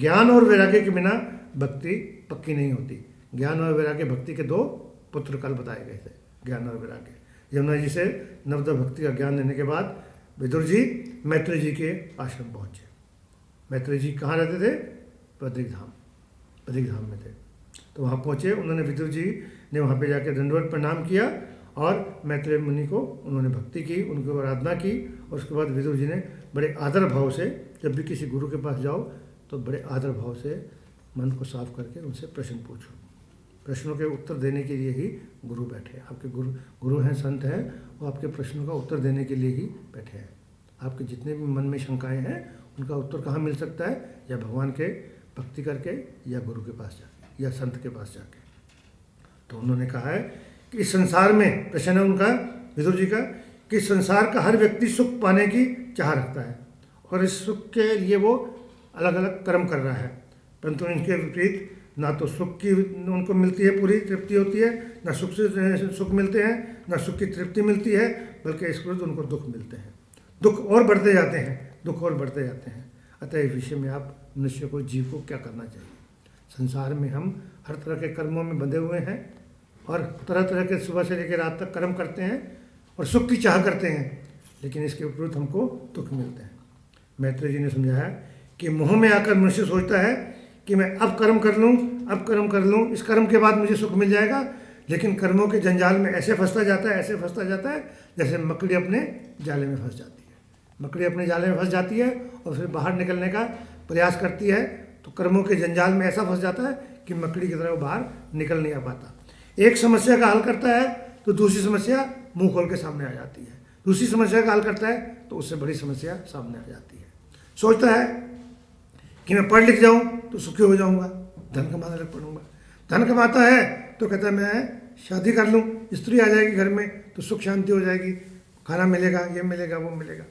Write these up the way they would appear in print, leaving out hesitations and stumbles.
ज्ञान और वैराग्य के बिना भक्ति पक्की नहीं होती। ज्ञान और वैराग्य भक्ति के दो पुत्र कल बताए गए थे, ज्ञान और वैराग्य। यमुना जी से नवदा भक्ति का ज्ञान लेने के बाद विदुर जी मैत्री जी के आश्रम पहुँचे। मैत्री जी कहाँ रहते थे? बद्रिक धाम में थे। तो वहाँ पहुँचे, उन्होंने विदुर जी ने वहाँ पे जाकर दंडवत प्रणाम किया और मैत्रेय मुनि को उन्होंने भक्ति की, उनको आराधना की। और उसके बाद विदुर जी ने बड़े आदर भाव से, जब भी किसी गुरु के पास जाओ तो बड़े आदर भाव से मन को साफ करके उनसे प्रश्न पूछो। प्रश्नों के उत्तर देने के लिए ही गुरु बैठे हैं। आपके गुरु हैं, संत हैं, वो आपके प्रश्नों का उत्तर देने के लिए ही बैठे हैं। आपके जितने भी मन में शंकाएं हैं उनका उत्तर कहाँ मिल सकता है? या भगवान के भक्ति करके, या गुरु के पास जाके, या संत के पास जाके। तो उन्होंने कहा है कि इस संसार में, प्रश्न है उनका विदुर जी का, कि संसार का हर व्यक्ति सुख पाने की चाह रखता है और इस सुख के लिए वो अलग अलग कर्म कर रहा है, परंतु इनके विपरीत ना तो सुख की उनको मिलती है, पूरी तृप्ति होती है, ना सुख से सुख मिलते हैं, ना सुख की तृप्ति मिलती है, बल्कि इस विरुद्ध उनको दुख मिलते हैं। दुख और बढ़ते जाते हैं। अतः इस विषय में आप मनुष्य को, जीव को क्या करना चाहिए? संसार में हम हर तरह के कर्मों में बंधे हुए हैं और तरह तरह के सुबह से लेकर रात तक कर्म करते हैं और सुख की चाह करते हैं, लेकिन इसके विपरीत हमको दुख मिलते हैं। मैत्रेय जी ने समझाया कि मोह में आकर मनुष्य सोचता है कि मैं अब कर्म कर लूँ, इस कर्म के बाद मुझे सुख मिल जाएगा, लेकिन कर्मों के जंजाल में ऐसे फंसता जाता है जैसे मकड़ी अपने जाले में फंस जाती है। मकड़ी अपने जाले में फंस जाती है और फिर बाहर निकलने का प्रयास करती है, तो कर्मों के जंजाल में ऐसा फंस जाता है कि मकड़ी की तरह बाहर निकल नहीं आ पाता। एक समस्या का हल करता है तो दूसरी समस्या मुंह खोल के सामने आ जाती है, दूसरी समस्या का हल करता है तो उससे बड़ी समस्या सामने आ जाती है। सोचता है कि मैं पढ़ लिख जाऊं तो सुखी हो जाऊंगा, धन कमाने लग पड़ूंगा। धन कमाता है तो कहता है मैं शादी कर लूं, स्त्री आ जाएगी घर में तो सुख शांति हो जाएगी, खाना मिलेगा, ये मिलेगा, वो मिलेगा।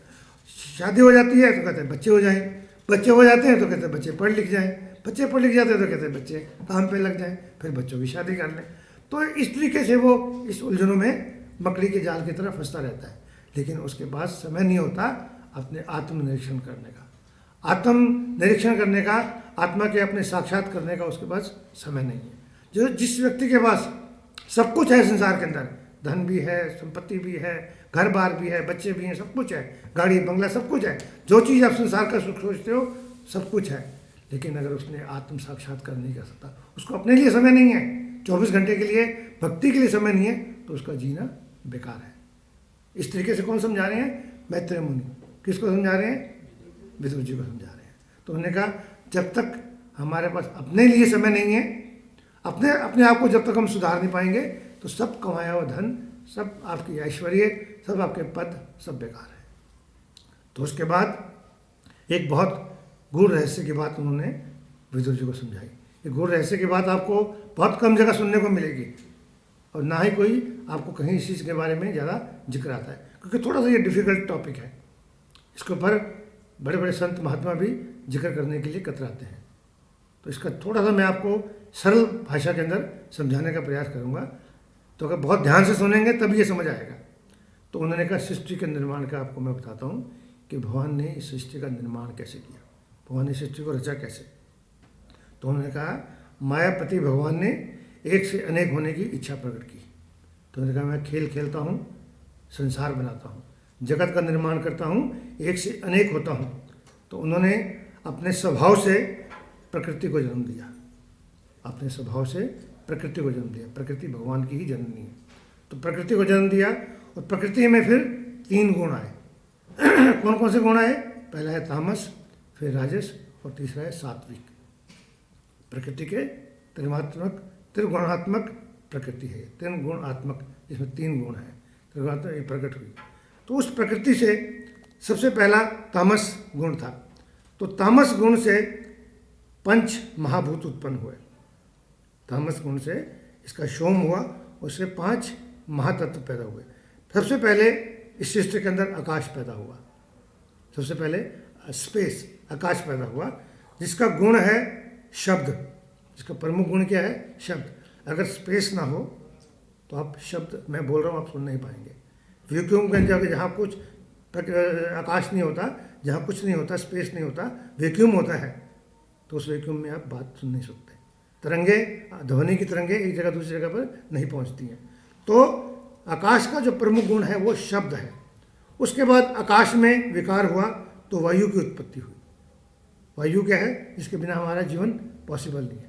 शादी हो जाती है तो कहते हैं बच्चे हो जाएं, बच्चे हो जाते हैं तो कहते हैं बच्चे पढ़ लिख जाएं, बच्चे पढ़ लिख जाते हैं तो कहते हैं बच्चे काम पे लग जाएं, फिर बच्चों की शादी कर लें। तो इस तरीके से वो इस उलझनों में मकड़ी के जाल की तरह फंसता रहता है, लेकिन उसके पास समय नहीं होता अपने आत्मनिरीक्षण करने का। आत्मनिरीक्षण करने का, आत्मा के अपने साक्षात करने का उसके पास समय नहीं है। जो जिस व्यक्ति के पास सब कुछ है संसार के अंदर, धन भी है, संपत्ति भी है, घर बार भी है, बच्चे भी हैं, सब कुछ है, गाड़ी बंगला सब कुछ है, जो चीज़ आप संसार का सुख सोचते हो सब कुछ है, लेकिन अगर उसने आत्म साक्षात्कार नहीं कर सकता, उसको अपने लिए समय नहीं है, 24 घंटे के लिए भक्ति के लिए समय नहीं है, तो उसका जीना बेकार है। इस तरीके से कौन समझा रहे हैं? मैत्रेय मुनि। किसको समझा रहे हैं? विदुर जी को समझा रहे हैं। तो उन्होंने कहा जब तक हमारे पास अपने लिए समय नहीं है, अपने आप को जब तक हम सुधार नहीं पाएंगे, तो सब कमाया हुआ धन, सब आपकी ऐश्वर्य, सब आपके पद, सब बेकार है। तो उसके बाद एक बहुत गूढ़ रहस्य की बात उन्होंने विदुर जी को समझाई। ये गूढ़ रहस्य की बात आपको बहुत कम जगह सुनने को मिलेगी और ना ही कोई आपको कहीं इस चीज़ के बारे में ज़्यादा जिक्र आता है, क्योंकि थोड़ा सा ये डिफ़िकल्ट टॉपिक है। इसके ऊपर बड़े बड़े संत महात्मा भी जिक्र करने के लिए कतराते हैं। तो इसका थोड़ा सा मैं आपको सरल भाषा के अंदर समझाने का प्रयास करूँगा, तो अगर बहुत ध्यान से सुनेंगे तब ये समझ आएगा। तो उन्होंने कहा सृष्टि के निर्माण का आपको मैं बताता हूँ कि भगवान ने इस सृष्टि का निर्माण कैसे किया, भगवान ने सृष्टि को रचा कैसे। तो उन्होंने कहा मायापति भगवान ने एक से अनेक होने की इच्छा प्रकट की। तो उन्होंने कहा मैं खेल खेलता हूँ, संसार बनाता हूँ, जगत का निर्माण करता हूँ, एक से अनेक होता हूँ। तो उन्होंने अपने स्वभाव से प्रकृति को जन्म दिया, अपने स्वभाव से प्रकृति को जन्म दिया। प्रकृति भगवान की ही जननी है, तो प्रकृति को जन्म दिया। और प्रकृति में फिर 3 गुण आए। कौन कौन से गुण आए? पहला है तामस, फिर राजस और तीसरा है सात्विक। प्रकृति के त्रिगुणात्मक प्रकृति है, 3 गुणात्मक, जिसमें 3 गुण है, त्रिगुणात्मक ये प्रकट हुई। तो उस प्रकृति से सबसे पहला तामस गुण था। तो तामस गुण से 5 महाभूत उत्पन्न हुए। तामस गुण से इसका शोम हुआ, उससे 5 महातत्व पैदा हुए। सबसे पहले इस सृष्टि के अंदर आकाश पैदा हुआ, सबसे पहले स्पेस, आकाश पैदा हुआ, जिसका गुण है शब्द। जिसका प्रमुख गुण क्या है? शब्द। अगर स्पेस ना हो तो आप शब्द मैं बोल रहा हूँ आप सुन नहीं पाएंगे। वैक्यूम के अंदर जहाँ कुछ आकाश नहीं होता, जहाँ कुछ नहीं होता, स्पेस नहीं होता, वैक्यूम होता है। तो उस वैक्यूम में आप बात सुन नहीं सकते। तरंगे, ध्वनि की तरंगे एक जगह दूसरी जगह पर नहीं पहुंचती हैं। तो आकाश का जो प्रमुख गुण है वो शब्द है। उसके बाद आकाश में विकार हुआ तो वायु की उत्पत्ति हुई। वायु क्या है? जिसके बिना हमारा जीवन पॉसिबल नहीं है।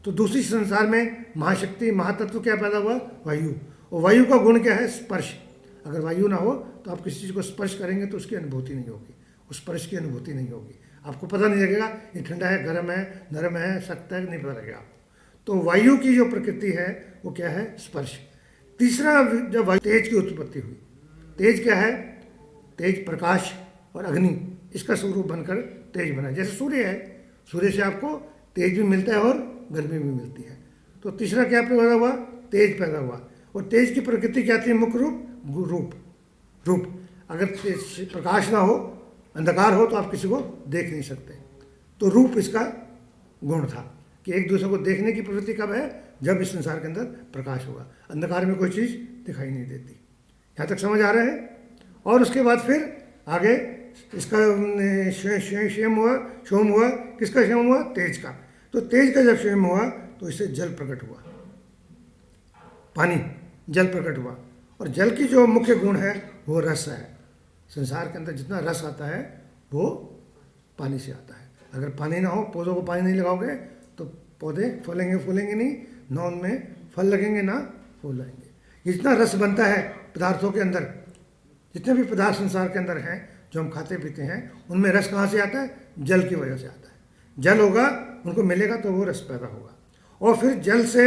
तो दूसरी संसार में महाशक्ति, महातत्व क्या पैदा हुआ? वायु। और वायु का गुण क्या है? स्पर्श। अगर वायु ना हो तो आप किसी चीज़ को स्पर्श करेंगे तो उसकी अनुभूति नहीं होगी, उस स्पर्श की अनुभूति नहीं होगी, आपको पता नहीं लगेगा ये ठंडा है, गर्म है, नरम है, सख्त है, नहीं पता लगेगा आपको। तो वायु की जो प्रकृति है वो क्या है? स्पर्श। तीसरा, जब वायु तेज की उत्पत्ति हुई, तेज क्या है? तेज प्रकाश और अग्नि, इसका स्वरूप बनकर तेज बना। जैसे सूर्य है, सूर्य से आपको तेज भी मिलता है और गर्मी भी मिलती है। तो तीसरा क्या पैदा हुआ? तेज पैदा हुआ। और तेज की प्रकृति क्या थी? मुख्य रूप। रूप। अगर प्रकाश ना हो, अंधकार हो, तो आप किसी को देख नहीं सकते। तो रूप इसका गुण था कि एक दूसरे को देखने की प्रवृत्ति कब है? जब इस संसार के अंदर प्रकाश होगा। अंधकार में कोई चीज़ दिखाई नहीं देती। यहाँ तक समझ आ रहा है? और उसके बाद फिर आगे इसका क्षोम हुआ। किसका क्षोम हुआ? तेज का। तो तेज का जब क्षोम हुआ तो इससे जल प्रकट हुआ, पानी, जल प्रकट हुआ। और जल की जो मुख्य गुण है वो रस है। संसार के अंदर जितना रस आता है वो पानी से आता है। अगर पानी ना हो, पौधों को पानी नहीं लगाओगे तो पौधे फलेंगे फूलेंगे नहीं, ना उनमें फल लगेंगे ना फूल लगेंगे। जितना रस बनता है पदार्थों के अंदर, जितने भी पदार्थ संसार के अंदर हैं जो हम खाते पीते हैं, उनमें रस कहाँ से आता है? जल की वजह से आता है। जल होगा, उनको मिलेगा तो वो रस पैदा होगा। और फिर जल से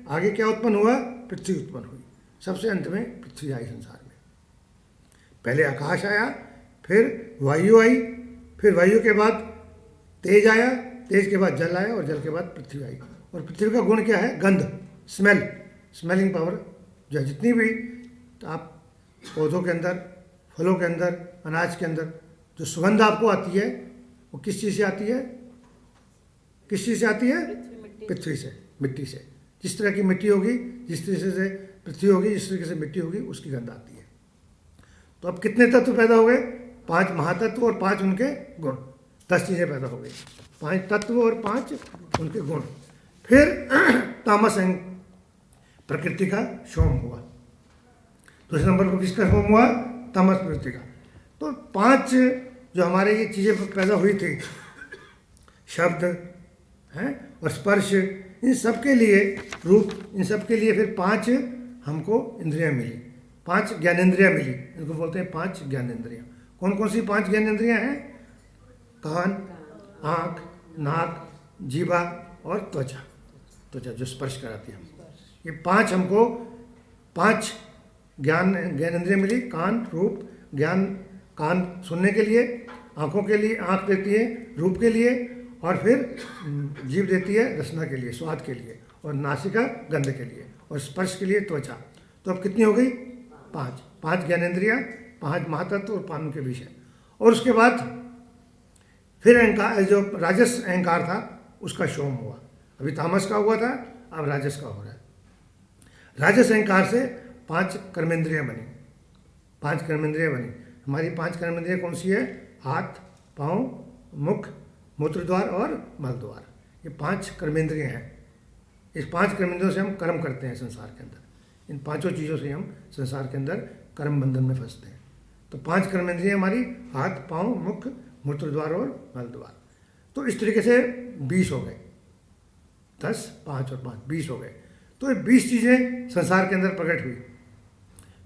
आगे क्या उत्पन्न हुआ? पृथ्वी उत्पन्न हुई। सबसे अंत में पृथ्वी आई संसार में। पहले आकाश आया, फिर वायु आई, फिर वायु के बाद तेज आया, तेज के बाद जल आया और जल के बाद पृथ्वी आई। और पृथ्वी का गुण क्या है? गंध, स्मेल, स्मेलिंग पावर। जो जितनी भी आप पौधों के अंदर, फलों के अंदर, अनाज के अंदर जो सुगंध आपको आती है वो किस चीज़ से आती है? किस चीज़ से आती है? पृथ्वी से, मिट्टी से। जिस तरह की मिट्टी होगी, जिस तरीके से पृथ्वी होगी, जिस तरीके से मिट्टी होगी, उसकी गंध आती है। तो अब कितने तत्व पैदा हो गए? 5 महातत्व और 5 उनके गुण, 10 चीज़ें पैदा हो गई। 5 तत्व और 5 उनके गुण। फिर तामस अंग प्रकृति का क्षोम हुआ। दूसरे नंबर पर किसका क्षोम हुआ? तामस प्रकृति का। तो 5 जो हमारे ये चीज़ें पैदा हुई थी, शब्द हैं और स्पर्श, इन सब के लिए रूप, इन सब के लिए फिर 5 हमको इंद्रियां मिली, 5 ज्ञानेंद्रियां मिली। इनको बोलते हैं 5 ज्ञानेंद्रियां। कौन कौन सी 5 ज्ञानेंद्रियां हैं? कान, आँख, नाक, जीवा और त्वचा। त्वचा जो स्पर्श कराती है हमको। ये 5 हमको 5 ज्ञानेंद्रियां मिली। कान, रूप, ज्ञान, कान सुनने के लिए, आँखों के लिए, आँख देती है रूप के लिए, और फिर जीभ देती है रसना के लिए, स्वाद के लिए, और नासिका गंध के लिए, और स्पर्श के लिए त्वचा। तो अब कितनी हो गई? 5 ज्ञानेंद्रियाँ, 5 महातत्व और 5 के विषय। और उसके बाद फिर अहंकार, जो राजस अहंकार था उसका क्षोम हुआ। अभी तामस का हुआ था, अब राजस का हो रहा है। राजस अहंकार से 5 कर्मेंद्रियाँ बनी। 5 कर्मेंद्रियाँ बनी। हमारी 5 कर्मेंद्रियाँ कौन सी है? हाथ, पाँव, मुख, मूत्र द्वार और मल द्वार। ये 5 कर्मेंद्रियाँ हैं। इस 5 कर्मेंद्रियों से हम कर्म करते हैं संसार के अंदर। इन 5 चीज़ों से हम संसार के अंदर कर्म बंधन में फंसते हैं। तो 5 कर्मेंद्रियाँ हमारी हाथ, पाँव, मुख, मूत्र द्वार और मल द्वार। तो इस तरीके से 20 हो गए। 10, 5 और 5, 20 हो गए। तो ये 20 चीज़ें संसार के अंदर प्रकट हुई।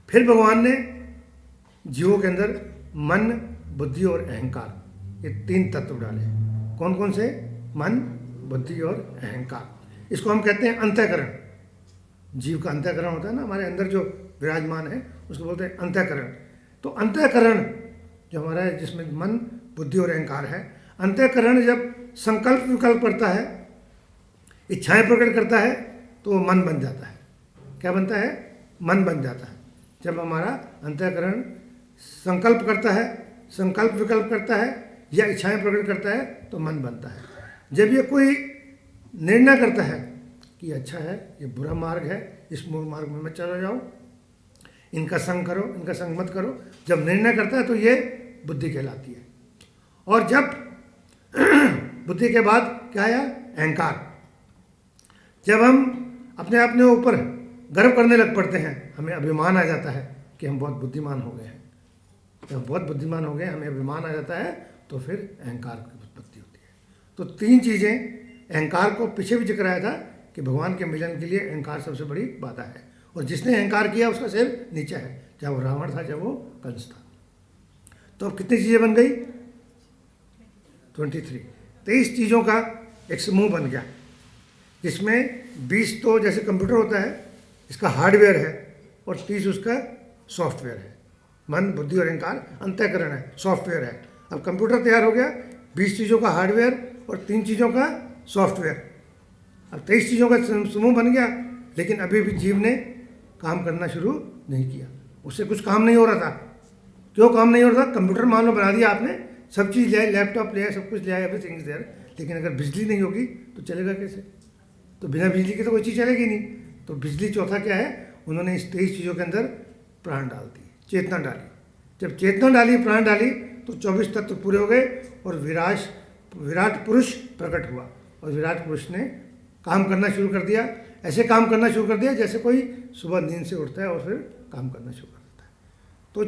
फिर भगवान ने जीवों के अंदर मन, बुद्धि और अहंकार, ये 3 तत्व डाले। कौन कौन से? मन, बुद्धि और अहंकार। इसको हम कहते हैं अंतःकरण। जीव का अंतःकरण होता है ना, हमारे अंदर जो विराजमान है उसको बोलते हैं अंतःकरण। तो अंतःकरण जो हमारा है, जिसमें मन, बुद्धि और अहंकार है, अंतःकरण जब संकल्प विकल्प करता है, इच्छाएं प्रकट करता है, तो वो मन बन जाता है। क्या बनता है? मन बन जाता है। जब हमारा अंतःकरण संकल्प करता है, संकल्प विकल्प करता है या इच्छाएं प्रकट करता है, तो मन बनता है। जब ये कोई निर्णय करता है कि अच्छा है, ये बुरा मार्ग है, इस मूल मार्ग में मत चला जाओ, इनका संग करो, इनका संग मत करो, जब निर्णय करता है तो ये बुद्धि कहलाती है। और जब बुद्धि के बाद क्या आया? अहंकार। जब हम अपने आप में ऊपर गर्व करने लग पड़ते हैं, हमें अभिमान आ जाता है कि हम बहुत बुद्धिमान हो गए हैं। जब बहुत बुद्धिमान हो गए, हमें अभिमान आ जाता है, तो फिर अहंकार की उत्पत्ति होती है। तो 3 चीज़ें, अहंकार को पीछे भी जिक्र आया था कि भगवान के मिलन के लिए अहंकार सबसे बड़ी बाधा है, और जिसने अहंकार किया उसका सिर नीचे है, चाहे वो रावण था, चाहे वो कंस था। तो अब कितनी चीज़ें बन गई? 23 चीज़ों का एक समूह बन गया, जिसमें 20 तो जैसे कंप्यूटर होता है, इसका हार्डवेयर है, और 30 उसका सॉफ्टवेयर है। मन, बुद्धि और अहंकार अंतःकरण है, सॉफ्टवेयर है। अब कंप्यूटर तैयार हो गया, 20 चीज़ों का हार्डवेयर और 3 चीज़ों का सॉफ्टवेयर। अब 23 चीज़ों का समूह बन गया, लेकिन अभी भी जीव ने काम करना शुरू नहीं किया। उससे कुछ काम नहीं हो रहा था। क्यों काम नहीं हो रहा था? कंप्यूटर मान लो बना दिया आपने, सब चीज़ ले आए, लैपटॉप ले आए, सब कुछ ले आए, एवरीथिंग इज देयर, लेकिन अगर बिजली नहीं होगी तो चलेगा कैसे? तो बिना बिजली के तो कोई चीज़ चलेगी नहीं। तो बिजली चौथा क्या है? उन्होंने इस 23 चीज़ों के अंदर प्राण डाल दी, चेतना डाली। जब चेतना डाली, प्राण डाली, तो 24 तत्व पूरे हो गए और विराट पुरुष प्रकट हुआ। और विराट पुरुष ने काम करना शुरू कर दिया। ऐसे काम करना शुरू कर दिया जैसे कोई सुबह नींद से उठता है और फिर काम करना शुरू कर देता है। तो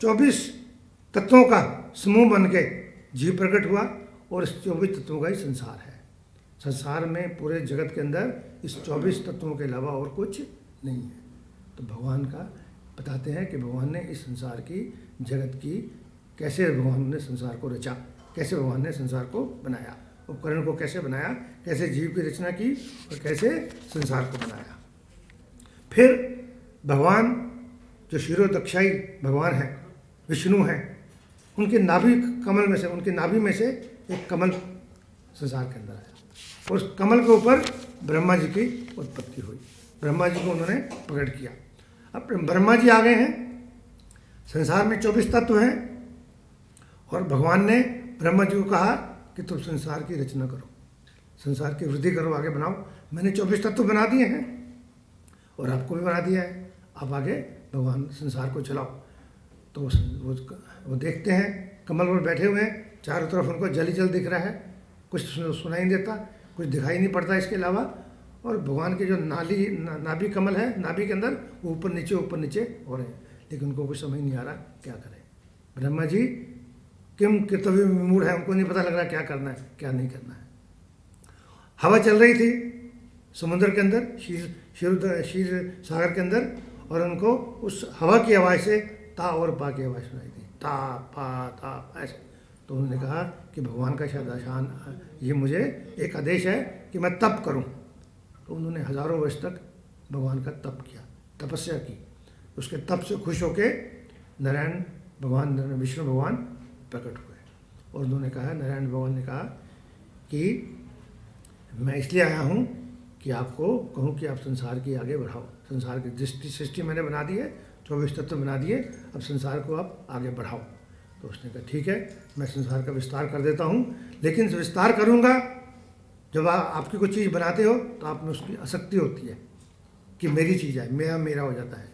24 तत्वों का समूह बन के जीव प्रकट हुआ, और इस 24 तत्वों का ही संसार है। संसार में, पूरे जगत के अंदर इस 24 तत्वों के अलावा और कुछ नहीं है। तो भगवान का बताते हैं कि भगवान ने इस संसार की, जगत की, कैसे भगवान ने संसार को रचा, कैसे भगवान ने संसार को बनाया, उपकरण को कैसे बनाया, कैसे जीव की रचना की और कैसे संसार को बनाया। फिर भगवान जो शिरोदक्षाई भगवान हैं, विष्णु हैं, उनके नाभि कमल में से, उनके नाभि में से एक कमल संसार के अंदर आया, और उस कमल के ऊपर ब्रह्मा जी की उत्पत्ति हुई। ब्रह्मा जी को उन्होंने प्रकट किया। अब ब्रह्मा जी आ गए हैं। संसार में 24 तत्व हैं, और भगवान ने ब्रह्मा जी को कहा कि तुम संसार की रचना करो, संसार की वृद्धि करो, आगे बनाओ। मैंने 24 तत्व बना दिए हैं और आपको भी बना दिया है, आप आगे भगवान संसार को चलाओ। तो वो देखते हैं, कमल पर बैठे हुए हैं, चारों तरफ उनको जल ही जल दिख रहा है, कुछ सुनाई नहीं देता, कुछ दिखाई नहीं पड़ता इसके अलावा। और भगवान के जो नाभि कमल है, नाभि के अंदर वो ऊपर नीचे हो रहे हैं, लेकिन उनको कुछ समझ नहीं आ रहा क्या करें। ब्रह्मा जी किम कर्तव्य विमूढ़ है, उनको नहीं पता लग रहा क्या करना है, क्या नहीं करना है। हवा चल रही थी समुद्र के अंदर, क्षीर सागर के अंदर, और उनको उस हवा की आवाज़ से ता और पा की आवाज़ सुनाई दी, ता पा ऐसे। तो उन्होंने कहा कि भगवान का शायद आसान, ये मुझे एक आदेश है कि मैं तप करूं। तो उन्होंने हज़ारों वर्ष तक भगवान का तप किया, तपस्या की। उसके तप से खुश होकर नारायण भगवान, विष्णु भगवान प्रकट हुए, और उन्होंने कहा, नारायण भगवान ने कहा कि मैं इसलिए आया हूँ कि आपको कहूँ कि आप संसार की आगे बढ़ाओ। संसार की सृष्टि मैंने बना दी है, 24 तत्व बना दिए, अब संसार को आप आगे बढ़ाओ। तो उसने कहा ठीक है, मैं संसार का विस्तार कर देता हूँ, लेकिन विस्तार करूँगा, जब आपकी कोई चीज़ बनाते हो तो आप में उसकी आसक्ति होती है कि मेरी चीज़ है, मेरा हो जाता है,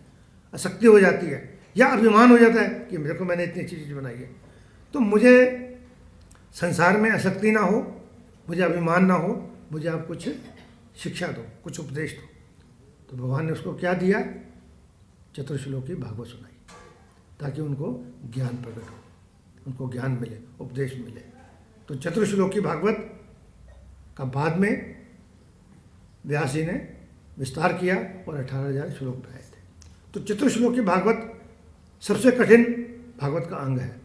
आसक्ति हो जाती है, या अभिमान हो जाता है कि मेरे को मैंने इतनी चीज़ बनाई है। तो मुझे संसार में आसक्ति ना हो, मुझे अभिमान ना हो, मुझे आप कुछ शिक्षा दो, कुछ उपदेश दो। तो भगवान ने उसको क्या दिया? चतुर्श्लोकी भागवत सुनाई, ताकि उनको ज्ञान प्रकट हो, उनको ज्ञान मिले, उपदेश मिले। तो चतुर्श्लोकी भागवत का बाद में व्यास जी ने विस्तार किया और 18,000 श्लोक बनाए थे। तो चतुर्श्लोकी भागवत सबसे कठिन भागवत का अंग है।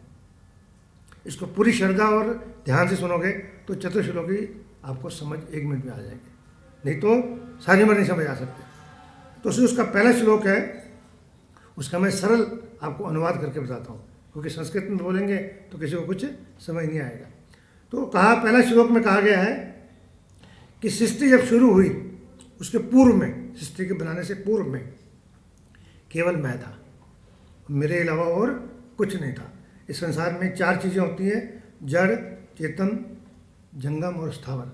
इसको पूरी श्रद्धा और ध्यान से सुनोगे तो चतुर्श्लोकी आपको समझ 1 मिनट में आ जाएंगे, नहीं तो सारी उम्र नहीं समझ आ सकते। तो उसका पहला श्लोक है, उसका मैं सरल आपको अनुवाद करके बताता हूँ, क्योंकि संस्कृत में बोलेंगे तो किसी को कुछ समझ नहीं आएगा। तो कहा, पहला श्लोक में कहा गया है कि सृष्टि जब शुरू हुई, उसके पूर्व में, सृष्टि के बनाने से पूर्व में केवल मैं था, मेरे अलावा और कुछ नहीं था। इस संसार में 4 चीज़ें होती हैं, जड़, चेतन, जंगम और स्थावर।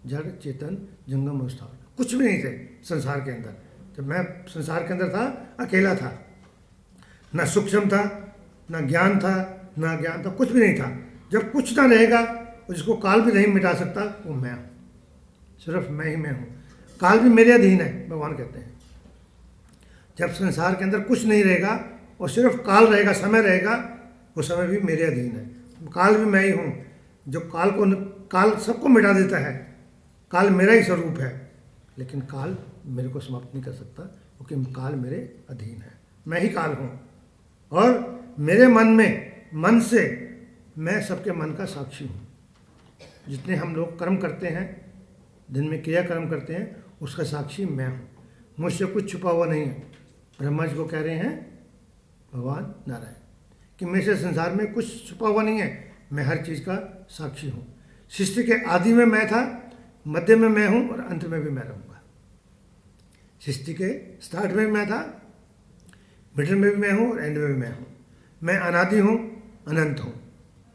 जड़, चेतन, जंगम और स्थावर, कुछ भी नहीं थे संसार के अंदर। जब मैं संसार के अंदर था, अकेला था, ना सूक्ष्म था, ना ज्ञान था, ना ज्ञान था, कुछ भी नहीं था। जब कुछ ना रहेगा और जिसको काल भी नहीं मिटा सकता वो मैं हूँ, सिर्फ मैं ही मैं हूँ। काल भी मेरे अधीन है, भगवान कहते हैं। जब संसार के अंदर कुछ नहीं रहेगा और सिर्फ काल रहेगा, समय रहेगा, वो समय भी मेरे अधीन है। काल भी मैं ही हूँ, जो काल सबको मिटा देता है। काल मेरा ही स्वरूप है, लेकिन काल मेरे को समाप्त नहीं कर सकता, क्योंकि काल मेरे अधीन है। मैं ही काल हूँ, और मेरे मन से मैं सबके मन का साक्षी हूँ। जितने हम लोग कर्म करते हैं, दिन में क्रिया कर्म करते हैं, उसका साक्षी मैं हूँ। मुझसे कुछ छुपा हुआ नहीं है। ब्रह्मा जी को कह रहे हैं भगवान नारायण कि मेरे से संसार में कुछ छुपा हुआ नहीं है, मैं हर चीज़ का साक्षी हूँ। सृष्टि के आदि में मैं था, मध्य में मैं हूँ और अंत में भी मैं रहूँगा। सृष्टि के स्टार्ट में मैं था, मिडल में भी मैं हूँ और एंड में भी मैं हूँ। मैं अनादि हूँ, अनंत हूँ,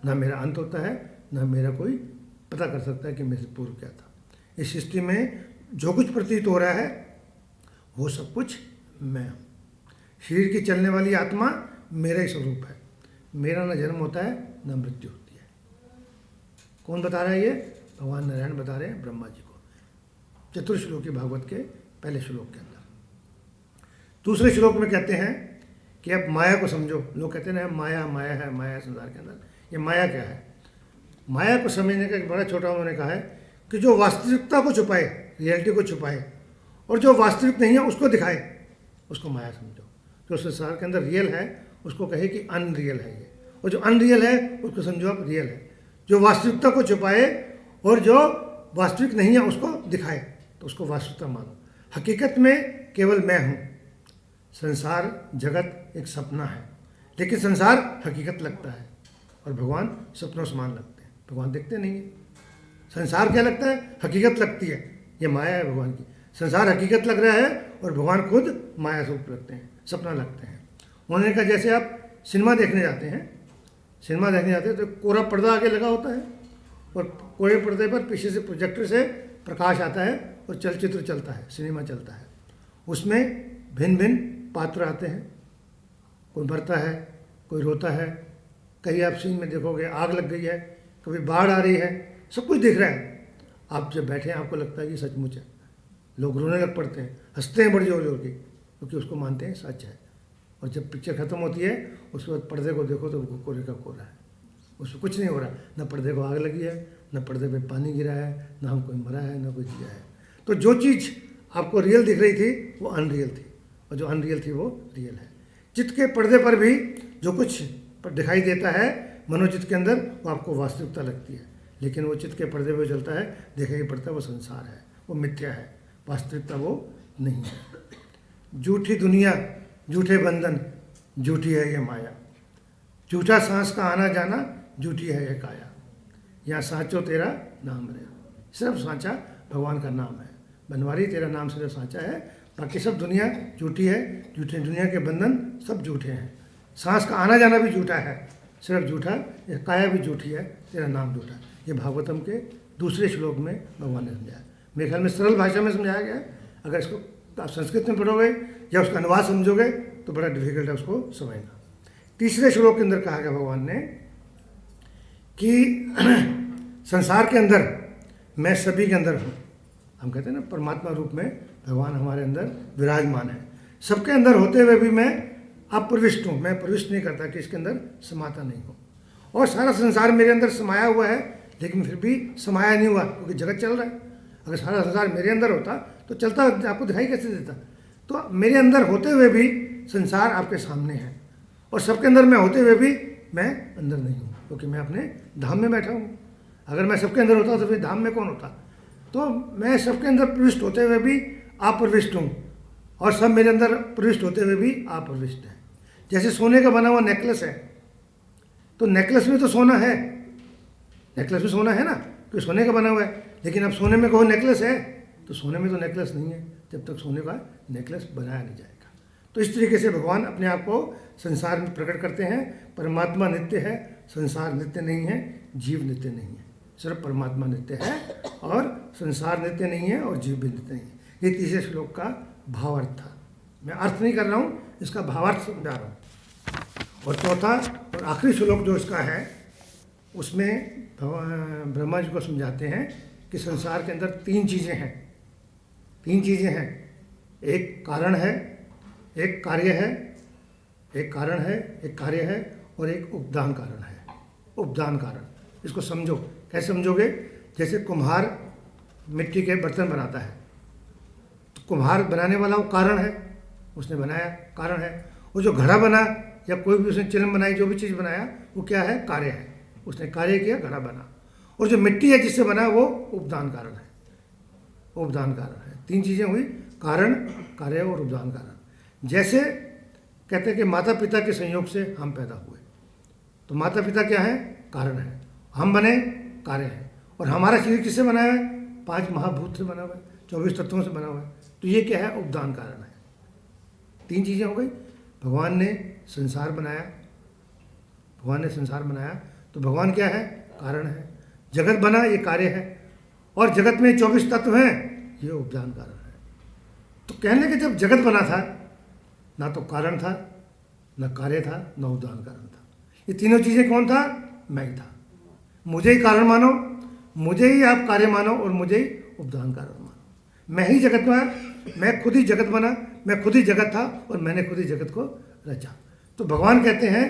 ना मेरा अंत होता है, ना मेरा कोई पता कर सकता है कि मेरे से पूर्व क्या था। इस सृष्टि में जो कुछ प्रतीत हो रहा है वो सब कुछ मैं हूँ। शरीर की चलने वाली आत्मा मेरा ही स्वरूप है। मेरा ना जन्म होता है ना मृत्यु होती है। कौन बता रहा है ये? भगवान नारायण बता रहे हैं ब्रह्मा जी को, चतुर्श्लोकी भागवत के पहले श्लोक के अंदर। दूसरे श्लोक में कहते हैं कि अब माया को समझो। लोग कहते हैं माया माया है, माया है संसार के अंदर। ये माया क्या है? माया को समझने का एक बड़ा छोटा उन्होंने कहा है कि जो वास्तविकता को छुपाए, रियलिटी को छुपाए, और जो वास्तविक नहीं है उसको दिखाए, उसको माया समझो। जो संसार के अंदर रियल है उसको कहे कि अनरियल है ये, और जो अनरियल है उसको समझो आप रियल है। जो वास्तविकता को छुपाए और जो वास्तविक नहीं है उसको दिखाए, तो उसको वास्तविकता मानो। हकीकत में केवल मैं हूँ। संसार जगत एक सपना है, लेकिन संसार हकीकत लगता है और भगवान सपनों समान लगते हैं। भगवान देखते नहीं है। संसार क्या लगता है? हकीकत लगती है। ये माया है भगवान की। संसार हकीकत लग रहा है और भगवान खुद माया स्वरूप लगते हैं, सपना लगते हैं। उन्होंने कहा जैसे आप सिनेमा देखने जाते हैं, तो कोरा पर्दा आगे लगा होता है और कोरे पर्दे पर पीछे से प्रोजेक्टर से प्रकाश आता है और चलचित्र चलता है, सिनेमा चलता है। उसमें भिन्न भिन्न पात्र आते हैं, कोई मरता है, कोई रोता है। कहीं आप सीन में देखोगे आग लग गई है, कभी बाढ़ आ रही है, सब कुछ दिख रहा है। आप जब बैठे हैं आपको लगता है कि सचमुच है। लोग रोने लग पड़ते हैं, हंसते हैं बड़ी जोर जोर की, क्योंकि उसको मानते हैं सच है। और जब पिक्चर ख़त्म होती है उसके बाद पर्दे को देखो तो वो कोरे का कोरा है, उसमें कुछ नहीं हो रहा। न पर्दे को आग लगी है, न पर्दे पे पानी गिरा है, न हम कोई मरा है, न कोई जिया है। तो जो चीज़ आपको रियल दिख रही थी वो अनरियल थी, और जो अनरियल थी वो रियल है। चित्त के पर्दे पर भी जो कुछ दिखाई देता है मनोचित्त के अंदर, वो आपको वास्तविकता लगती है। लेकिन वो चित्त के पर्दे पर चलता है, दिखाई पड़ता है वो संसार है, वो मिथ्या है, वास्तविकता वो नहीं है। झूठी दुनिया, झूठे बंधन, झूठी है ये माया। झूठा सांस का आना जाना, झूठी है ये काया। यहाँ सांचो तेरा नाम रहा। सिर्फ सांचा भगवान का नाम है। बनवारी तेरा नाम सिर्फ सांचा है, बाकी सब दुनिया झूठी है। झूठे दुनिया के बंधन सब झूठे हैं। सांस का आना जाना भी झूठा है, सिर्फ झूठा। ये काया भी झूठी है, तेरा नाम झूठा। ये भागवतम के दूसरे श्लोक में भगवान ने समझाया। मेरे ख्याल में सरल भाषा में समझाया गया है। अगर इसको आप संस्कृत में पढ़ोगे या उसका अनुवाद समझोगे तो बड़ा डिफिकल्ट है उसको समझना। तीसरे श्लोक के अंदर कहा गया भगवान ने कि संसार के अंदर मैं सभी के अंदर हूँ। हम कहते हैं ना परमात्मा रूप में भगवान हमारे अंदर विराजमान है। सबके अंदर होते हुए भी मैं अप्रविष्ट हूँ। मैं प्रविष्ट नहीं करता कि इसके अंदर समाता नहीं हूँ। और सारा संसार मेरे अंदर समाया हुआ है, लेकिन फिर भी समाया नहीं हुआ, क्योंकि जगत चल रहा है। अगर सारा संसार मेरे अंदर होता तो चलता, आपको दिखाई कैसे देता? तो मेरे अंदर होते हुए भी संसार आपके सामने है, और सबके अंदर मैं होते हुए भी मैं अंदर नहीं हूँ, क्योंकि मैं अपने धाम में बैठा हूँ। अगर मैं सबके अंदर होता तो फिर धाम में कौन होता? तो मैं सबके अंदर प्रविष्ट होते हुए भी अप्रविष्ट हूँ, और सब मेरे अंदर प्रविष्ट होते हुए भी अप्रविष्ट है। जैसे सोने का बना हुआ नेकलेस है, तो नेकलेस में तो सोना है, नेकलेस में सोना है ना, क्योंकि सोने का बना हुआ है। लेकिन अब सोने में कहो नेकलेस है, तो सोने में तो नेकलेस नहीं है जब तक सोने का नेकलेस बनाया नहीं जाएगा। तो इस तरीके से भगवान अपने आप को संसार में प्रकट करते हैं। परमात्मा नित्य है, संसार नित्य नहीं है, जीव नित्य नहीं है। सिर्फ परमात्मा नित्य है और संसार नित्य नहीं है और जीव भी नित्य नहीं है। ये तीसरे श्लोक का भावार्थ था। मैं अर्थ नहीं कर रहा हूँ, इसका भावार्थ समझा रहा हूँ। और चौथा और आखिरी श्लोक जो इसका है उसमें ब्रह्मा जी को समझाते हैं कि संसार के अंदर तीन चीज़ें हैं, तीन चीज़ें हैं, एक कारण है, एक कार्य है, एक कारण है, एक कार्य है और एक उपदान कारण है। उपदान कारण, इसको समझो। कैसे समझोगे? जैसे कुम्हार मिट्टी के बर्तन बनाता है, तो कुम्हार बनाने वाला वो कारण है, उसने बनाया, कारण है। वो जो घड़ा बना या कोई भी उसने चिलम बनाई, जो भी चीज़ बनाया वो क्या है? कार्य है, उसने कार्य किया, घड़ा बना। और जो मिट्टी है जिससे बना वो उपदान कारण है, उपदान कारण है। तीन चीज़ें हुई, कारण, कार्य और उपदान कारण। जैसे कहते हैं कि माता पिता के संयोग से हम पैदा हुए, तो माता पिता क्या है? कारण है। हम बने, कार्य है। और हमारा शरीर किससे बना है? 5 महाभूत से बना हुआ है, 24 तत्वों से बना हुआ है, तो ये क्या है? उपदान कारण है। तीन चीज़ें हो गई। भगवान ने संसार बनाया, भगवान ने संसार बनाया, तो भगवान क्या है? कारण है। जगत बना, ये कार्य है। और जगत में 24 तत्व हैं, ये उपदान कारण है। तो कहने के जब जगत बना था, ना तो कारण था, ना कार्य था, ना उपदान कारण था। ये तीनों चीज़ें कौन था? मैं ही था। मुझे ही कारण मानो, मुझे ही आप कार्य मानो और मुझे ही उपदान कारण मानो। मैं ही जगत में, मैं खुद ही जगत बना, मैं खुद ही जगत था और मैंने खुद ही जगत को रचा। तो भगवान कहते हैं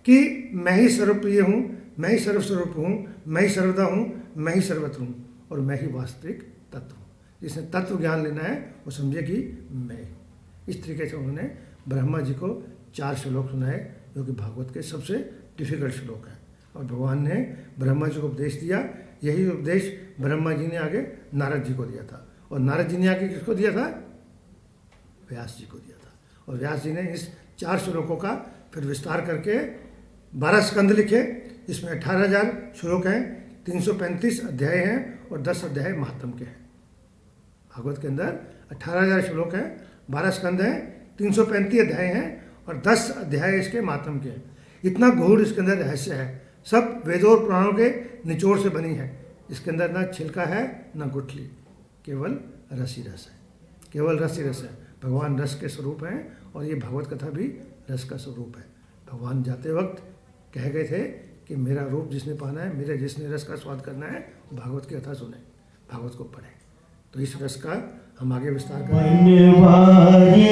कि मैं ही सर्वप्रिय हूँ, मैं ही सर्वस्वरूप हूँ, मैं ही सर्वदा हूँ, मैं ही सर्वत्र हूँ और मैं ही वास्तविक तत्व हूँ। जिसने तत्व ज्ञान लेना है वो समझे कि मैं ही। इस तरीके से उन्होंने ब्रह्मा जी को 4 श्लोक सुनाए, जो कि भागवत के सबसे डिफिकल्ट श्लोक हैं। और भगवान ने ब्रह्मा जी को उपदेश दिया। यही उपदेश ब्रह्मा जी ने आगे नारद जी को दिया था, और नारद जी ने आगे किसको दिया था? व्यास जी को दिया था। और व्यास जी ने इस 4 श्लोकों का फिर विस्तार करके 12 स्कंद लिखे। इसमें 18,000 श्लोक हैं, 335 अध्याय हैं और 10 अध्याय महात्म के हैं। भागवत के अंदर 18,000 श्लोक हैं, 12 स्कंद हैं, 335 अध्याय हैं और 10 अध्याय इसके महात्म के हैं। इतना गूढ़ इसके अंदर रहस्य है। सब वेदों और पुराणों के निचोड़ से बनी है। इसके अंदर ना छिलका है ना गुठली, केवल रस ही रस है, केवल रस ही रस है। भगवान रस के स्वरूप हैं और ये भागवत कथा भी रस का स्वरूप है। भगवान जाते वक्त कह गए थे कि मेरा रूप जिसने पाना है, मेरे जिसने रस का स्वाद करना है, भागवत की कथा सुने, भागवत को पढ़े। तो इस रस का हम आगे विस्तार करेंगे।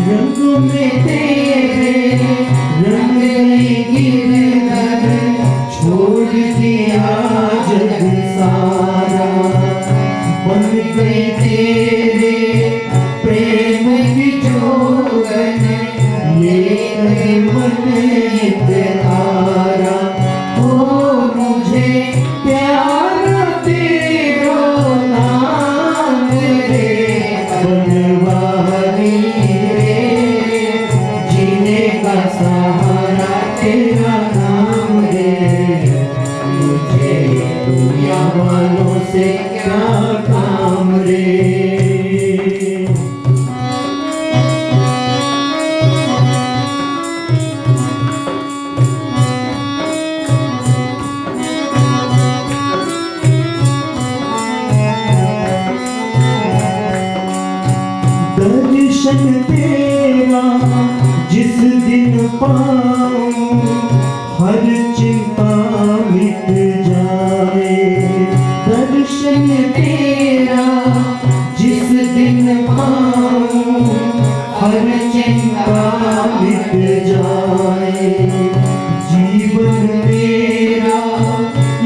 रंग में तेरे रंग गिरधर सहारा तेरा नाम रे, मुझे दुनिया वालों से क्या काम रे। दर्शन तेरा जिस दिन पाऊं, हर चिंता मिट जाए। दर्शन तेरा जिस दिन पाऊं, हर चिंता मिट जाए। जीवन मेरा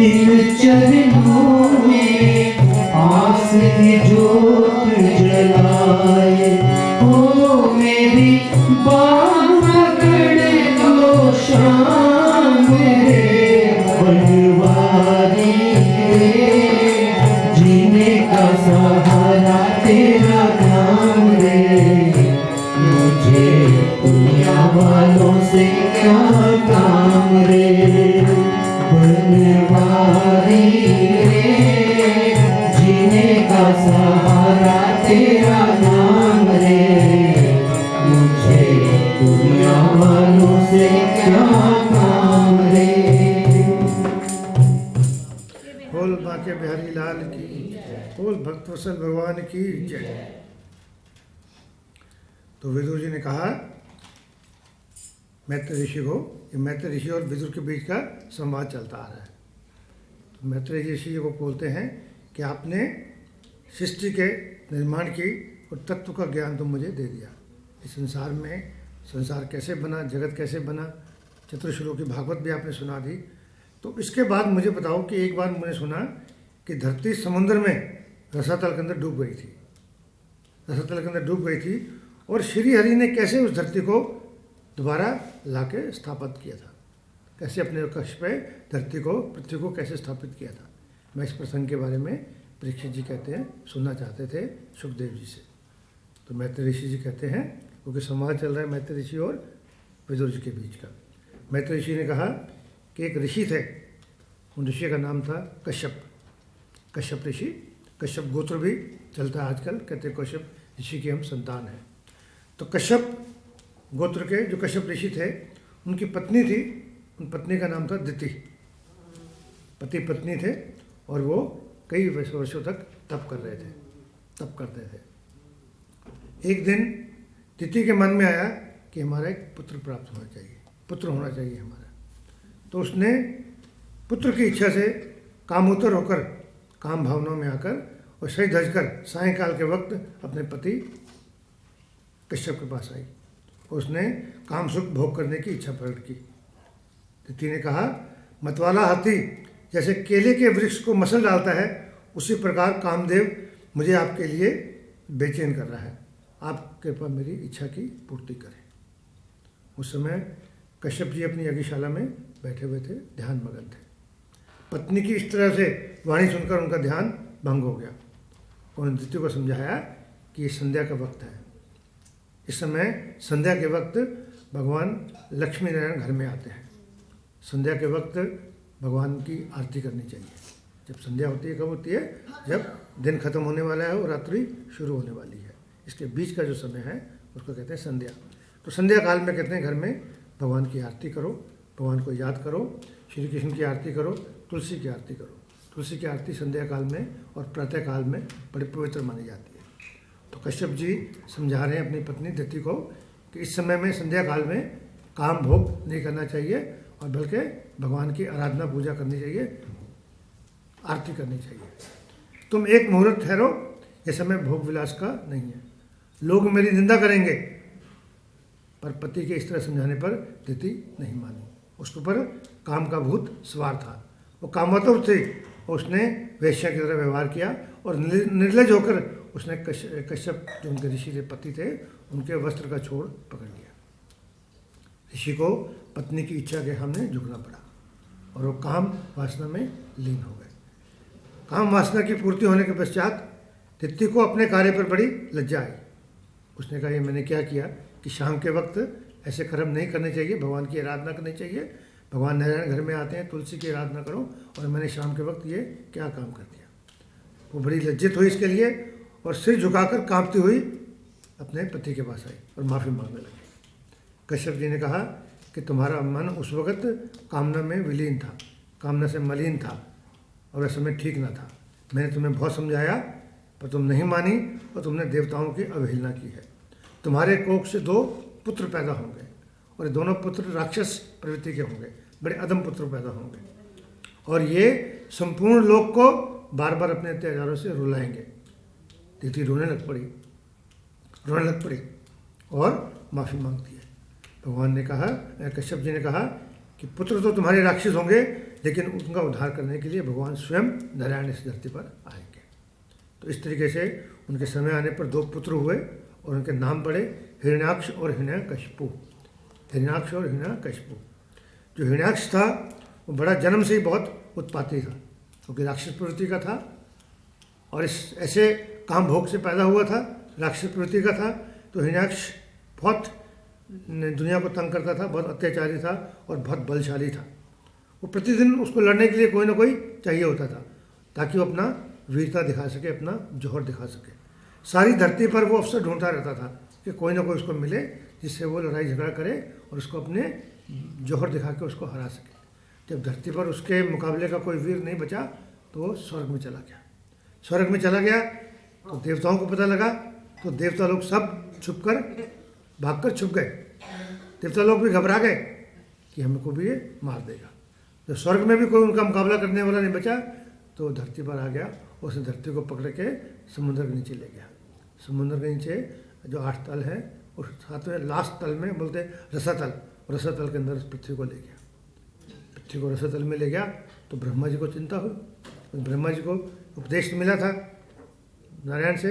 इन चरणों में आस की जोत जलाए। ओ मेरी बात पकड़ लो शाम रे, बनवारी रे, जीने का सहारा तेरा नाम रे, मुझे दुनिया वालों से क्या काम रे। बनवारी रे, जीने का सहारा तेरा नाम रे, मुझे दुनिया वालों से क्या काम रे। बोल बाके बिहारी लाल की, बोल भक्तवत्सल भगवान की जय। तो विदुर जी ने कहा मैत्री ऋषि को, ये मैत्री ऋषि और विदुर के बीच का संवाद चलता आ रहा है। तो मैत्री ऋषि को बोलते हैं कि आपने सृष्टि के निर्माण की और तत्व का ज्ञान तो मुझे दे दिया। इस संसार में संसार कैसे बना, जगत कैसे बना, चतुर्श्लोकी भागवत भी आपने सुना दी। तो इसके बाद मुझे बताओ कि एक बार मैंने सुना कि धरती समुद्र में रसातल के अंदर डूब गई थी, रसातल के अंदर डूब गई थी, और श्री हरि ने कैसे उस धरती को दोबारा लाके स्थापित किया था, कैसे अपने कक्ष पे धरती को, पृथ्वी को कैसे स्थापित किया था। मैं इस प्रसंग के बारे में परीक्षित जी कहते हैं सुनना चाहते थे सुखदेव जी से। तो मैत्री ऋषि जी कहते हैं, क्योंकि संवाद चल रहा है मैत्री ऋषि और विदुर जी के बीच का। मैत्री ऋषि ने कहा कि एक ऋषि थे, उन ऋषि का नाम था कश्यप, कश्यप ऋषि। कश्यप गोत्र भी चलता है आजकल, कहते हैं कश्यप ऋषि की हम संतान हैं। तो कश्यप गोत्र के जो कश्यप ऋषि थे, उनकी पत्नी थी, उन पत्नी का नाम था दिति। पति पत्नी थे और वो कई वर्षों तक तप कर रहे थे, तप करते थे। एक दिन दिति के मन में आया कि हमारा एक पुत्र प्राप्त होना चाहिए, पुत्र होना चाहिए हमारा। तो उसने पुत्र की इच्छा से कामोत्तर होकर, काम भावनाओं में आकर और सही धजकर सायंकाल के वक्त अपने पति कश्यप के पास आई। उसने काम सुख भोग करने की इच्छा प्रकट की। दिति ने कहा, मतवाला हाथी जैसे केले के वृक्ष को मसल डालता है, उसी प्रकार कामदेव मुझे आपके लिए बेचैन कर रहा है, आप कृपा मेरी इच्छा की पूर्ति करें। उस समय कश्यप जी अपनी यज्ञशाला में बैठे हुए थे, ध्यान मगन थे। पत्नी की इस तरह से वाणी सुनकर उनका ध्यान भंग हो गया। उन्होंने दिति को समझाया कि ये संध्या का वक्त है। इस समय संध्या के वक्त भगवान लक्ष्मी नारायण घर में आते हैं। संध्या के वक्त भगवान की आरती करनी चाहिए। जब संध्या होती है, कब होती है? जब दिन खत्म होने वाला है और रात्रि शुरू होने वाली है, इसके बीच का जो समय है उसको कहते हैं संध्या। तो संध्या काल में कहते हैं घर में भगवान की आरती करो, भगवान को याद करो, श्री कृष्ण की आरती करो, तुलसी की आरती करो। तुलसी की आरती संध्या काल में और प्रातः काल में बड़ी पवित्र मानी जाती है। तो कश्यप जी समझा रहे हैं अपनी पत्नी दिति को कि इस समय में संध्या काल में काम भोग नहीं करना चाहिए और बल्कि भगवान की आराधना पूजा करनी चाहिए, आरती करनी चाहिए। तुम एक मुहूर्त ठहरो, ये समय भोग विलास का नहीं है, लोग मेरी निंदा करेंगे। पर पति के इस तरह समझाने पर दिति नहीं मानी। उसके ऊपर काम का भूत सवार था, वो कामातुर थी और उसने वेश्या की तरह व्यवहार किया और निर्लज होकर उसने कश्यप जो उनके ऋषि थे, पति थे, उनके वस्त्र का छोड़ पकड़ लिया। ऋषि को पत्नी की इच्छा के सामने झुकना पड़ा और वो काम वासना में लीन हो गए। काम वासना की पूर्ति होने के पश्चात दिति को अपने कार्य पर बड़ी लज्जा आई। उसने कहा, ये मैंने क्या किया कि शाम के वक्त ऐसे कर्म नहीं करने चाहिए, भगवान की आराधना करनी चाहिए। भगवान नारायण घर में आते हैं, तुलसी की आराधना करो, और मैंने शाम के वक्त ये क्या काम कर दिया। वो बड़ी लज्जित हुई इसके लिए और सिर झुकाकर कांपती हुई अपने पति के पास आई और माफ़ी मांगने लगी। कश्यप जी ने कहा कि तुम्हारा मन उस वक्त कामना में विलीन था, कामना से मलिन था, और वह समय ठीक ना था। मैंने तुम्हें बहुत समझाया पर तुम नहीं मानी और तुमने देवताओं की अवहेलना की है। तुम्हारे कोख से 2 पुत्र पैदा होंगे और ये दोनों पुत्र राक्षस प्रवृत्ति के होंगे, बड़े अदम पुत्र पैदा होंगे, और ये संपूर्ण लोक को बार बार अपने अत्याचारों से रुलाएंगे। दीदी रोने लग पड़ी और माफ़ी मांगती है। भगवान ने कहा, कश्यप जी ने कहा कि पुत्र तो तुम्हारे राक्षस होंगे, लेकिन उनका उद्धार करने के लिए भगवान स्वयं नारायण इस धरती पर आएंगे। तो इस तरीके से उनके समय आने पर 2 पुत्र हुए और उनके नाम पड़े हिरण्याक्ष और हिरण्यकशिपु। हिरण्याक्ष और हिरण्यकशिपु। जो हिरण्याक्ष था वो बड़ा जन्म से ही बहुत उत्पाती था, क्योंकि राक्षस प्रवृत्ति का था और इस ऐसे काम भोग से पैदा हुआ था, राक्षस प्रवृत्ति का था। तो हिरण्याक्ष बहुत दुनिया को तंग करता था, बहुत अत्याचारी था और बहुत बलशाली था। वो प्रतिदिन उसको लड़ने के लिए कोई ना कोई चाहिए होता था, ताकि वो अपना वीरता दिखा सके, अपना जौहर दिखा सके। सारी धरती पर वो अवसर ढूंढता रहता था कि कोई ना कोई उसको मिले जिससे वो लड़ाई झगड़ा करे और उसको अपने जौहर दिखा के उसको हरा सके। जब धरती पर उसके मुकाबले का कोई वीर नहीं बचा तो वो स्वर्ग में चला गया। स्वर्ग में चला गया तो देवताओं को पता लगा, तो देवता लोग सब भागकर छुप गए। देवता लोग भी घबरा गए कि हमको भी ये मार देगा। जब स्वर्ग में भी कोई उनका मुकाबला करने वाला नहीं बचा तो धरती पर आ गया। उसने धरती को पकड़ के समुद्र के नीचे ले गया। समुद्र के नीचे जो 8 तल है, उस 7वें लास्ट तल में बोलते रसातल, रसातल के अंदर पृथ्वी को ले गया। पृथ्वी को रसातल में ले गया तो ब्रह्मा जी को चिंता हुई। ब्रह्मा जी को उपदेश मिला था नारायण से,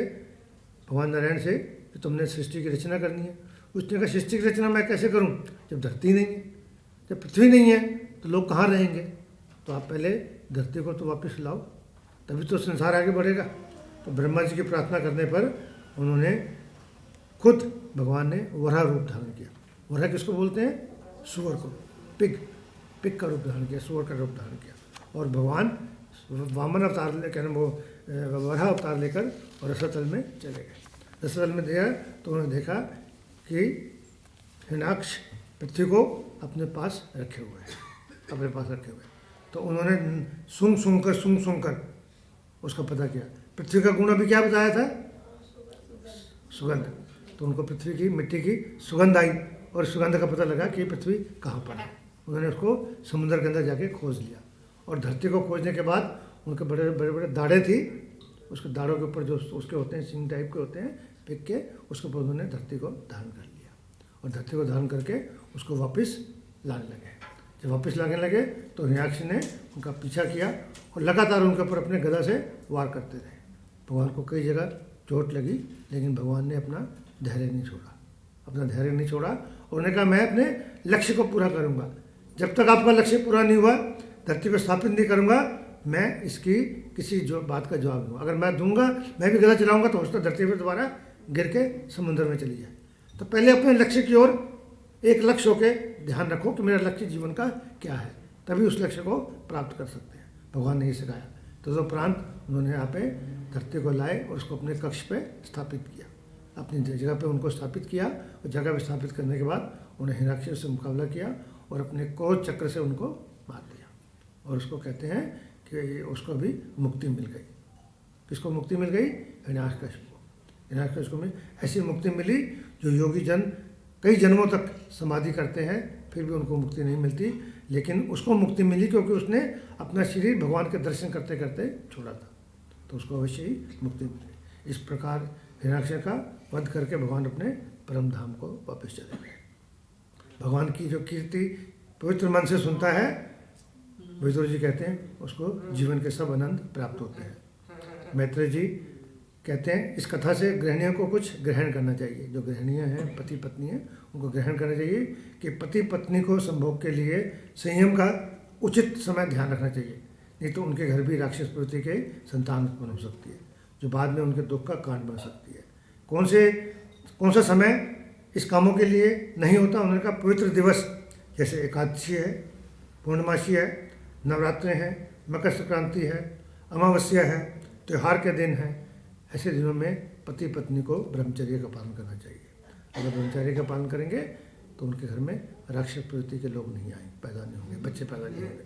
भगवान नारायण से, कि तुमने सृष्टि की रचना करनी है। उसने कहा सृष्टि की रचना मैं कैसे करूं जब धरती नहीं है, जब पृथ्वी नहीं है तो लोग कहाँ रहेंगे। तो आप पहले धरती को तो वापस लाओ, तभी तो संसार आगे बढ़ेगा। तो ब्रह्मा जी की प्रार्थना करने पर उन्होंने खुद, भगवान ने वराह रूप धारण किया। वराह किसको बोलते हैं? सुअर को, पिग का रूप धारण किया, सुअर का रूप धारण किया। और भगवान वामन अवतार लेकर, वो वराह अवतार लेकर और रसातल में चले गए। रसातल में गया तो उन्होंने देखा कि हिरण्याक्ष पृथ्वी को अपने पास रखे हुए हैं, अपने पास रखे हुए। तो उन्होंने सूंघ कर उसका पता किया। पृथ्वी का गुण अभी क्या बताया था? सुगंध। तो उनको पृथ्वी की, मिट्टी की सुगंध आई और सुगंध का पता लगा कि पृथ्वी कहाँ पर है। उन्होंने उसको समुद्र के अंदर जाके खोज लिया और धरती को खोजने के बाद उनके बड़े बड़े दाढ़े थी, उसके दाढ़ों के ऊपर जो उसके होते हैं, सिंग टाइप के होते हैं, पिक के, उसके ऊपर उन्होंने धरती को धारण कर लिया और धरती को धारण करके उसको वापस लाने लगे। जब वापस लाने लगे तो हिरण्याक्ष ने उनका पीछा किया और लगातार उनके ऊपर अपने गदा से वार करते रहे। भगवान को कई जगह चोट लगी, लेकिन भगवान ने अपना धैर्य नहीं छोड़ा और उन्होंने कहा मैं अपने लक्ष्य को पूरा करूँगा। जब तक आपका लक्ष्य पूरा नहीं हुआ, धरती पर स्थापित नहीं करूँगा, मैं इसकी किसी बात का जवाब दूँगा। अगर मैं दूंगा, मैं भी गदा चलाऊँगा तो हो सकता है धरती पर दोबारा गिर के समुद्र में चली जाए। तो पहले अपने लक्ष्य की ओर एक लक्ष्य होके ध्यान रखो कि मेरा लक्ष्य जीवन का क्या है, तभी उस लक्ष्य को प्राप्त कर सकते हैं। भगवान ने ये सिखाया। तो उपरांत उन्होंने यहाँ पे धरती को लाए और उसको अपने कक्ष पे स्थापित किया, अपनी जगह पे उनको स्थापित किया। और जगह पे स्थापित करने के बाद उन्हें हिरण्याक्ष से मुकाबला किया और अपने क्रोध चक्र से उनको मार दिया। और उसको कहते हैं कि उसको भी मुक्ति मिल गई। किसको मुक्ति मिल गई? हिरण्याक्ष को ऐसी मुक्ति मिली जो योगी जन कई जन्मों तक समाधि करते हैं फिर भी उनको मुक्ति नहीं मिलती, लेकिन उसको मुक्ति मिली क्योंकि उसने अपना शरीर भगवान के दर्शन करते करते छोड़ा था, तो उसको अवश्य ही मुक्ति मिली। इस प्रकार हिरण्याक्ष का वध करके भगवान अपने परम धाम को वापस चले गए। भगवान की जो कीर्ति पवित्र मन से सुनता है, विदुर जी कहते हैं उसको जीवन के सब आनंद प्राप्त होते हैं। मैत्रेय जी कहते हैं इस कथा से गृहिणियों को कुछ ग्रहण करना चाहिए। जो गृहिणियाँ हैं, पति पत्नी हैं, उनको ग्रहण करना चाहिए कि पति पत्नी को संभोग के लिए संयम का उचित समय ध्यान रखना चाहिए, नहीं तो उनके घर भी राक्षस प्रवृत्ति के संतान उत्पन्न हो सकती है, जो बाद में उनके दुख का कारण बन सकती है। कौन सा समय? इस कामों के लिए नहीं होता। उन्होंने कहा पवित्र दिवस जैसे एकादशी है, पूर्णमासी है, नवरात्रे हैं, मकर संक्रांति है, अमावस्या है, त्यौहार के दिन हैं, ऐसे दिनों में पति पत्नी को ब्रह्मचर्य का पालन करना चाहिए। अगर ब्रह्मचर्य का पालन करेंगे तो उनके घर में राक्षस प्रवृत्ति के लोग नहीं आए, पैदा नहीं होंगे, बच्चे पैदा नहीं होंगे।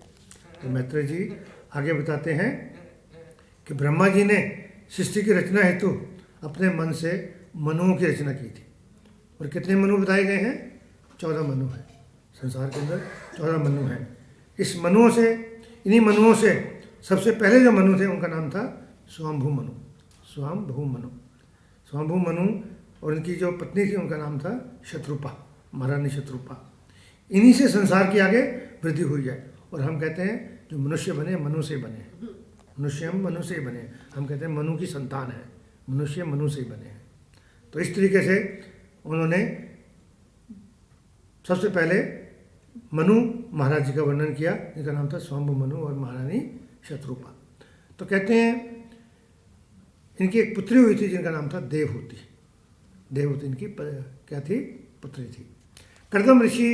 तो मैत्रेय जी आगे बताते हैं कि ब्रह्मा जी ने सृष्टि की रचना हेतु अपने मन से मनुओं की रचना की थी। और कितने मनु बताए गए हैं? 14 मनु हैं। संसार के अंदर 14 मनु हैं। इस मनुओं से, इन्हीं मनुओं से सबसे पहले जो मनु थे उनका नाम था स्वाम्भु मनु। स्वाम्भु मनु, स्वाम्भु मनु। और इनकी जो पत्नी थी उनका नाम था शत्रुपा, महारानी शत्रुपा। इन्हीं से संसार की आगे वृद्धि हुई है। और हम कहते हैं जो मनुष्य बने मनु से बने हैं, मनुष्य हम मनु से ही बने। हम कहते हैं मनु की संतान है, मनुष्य मनु से ही बने हैं। तो इस तरीके से उन्होंने सबसे पहले मनु महाराज जी का वर्णन किया, जिनका नाम था स्वाम्भु मनु और महारानी शत्रुपा। तो कहते हैं इनकी एक पुत्री हुई थी जिनका नाम था देवहूति। देवहूति इनकी क्या थी? पुत्री थी। कर्दम ऋषि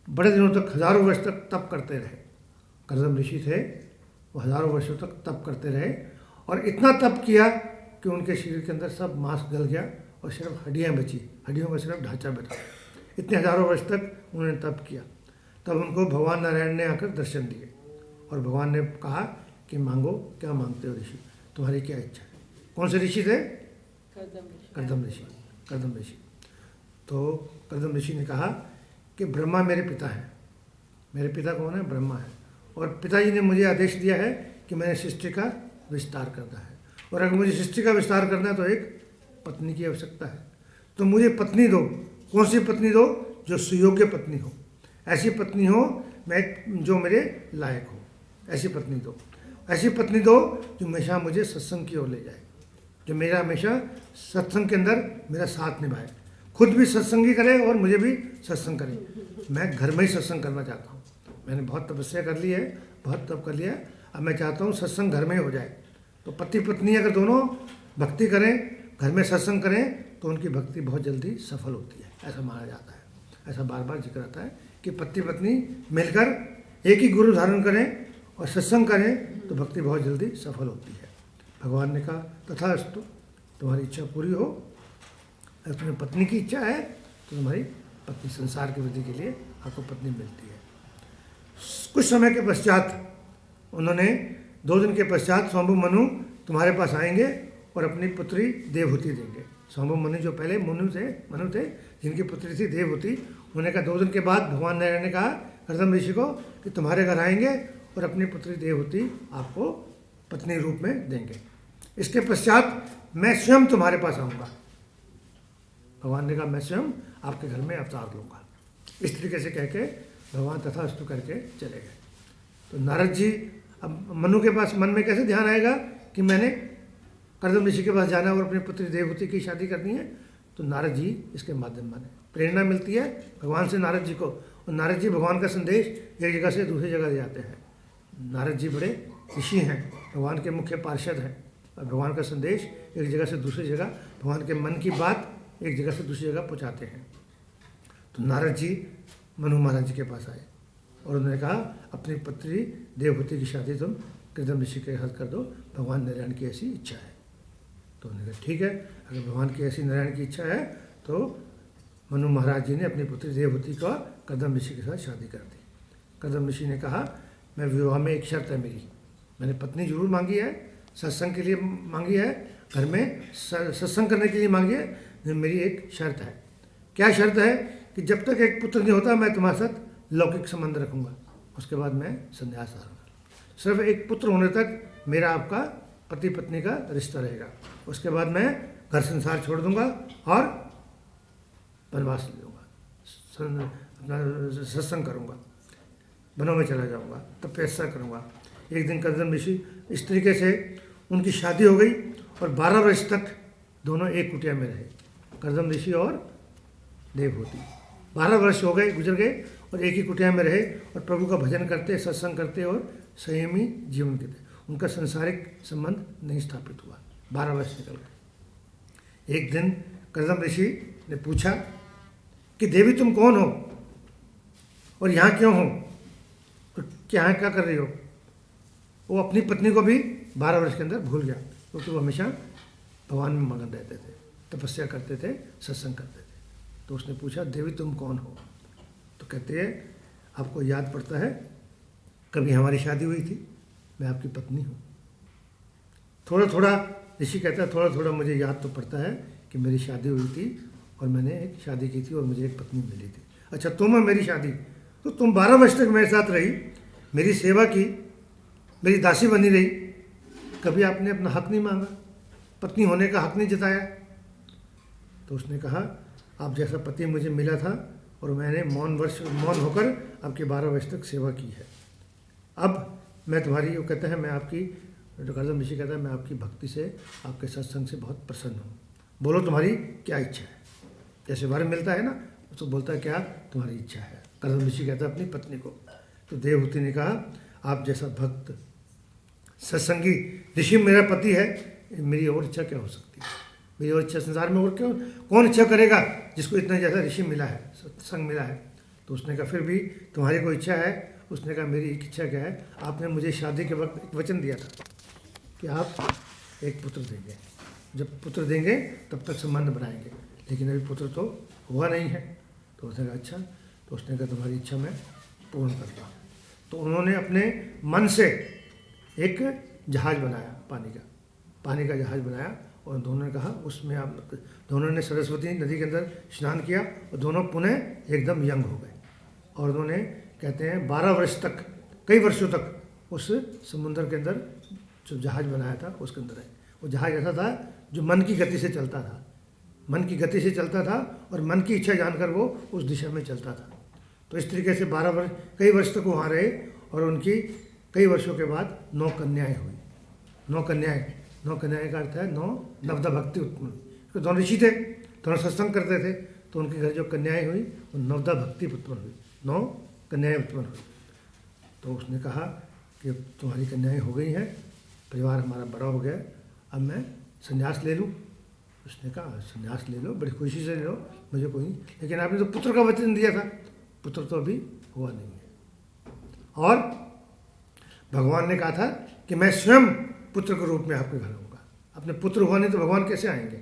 बड़े दिनों तक, हजारों वर्ष तक तप करते रहे। कर्दम ऋषि थे, वो हजारों वर्षों तक तप करते रहे और इतना तप किया कि उनके शरीर के अंदर सब मांस गल गया और सिर्फ हड्डियाँ बची, हड्डियों का सिर्फ ढांचा बचा। इतने हजारों वर्ष तक उन्होंने तप किया। तब उनको भगवान नारायण ने आकर दर्शन दिए और भगवान ने कहा कि मांगो, क्या मांगते हो ऋषि, तुम्हारी क्या इच्छा है? कौन से ऋषि थे? कर्दम ऋषि। कर्दम ऋषि। तो कर्दम ऋषि ने कहा कि ब्रह्मा मेरे पिता हैं। मेरे पिता कौन है? ब्रह्मा है। और पिताजी ने मुझे आदेश दिया है कि मैंने सृष्टि का विस्तार करना है, और अगर मुझे सृष्टि का विस्तार करना है तो एक पत्नी की आवश्यकता है। तो मुझे पत्नी दो। कौन सी पत्नी दो? जो सुयोग्य पत्नी हो, ऐसी पत्नी हो मैं जो मेरे लायक हो, ऐसी पत्नी दो। ऐसी पत्नी दो जो हमेशा मुझे सत्संग की ओर ले जाए, जो मेरा हमेशा सत्संग के अंदर मेरा साथ निभाए, खुद भी सत्संगी करे और मुझे भी सत्संग करे। मैं घर में ही सत्संग करना चाहता हूँ। मैंने बहुत तपस्या कर ली है, बहुत तप कर लिया है, अब मैं चाहता हूँ सत्संग घर में हो जाए। तो पति पत्नी अगर दोनों भक्ति करें, घर में सत्संग करें, तो उनकी भक्ति बहुत जल्दी सफल होती है, ऐसा माना जाता है। ऐसा बार बार जिक्र आता है कि पति पत्नी मिलकर एक ही गुरु धारण करें और सत्संग करें तो भक्ति बहुत जल्दी सफल होती है। भगवान ने कहा तथास्तु, तुम्हारी इच्छा पूरी हो। अगर तुम्हें पत्नी की इच्छा है तो तुम्हारी पत्नी, संसार की वृद्धि के लिए आपको पत्नी मिलती है। कुछ समय के पश्चात उन्होंने 2 दिन के पश्चात स्वाम्भु मनु तुम्हारे पास आएंगे और अपनी पुत्री देवहूति देंगे। स्वाम्भु मनु जो पहले मनु थे जिनकी पुत्री थी देवहूति, उन्होंने कहा 2 दिन के बाद भगवान नारायण ने कहा कर्दम ऋषि को कि तुम्हारे घर आएंगे और अपनी पुत्री देवहूति आपको पत्नी रूप में देंगे। इसके पश्चात मैं स्वयं तुम्हारे पास आऊँगा। भगवान ने कहा मैं स्वयं आपके घर में अवतार लूँगा। इस तरीके से कह के भगवान तथास्तु करके चले गए। तो नारद जी, अब मनु के पास मन में कैसे ध्यान आएगा कि मैंने कर्दम ऋषि के पास जाना और अपनी पुत्री देवहूति की शादी करनी है? तो नारद जी इसके माध्यम बने, प्रेरणा मिलती है भगवान से नारद जी को, और नारद जी भगवान का संदेश एक जगह से दूसरी जगह ले जाते हैं। नारद जी बड़े ऋषि हैं, भगवान के मुख्य पार्षद हैं, और भगवान का संदेश एक जगह से दूसरी जगह, भगवान के मन की बात एक जगह से दूसरी जगह पहुँचाते हैं। तो नारद जी मनु महाराज जी के पास आए और उन्होंने कहा अपनी पुत्री देवहूति की शादी तुम कर्दम ऋषि के साथ कर दो, भगवान नारायण की ऐसी इच्छा है। तो उन्होंने कहा ठीक है, अगर भगवान की ऐसी नारायण की इच्छा है तो मनु महाराज जी ने अपनी पुत्री देवहूति का कर्दम ऋषि के साथ शादी कर दी। कर्दम ऋषि ने कहा मैं विवाह में एक शर्त है मेरी, मैंने पत्नी जरूर मांगी है, सत्संग के लिए मांगी है, घर में सत्संग करने के लिए मांगी है, मेरी एक शर्त है। क्या शर्त है? कि जब तक एक पुत्र नहीं होता मैं तुम्हारे साथ लौकिक संबंध रखूंगा, उसके बाद मैं संन्यास लूँगा। सिर्फ एक पुत्र होने तक मेरा आपका पति पत्नी का रिश्ता रहेगा, उसके बाद मैं घर संसार छोड़ दूंगा और वनवास ले लूँगा, अपना सत्संग करूँगा, वनों में चला जाऊँगा, तपस्या करूँगा। एक दिन कर्दम ऋषि इस तरीके से उनकी शादी हो गई और 12 वर्ष तक दोनों एक कुटिया में रहे, कर्दम ऋषि और देवहूति। 12 वर्ष हो गए, गुजर गए, और एक ही कुटिया में रहे और प्रभु का भजन करते, सत्संग करते और संयमी जीवन जीते। उनका सांसारिक संबंध नहीं स्थापित हुआ। 12 वर्ष निकल गए। एक दिन कर्दम ऋषि ने पूछा कि देवी तुम कौन हो और यहाँ क्यों हो और क्या कर रही हो। वो अपनी पत्नी को भी 12 वर्ष के अंदर भूल गया, क्योंकि वो हमेशा भगवान में मगन रहते थे, तपस्या करते थे, सत्संग करते थे। तो उसने पूछा देवी तुम कौन हो। तो कहते हैं आपको याद पड़ता है कभी हमारी शादी हुई थी, मैं आपकी पत्नी हूँ। थोड़ा थोड़ा ऋषि कहता है थोड़ा थोड़ा मुझे याद तो पड़ता है कि मेरी शादी हुई थी और मैंने एक शादी की थी और मुझे एक पत्नी मिली थी। अच्छा तुम और मेरी शादी, तो तुम 12 वर्ष तक मेरे साथ रही, मेरी सेवा की, मेरी दासी बनी रही, कभी आपने अपना हक नहीं मांगा, पत्नी होने का हक नहीं जताया। तो उसने कहा आप जैसा पति मुझे मिला था और मैंने मौन होकर आपकी 12 वर्ष तक सेवा की है। अब मैं तुम्हारी, वो कहते हैं मैं आपकी, कर्दम ऋषि कहता है मैं आपकी भक्ति से, आपके सत्संग से बहुत प्रसन्न हूँ, बोलो तुम्हारी क्या इच्छा है। जैसे वर मिलता है ना, तो बोलता है क्या तुम्हारी इच्छा है। कर्दम ऋषि कहता है अपनी पत्नी को। तो देवहूति ने कहा आप जैसा भक्त सत्संगी ऋषि मेरा पति है, मेरी और इच्छा क्या हो सकती है। मेरी और इच्छा संसार में और क्यों, कौन इच्छा करेगा जिसको इतना जैसा ऋषि मिला है, सत्संग मिला है। तो उसने कहा फिर भी तुम्हारी कोई इच्छा है। उसने कहा मेरी एक इच्छा क्या है, आपने मुझे शादी के वक्त एक वचन दिया था कि आप एक पुत्र देंगे, जब पुत्र देंगे तब तक संबंध बनाएंगे, लेकिन अभी पुत्र तो हुआ नहीं है। तो उसने कहा अच्छा। तो उसने कहा तुम्हारी इच्छा मैं पूर्ण करता हूँ। तो उन्होंने अपने मन से एक जहाज बनाया, पानी का जहाज बनाया, और दोनों ने कहा उसमें आप, दोनों ने सरस्वती नदी के अंदर स्नान किया और दोनों पुनः एकदम यंग हो गए। और उन्होंने कहते हैं 12 वर्ष तक, कई वर्षों तक उस समुद्र के अंदर जो जहाज बनाया था उसके अंदर है। वो जहाज ऐसा था जो मन की गति से चलता था, मन की गति से चलता था और मन की इच्छा जानकर वो उस दिशा में चलता था। तो इस तरीके से 12 वर्ष, कई वर्ष तक वहाँ रहे और उनकी कई वर्षों के बाद 9 कन्याएं हुई। 9 कन्याएं का अर्थ है 9 नवदा भक्ति उत्पन्न हुई। तो दोनों ऋषि थे, दोनों सत्संग करते थे, तो उनके घर जो कन्याएं हुई वो नवदा भक्ति उत्पन्न हुई, 9 कन्याएं उत्पन्न हुई। तो उसने कहा कि तुम्हारी कन्याएं हो गई हैं, परिवार हमारा बड़ा हो गया, अब मैं संन्यास ले लूँ। उसने कहा संन्यास ले लो, बड़ी खुशी से ले लो, मुझे कोई नहीं, लेकिन आपने तो पुत्र का वचन दिया था, पुत्र तो अभी हुआ नहीं है। और भगवान ने कहा था कि मैं स्वयं पुत्र के रूप में आपके घर आऊँगा। अपने पुत्र हुआ नहीं तो भगवान कैसे आएंगे,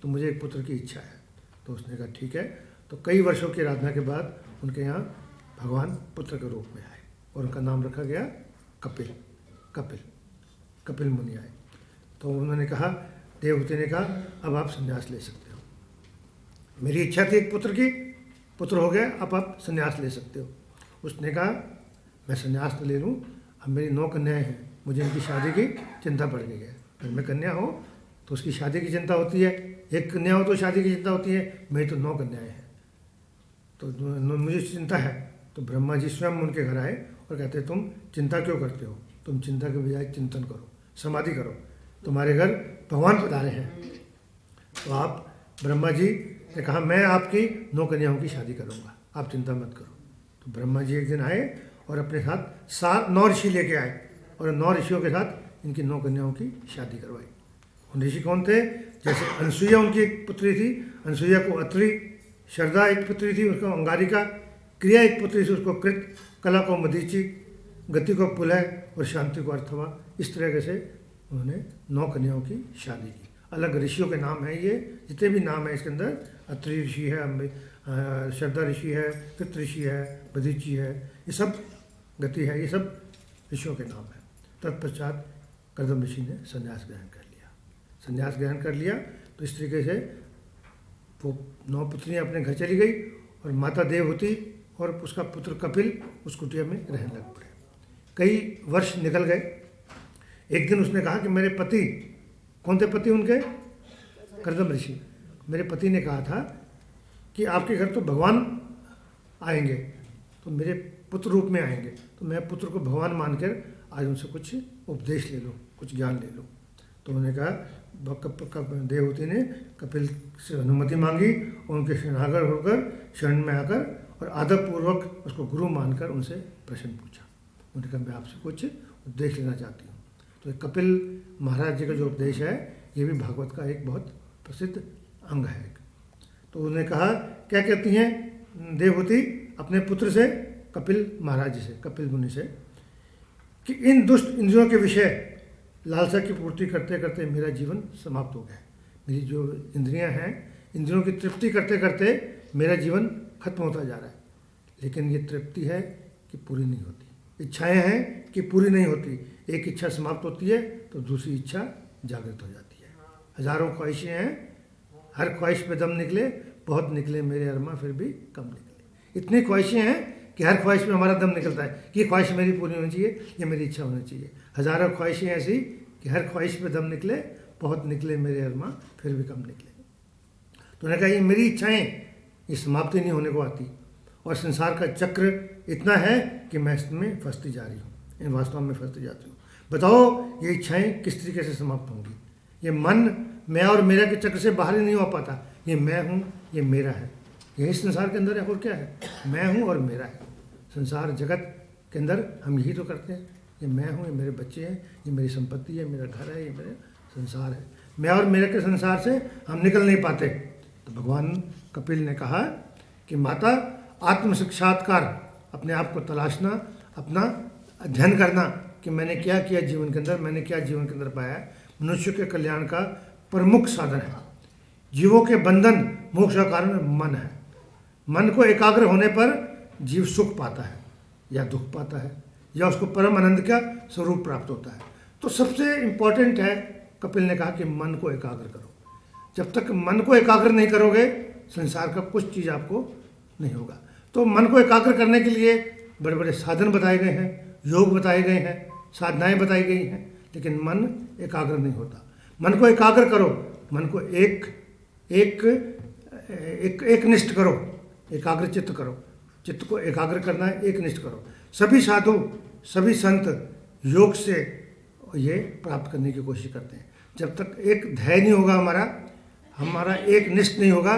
तो मुझे एक पुत्र की इच्छा है। तो उसने कहा ठीक है। तो कई वर्षों की आराधना के बाद उनके यहाँ भगवान पुत्र के रूप में आए और उनका नाम रखा गया कपिल। कपिल मुनि आए। तो उन्होंने कहा, देवहूति ने कहा अब आप संन्यास ले सकते हो, मेरी इच्छा थी एक पुत्र की, पुत्र हो गया, अब आप संन्यास ले सकते हो। उसने कहा मैं संन्यास तो ले लूँ, अब मेरी 9 कन्याएं हैं, मुझे उनकी शादी की चिंता पड़ गई है। घर में कन्या हो तो उसकी शादी की चिंता होती है, एक कन्या हो तो शादी की चिंता होती है, मेरी तो 9 कन्याएं हैं, तो मुझे चिंता है। तो ब्रह्मा जी स्वयं उनके घर आए और कहते तुम चिंता क्यों करते हो, तुम चिंता के बजाय चिंतन करो, समाधि करो, तुम्हारे घर भगवान पधारे हैं। तो आप, ब्रह्मा जी ने कहा मैं आपकी 9 कन्याओं की शादी करूँगा, आप चिंता मत करो। तो ब्रह्मा जी एक दिन आए और अपने साथ 9 ऋषि लेके आए और 9 ऋषियों के साथ इनकी 9 कन्याओं की शादी करवाई। उन ऋषि कौन थे, जैसे अनसुईया उनकी एक पुत्री थी, अनसुईया को अत्रि, श्रद्धा एक पुत्री थी उसको अंगारिका, क्रिया एक पुत्री थी उसको कृत, कला को मदीची, गति को पुलह और शांति को अर्थवा। इस तरह से उन्होंने 9 कन्याओं की शादी की। अलग ऋषियों के नाम हैं, ये जितने भी नाम हैं इसके अंदर, अत्रि ऋषि है, श्रद्धा ऋषि है, कृत ऋषि है, बदीची है, ये सब गति है, ये सब ऋषियों के नाम हैं। तत्पश्चात कर्दम ऋषि ने संन्यास ग्रहण कर लिया। संन्यास ग्रहण कर लिया तो इस तरीके से वो 9 पुत्रियाँ अपने घर चली गई और माता देवहूति और उसका पुत्र कपिल उस कुटिया में रहने लग पड़े। कई वर्ष निकल गए। एक दिन उसने कहा कि मेरे पति, कौन थे पति उनके, कर्दम ऋषि, मेरे पति ने कहा था कि आपके घर तो भगवान आएंगे, तो मेरे पुत्र रूप में आएंगे, तो मैं पुत्र को भगवान मानकर आज उनसे कुछ उपदेश ले लूँ, कुछ ज्ञान ले लूँ। तो उन्होंने कहा, देवहूति ने कपिल से अनुमति मांगी और उनके शरणागत होकर, शरण में आकर और आदरपूर्वक उसको गुरु मानकर उनसे प्रश्न पूछा। उन्होंने कहा मैं आपसे कुछ उपदेश लेना चाहती हूँ। तो कपिल महाराज जी का जो उपदेश है ये भी भागवत का एक बहुत प्रसिद्ध अंग है। तो उन्होंने कहा क्या कहती हैं देवहूति अपने पुत्र से, कपिल महाराज जी से, कपिल मुनि से, कि इन दुष्ट इंद्रियों के विषय लालसा की पूर्ति करते करते मेरा जीवन समाप्त हो गया। मेरी जो इंद्रियां हैं, इंद्रियों की तृप्ति करते करते मेरा जीवन खत्म होता जा रहा है। लेकिन ये तृप्ति है कि पूरी नहीं होती, इच्छाएं हैं कि पूरी नहीं होती। एक इच्छा समाप्त होती है तो दूसरी इच्छा जागृत हो जाती है। हजारों ख्वाहिशें हैं, हर ख्वाहिश पे दम निकले, बहुत निकले मेरे अरमा फिर भी कम निकले। इतनी ख्वाहिशें हैं कि हर ख्वाहिश में हमारा दम निकलता है कि ये ख्वाहिश मेरी पूरी होनी चाहिए, ये मेरी इच्छा होनी चाहिए। हजारों ख्वाहिशें ऐसी कि हर ख्वाहिश पे दम निकले, बहुत निकले मेरे अरमा फिर भी कम निकले। तो उन्होंने कहा ये मेरी इच्छाएं, ये समाप्ति नहीं होने को आती, और संसार का चक्र इतना है कि मैं इसमें फंसती जा रही हूँ, इन वास्तव में फंसती जाती हूँ। बताओ ये इच्छाएं किस तरीके से समाप्त होंगी? ये मन मैं और मेरा के चक्र से बाहर ही नहीं हो पाता। ये मैं हूँ, ये मेरा है, यही संसार के अंदर है। और क्या है? मैं हूँ और मेरा है। संसार जगत के अंदर हम यही तो करते हैं, ये मैं हूँ, ये मेरे बच्चे हैं, ये मेरी संपत्ति है, मेरा घर है, ये मेरा संसार है। मैं और मेरे के संसार से हम निकल नहीं पाते। तो भगवान कपिल ने कहा कि माता, आत्म साक्षात्कार, अपने आप को तलाशना, अपना अध्ययन करना कि मैंने क्या किया जीवन के अंदर, मैंने क्या जीवन के अंदर पाया है, मनुष्य के कल्याण का प्रमुख साधन है। जीवों के बंधन मोक्ष का कारण मन है। मन को एकाग्र होने पर जीव सुख पाता है या दुख पाता है, या उसको परम आनंद का स्वरूप प्राप्त होता है। तो सबसे इम्पोर्टेंट है, कपिल ने कहा कि मन को एकाग्र करो। जब तक मन को एकाग्र नहीं करोगे, संसार का कुछ चीज़ आपको नहीं होगा। तो मन को एकाग्र करने के लिए बड़े बड़े साधन बताए गए हैं, योग बताए गए हैं, साधनाएं बताई गई हैं, लेकिन मन एकाग्र नहीं होता। मन को एकाग्र करो, मन को एक निष्ठ करो, एकाग्र चित्त करो। चित्त को एकाग्र करना है, एक निष्ठ करो। सभी साधु, सभी संत योग से ये प्राप्त करने की कोशिश करते हैं। जब तक एक ध्येय नहीं होगा हमारा एक निष्ठ नहीं होगा,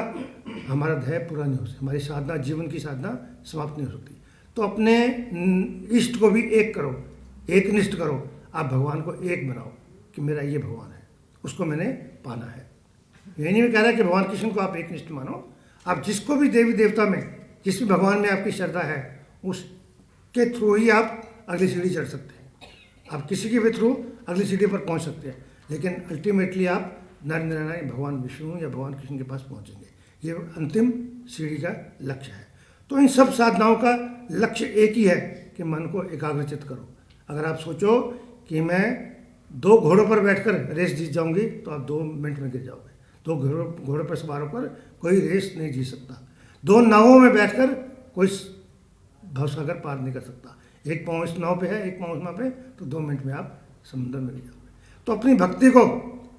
हमारा ध्येय पूरा नहीं हो सकता, हमारी साधना, जीवन की साधना समाप्त नहीं हो सकती। तो अपने इष्ट को भी एक करो, एक निष्ठ करो। आप भगवान को एक बनाओ कि मेरा ये भगवान है, उसको मैंने पाना है। ये नहीं मैं कह रहा कि भगवान कृष्ण को आप एक निष्ठ मानो। आप जिसको भी देवी देवता में, जिस भी भगवान में आपकी श्रद्धा है, उसके थ्रू ही आप अगली सीढ़ी चढ़ सकते हैं। आप किसी के भी थ्रू अगली सीढ़ी पर पहुंच सकते हैं, लेकिन अल्टीमेटली आप नर नारायण भगवान विष्णु या भगवान कृष्ण के पास पहुंचेंगे। ये अंतिम सीढ़ी का लक्ष्य है। तो इन सब साधनाओं का लक्ष्य एक ही है कि मन को एकाग्रचित करो। अगर आप सोचो कि मैं 2 घोड़ों पर बैठकर रेस जीत जाऊंगी, तो आप 2 मिनट में गिर जाओगे। 2 घोड़ों पर सवार होकर कोई रेस नहीं जीत सकता। 2 नावों में बैठकर कोई भवसागर पार नहीं कर सकता। एक पाँव इस नाव पे है, एक पाँव उस नाव पे, तो 2 मिनट में आप समुद्र में गिर जाओगे। तो अपनी भक्ति को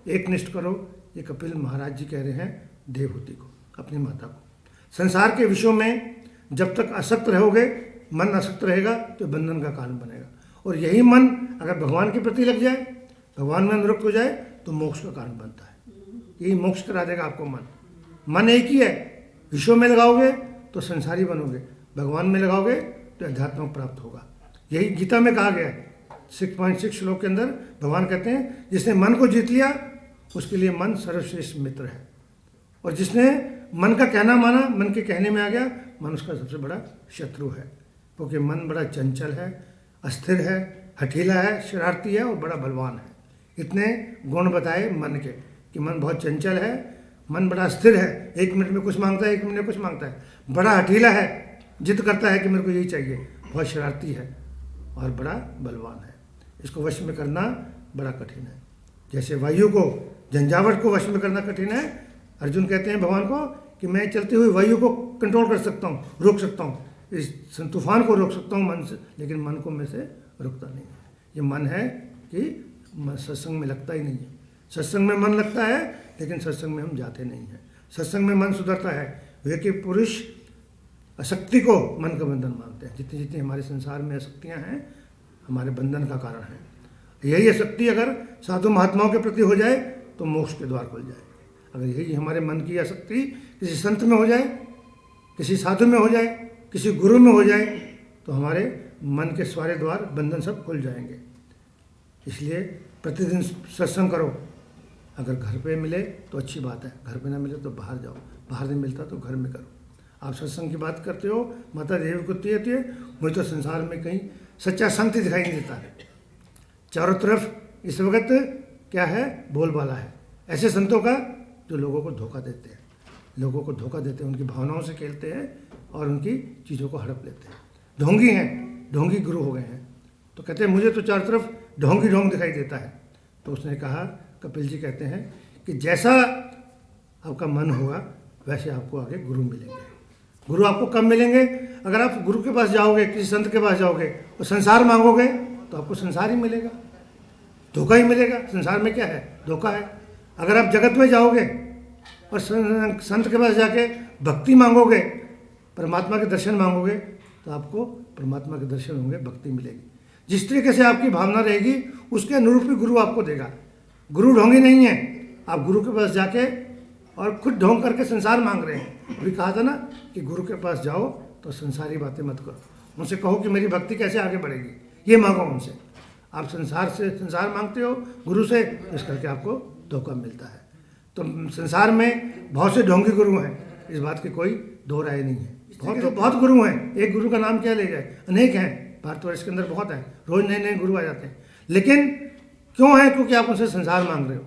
एक निष्ठ करो। ये कपिल महाराज जी कह रहे हैं देवहूति को, अपनी माता को। संसार के विषयों में जब तक आसक्त रहोगे, मन आसक्त रहेगा तो बंधन का कारण बनेगा। और यही मन अगर भगवान के प्रति लग जाए, भगवान में अनुरक्त हो जाए, तो मोक्ष का कारण बनता है। यही मोक्ष करा देगा आपको मन एक ही है। विषयों में लगाओगे तो संसारी बनोगे, भगवान में लगाओगे तो अध्यात्म प्राप्त होगा। यही गीता में कहा गया है 6.6 श्लोक के अंदर। भगवान कहते हैं जिसने मन को जीत लिया उसके लिए मन सर्वश्रेष्ठ मित्र है, और जिसने मन का कहना माना, मन के कहने में आ गया, मन उसका सबसे बड़ा शत्रु है। क्योंकि मन बड़ा चंचल है, अस्थिर है, हठीला है, शरारती है और बड़ा बलवान है। इतने गुण बताए मन के कि मन बहुत चंचल है, मन बड़ा अस्थिर है, 1 मिनट में कुछ मांगता है, 1 मिनट में कुछ मांगता है, बड़ा हठीला है, जिद करता है कि मेरे को यही चाहिए, बहुत शरारती है और बड़ा बलवान है। इसको वश में करना बड़ा कठिन है। जैसे वायु को, झंझावट को वश में करना कठिन है, अर्जुन कहते हैं भगवान को कि मैं चलती हुई वायु को कंट्रोल कर सकता हूँ, रोक सकता हूँ, इस तूफान को रोक सकता हूँ मन से, लेकिन मन को मैं से रुकता नहीं है। ये मन है कि सत्संग में लगता ही नहीं है। सत्संग में मन लगता है, लेकिन सत्संग में हम जाते नहीं हैं। सत्संग में मन सुधरता है। वे कि पुरुष अशक्ति को मन का बंधन मानते हैं। जितनी जितनी हमारे संसार में अशक्तियाँ हैं, हमारे बंधन का कारण है। यही अशक्ति अगर साधु महात्माओं के प्रति हो जाए तो मोक्ष के द्वार खुल जाए। अगर यही हमारे मन की आसक्ति किसी संत में हो जाए, किसी साधु में हो जाए, किसी गुरु में हो जाए, तो हमारे मन के सारे द्वार, बंधन सब खुल जाएंगे। इसलिए प्रतिदिन सत्संग करो। अगर घर पे मिले तो अच्छी बात है, घर पे ना मिले तो बाहर जाओ, बाहर नहीं मिलता तो घर में करो। आप सत्संग की बात करते हो, माता देवी को कहती है, मुझे तो संसार में कहीं सच्चा संत ही दिखाई नहीं देता है। चारों तरफ इस वक्त क्या है, बोलबाला है ऐसे संतों का जो लोगों को धोखा देते हैं, लोगों को धोखा देते हैं, उनकी भावनाओं से खेलते हैं और उनकी चीज़ों को हड़प लेते हैं। ढोंगी हैं, ढोंगी गुरु हो गए हैं। तो कहते हैं मुझे तो चारों तरफ ढोंगी ढोंग दिखाई देता है। तो उसने कहा, कपिल जी कहते हैं कि जैसा आपका मन होगा वैसे आपको आगे गुरु मिलेंगे। गुरु आपको कब मिलेंगे? अगर आप गुरु के पास जाओगे, किसी संत के पास जाओगे और संसार मांगोगे तो आपको संसार ही मिलेगा, धोखा ही मिलेगा। संसार में क्या है? धोखा है। अगर आप जगत में जाओगे और संत के पास जाके भक्ति मांगोगे, परमात्मा के दर्शन मांगोगे तो आपको परमात्मा के दर्शन होंगे, भक्ति मिलेगी। जिस तरीके से आपकी भावना रहेगी उसके अनुरूप ही गुरु आपको देगा। गुरु ढोंगी नहीं है। आप गुरु के पास जाके और खुद ढोंग करके संसार मांग रहे हैं। अभी कहा था ना कि गुरु के पास जाओ तो संसारी बातें मत करो, उनसे कहो कि मेरी भक्ति कैसे आगे बढ़ेगी, ये मांगो उनसे। आप संसार मांगते हो गुरु से, इस करके आपको धोखा मिलता है। तो संसार में बहुत से ढोंगी गुरु हैं, इस बात की कोई दो राय नहीं है। बहुत गुरु हैं, एक गुरु का नाम क्या ले जाए, अनेक हैं, भारतवर्ष के अंदर बहुत हैं, रोज नए नए गुरु आ जाते हैं। लेकिन क्यों है? क्योंकि आप उनसे संसार मांग रहे हो।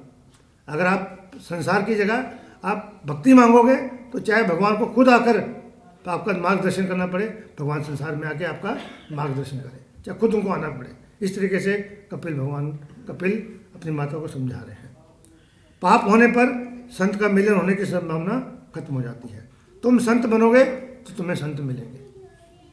अगर आप संसार की जगह आप भक्ति मांगोगे तो चाहे भगवान को खुद आकर तो आपका मार्गदर्शन करना पड़े, भगवान संसार में आके आपका मार्गदर्शन करें, चाहे खुद उनको आना पड़े। इस तरीके से कपिल अपनी माता को समझा रहे हैं। पाप होने पर संत का मिलन होने की संभावना खत्म हो जाती है। तुम संत बनोगे तो तुम्हें संत मिलेंगे।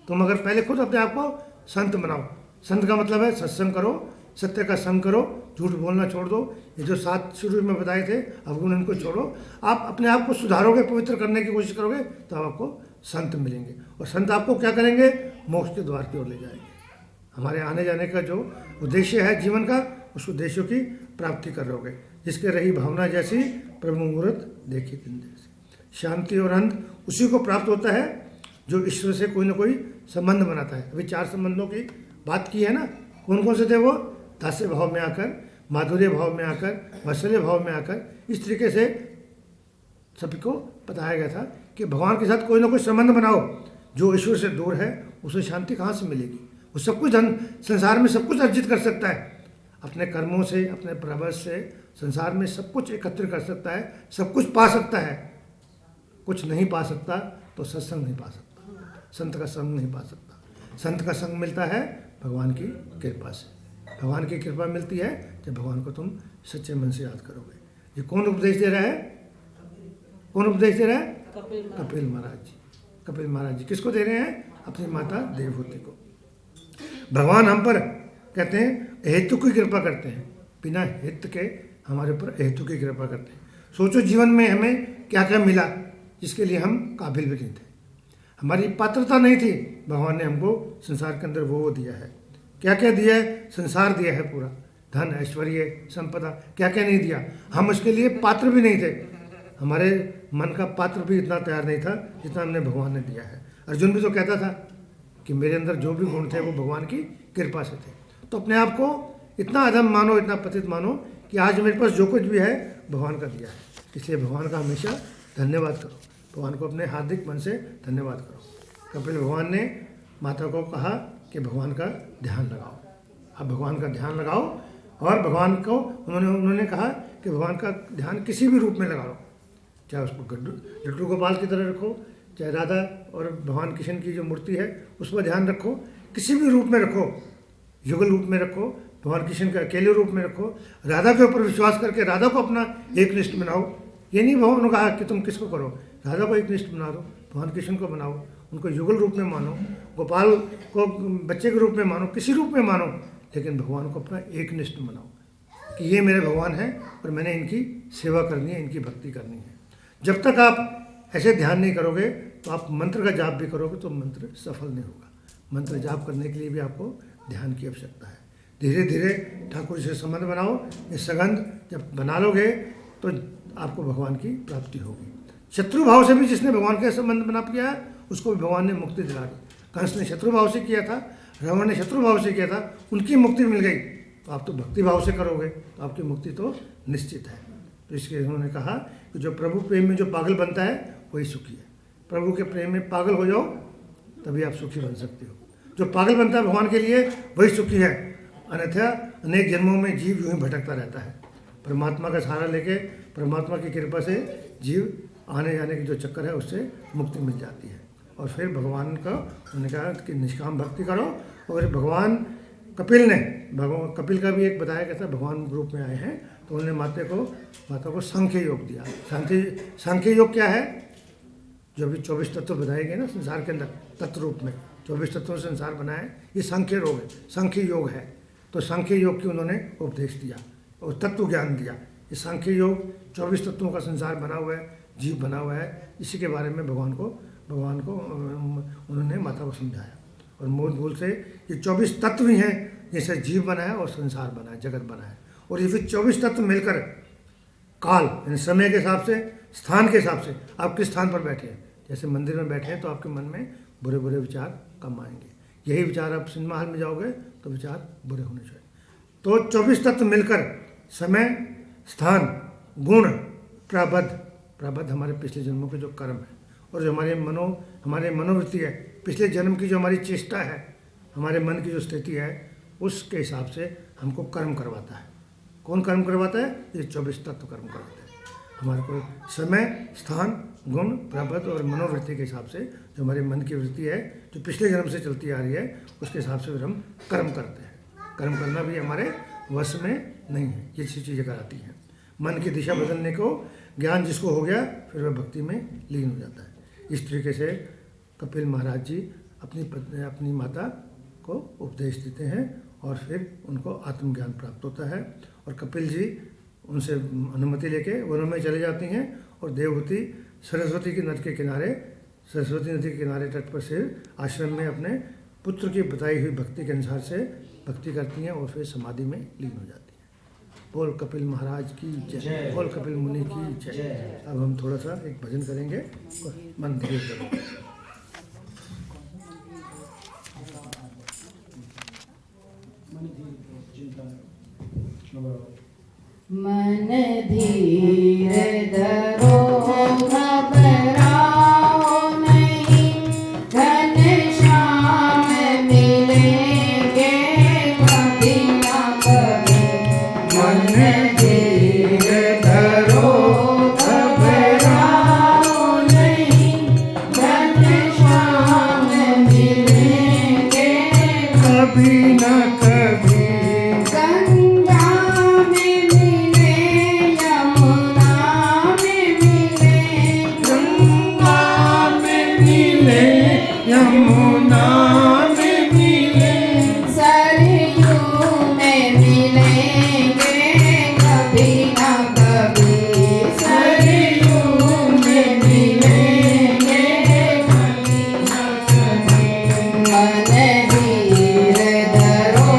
तुम अगर पहले खुद अपने आप को संत बनाओ, संत का मतलब है सत्संग करो, सत्य का संग करो, झूठ बोलना छोड़ दो। ये जो 7 शुरू में बताए थे अवगुण, इनको छोड़ो। आप अपने आप को सुधारोगे, पवित्र करने की कोशिश करोगे तो आपको संत मिलेंगे। और संत आपको क्या करेंगे? मोक्ष के द्वार की ओर ले जाएंगे। हमारे आने जाने का जो उद्देश्य है जीवन का, उस उद्देश्यों की प्राप्ति करोगे। जिसके रही भावना जैसी, प्रभु मुहूर्त देखी दिन जैसी। शांति और आनंद उसी को प्राप्त होता है जो ईश्वर से कोई ना कोई संबंध बनाता है। अभी 4 संबंधों की बात की है ना, कौन कौन से थे वो? दास्य भाव में आकर, माधुर्य भाव में आकर, वात्सल्य भाव में आकर, इस तरीके से सभी को बताया गया था कि भगवान के साथ कोई ना कोई संबंध बनाओ। जो ईश्वर से दूर है उसे शांति कहाँ से मिलेगी? वो सब कुछ संसार में सब कुछ अर्जित कर सकता है, अपने कर्मों से, अपने प्रबल से संसार में सब कुछ एकत्र कर सकता है, सब कुछ पा सकता है। कुछ नहीं पा सकता तो सत्संग नहीं पा सकता, संत का संग नहीं पा सकता। संत का संग मिलता है भगवान की कृपा से। भगवान की कृपा मिलती है जब भगवान को तुम सच्चे मन से याद करोगे। ये कौन उपदेश दे रहा है? कौन उपदेश दे रहा है? कपिल महाराज जी। कपिल महाराज जी किसको दे रहे हैं? अपनी माता देवहूति को। भगवान हम पर कहते हैं हेतु की कृपा करते हैं, बिना हित के हमारे ऊपर हेतु की कृपा करते हैं। सोचो जीवन में हमें क्या क्या मिला जिसके लिए हम काबिल भी नहीं थे, हमारी पात्रता नहीं थी। भगवान ने हमको संसार के अंदर वो दिया है। क्या क्या दिया है? संसार दिया है पूरा, धन ऐश्वर्य संपदा, क्या क्या नहीं दिया। हम उसके लिए पात्र भी नहीं थे, हमारे मन का पात्र भी इतना तैयार नहीं था जितना हमने भगवान ने दिया है। अर्जुन भी तो कहता था कि मेरे अंदर जो भी गुण थे वो भगवान की कृपा से थे। तो अपने आप को इतना अधम मानो, इतना पतित मानो कि आज मेरे पास जो कुछ भी है भगवान का दिया है। इसलिए भगवान का हमेशा धन्यवाद करो, भगवान को अपने हार्दिक मन से धन्यवाद करो। कपिल भगवान ने माता को कहा कि भगवान का ध्यान लगाओ। अब भगवान का ध्यान लगाओ, और भगवान को उन्होंने कहा कि भगवान का ध्यान किसी भी रूप में लगा लो, चाहे उसको लड्डू गोपाल की तरह रखो, चाहे राधा और भगवान कृष्ण की जो मूर्ति है उस पर ध्यान रखो, किसी भी रूप में रखो, युगल रूप में रखो, भगवान कृष्ण के अकेले रूप में रखो। राधा के ऊपर विश्वास करके राधा को अपना एक निष्ठ बनाओ। ये नहीं भगवान ने कहा कि तुम किसको करो, राधा को एक निष्ठ बना दो, भगवान कृष्ण को बनाओ, उनको युगल रूप में मानो, गोपाल को बच्चे के रूप में मानो, किसी रूप में मानो, लेकिन भगवान को अपना एक निष्ठ बनाओ कि ये मेरे भगवान हैं और मैंने इनकी सेवा करनी है, इनकी भक्ति करनी है। जब तक आप ऐसे ध्यान नहीं करोगे तो आप मंत्र का जाप भी करोगे तो मंत्र सफल नहीं होगा। मंत्र जाप करने के लिए भी आपको ध्यान की आवश्यकता है। धीरे धीरे ठाकुर से संबंध बनाओ। ये संबंध जब बना लोगे तो आपको भगवान की प्राप्ति होगी। शत्रु भाव से भी जिसने भगवान के संबंध बना किया है उसको भी भगवान ने मुक्ति दिला दी। कंस ने शत्रु भाव से किया था, रावण ने शत्रु भाव से किया था, उनकी मुक्ति मिल गई। तो आप तो भक्ति भाव से करोगे तो आपकी मुक्ति तो निश्चित है। तो इसके उन्होंने कहा कि जो प्रभु प्रेम में जो पागल बनता है वही सुखी है। प्रभु के प्रेम में पागल हो जाओ, तभी आप सुखी बन सकते हो। जो पागल बनता है भगवान के लिए वही सुखी है, अन्यथा अनेक जन्मों में जीव यूं ही भटकता रहता है। परमात्मा का सहारा लेके परमात्मा की कृपा से जीव आने जाने की जो चक्कर है उससे मुक्ति मिल जाती है। और फिर भगवान का उन्होंने कहा कि निष्काम भक्ति करो। और भगवान कपिल ने, भगवान कपिल का भी एक बताया गया था, भगवान रूप में आए हैं, तो उन्होंने माता को सांख्य योग दिया। सांख्य योग क्या है? जो भी 24 तत्व बताए गए ना संसार के अंदर, तत्व रूप में 24 तत्वों से संसार बना है, ये सांख्य योग है, सांख्य योग है। तो सांख्य योग की उन्होंने उपदेश दिया और तत्व ज्ञान दिया। ये सांख्य योग 24 तत्वों का संसार बना हुआ है, जीव बना हुआ है, इसी के बारे में भगवान को उन्होंने माता को समझाया। और मूल से ये 24 तत्व ही हैं जैसे जीव बना है और संसार बना है, जगत बना है। और ये फिर 24 तत्व मिलकर काल यानी समय के हिसाब से, स्थान के हिसाब से आप किस स्थान पर बैठे हैं। जैसे मंदिर में बैठे हैं तो आपके मन में बुरे बुरे विचार कम आएंगे। यही विचार आप सिनेमा हॉल में जाओगे तो विचार बुरे होने चाहिए। तो 24 तत्व मिलकर समय, स्थान, गुण, प्रारब्ध हमारे पिछले जन्मों के जो कर्म है, और जो हमारे मनोवृत्ति है, पिछले जन्म की जो हमारी चेष्टा है, हमारे मन की जो स्थिति है, उसके हिसाब से हमको कर्म करवाता है। कौन कर्म करवाता है? ये 24 तत्व कर्म करवाते हैं हमारे को। समय, स्थान, गुण, प्रारब्ध और मनोवृत्ति के हिसाब से जो हमारे मन की वृत्ति है, जो पिछले जन्म से चलती आ रही है, उसके हिसाब से फिर हम कर्म करते हैं। कर्म करना भी हमारे वश में नहीं है, ये चीज़ें कराती हैं। मन की दिशा बदलने को ज्ञान जिसको हो गया, फिर वह भक्ति में लीन हो जाता है। इस तरीके से कपिल महाराज जी अपनी माता को उपदेश देते हैं और फिर उनको आत्मज्ञान प्राप्त होता है। और कपिल जी उनसे अनुमति लेके वनों में चले जाती हैं और देवहूति सरस्वती की नदी के किनारे, सरस्वती नदी के किनारे तट पर से आश्रम में अपने पुत्र की बताई हुई भक्ति के अनुसार से भक्ति करती हैं और फिर समाधि में लीन हो जाती हैं। बोल कपिल महाराज की जय, बोल कपिल मुनि की जय। अब हम थोड़ा सा एक भजन करेंगे, मन धीरे करो। मन धीर धरो घबराओ नहीं, घनश्याम मिलेंगे कभी ना कभी। मन धीर धरो घबराओ नहीं, घनश्याम मिलेंगे कभी ना कभी। मन धीर धरो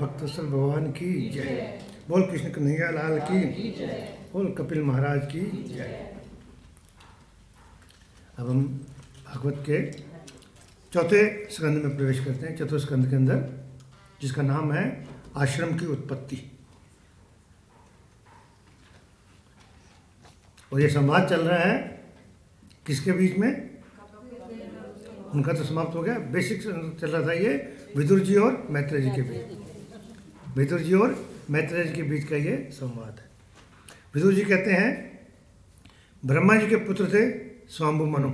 भक्तवत्सल भगवान की जय। बोल कृष्ण कन्हैया लाल की, बोल कपिल महाराज की जय। अब हम भागवत के चौथे स्कंद में प्रवेश करते हैं, चतुर्थ स्कंद के अंदर, जिसका नाम है आश्रम की उत्पत्ति। और ये संवाद चल रहा है किसके बीच में? उनका तो समाप्त हो गया, बेसिक चल रहा था ये विदुर जी और मैत्रेय जी के बीच। विदुर जी और मैत्रेय जी के बीच का ये संवाद है। विदुर जी कहते हैं ब्रह्मा जी के पुत्र थे स्वयंभु मनु।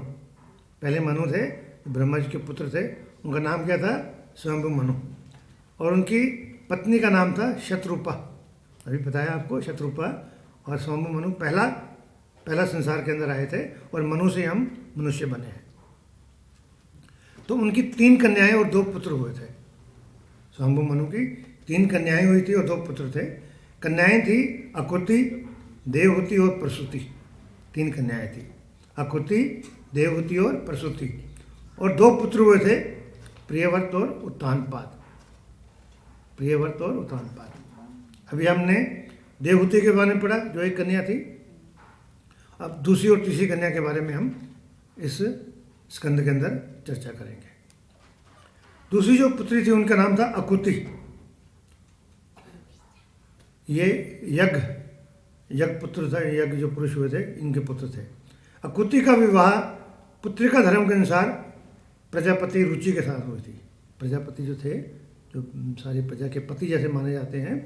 पहले मनु थे, ब्रह्मा जी के पुत्र थे, उनका नाम क्या था? स्वयंभु मनु। और उनकी पत्नी का नाम था शत्रुपा। अभी बताया आपको, शत्रुपा और स्वयंभु मनु पहला संसार के अंदर आए थे और मनु से हम मनुष्य बने हैं। तो उनकी 3 कन्याएं और 2 पुत्र हुए थे। स्वयंभु मनु की 3 कन्याएं हुई थी और 2 पुत्र थे। कन्याएं थी अकुति, देवहूति और प्रसूति। 3 कन्याएं थी, अकुति, देवहूति और प्रसूति। और 2 पुत्र हुए थे, प्रियव्रत और उत्तानपाद। प्रियव्रत और उत्तानपाद। अभी हमने देवहूति के बारे में पढ़ा, जो एक कन्या थी। अब दूसरी और तीसरी कन्या के बारे में हम इस स्कंद के अंदर चर्चा करेंगे। दूसरी जो पुत्री थी उनका नाम था अकुति। ये यज्ञ पुत्र था, यज्ञ जो पुरुष हुए थे इनके पुत्र थे। अकुति का विवाह पुत्रिका धर्म के अनुसार प्रजापति रुचि के साथ हुई थी। प्रजापति जो थे, जो सारी प्रजा के पति जैसे माने जाते हैं,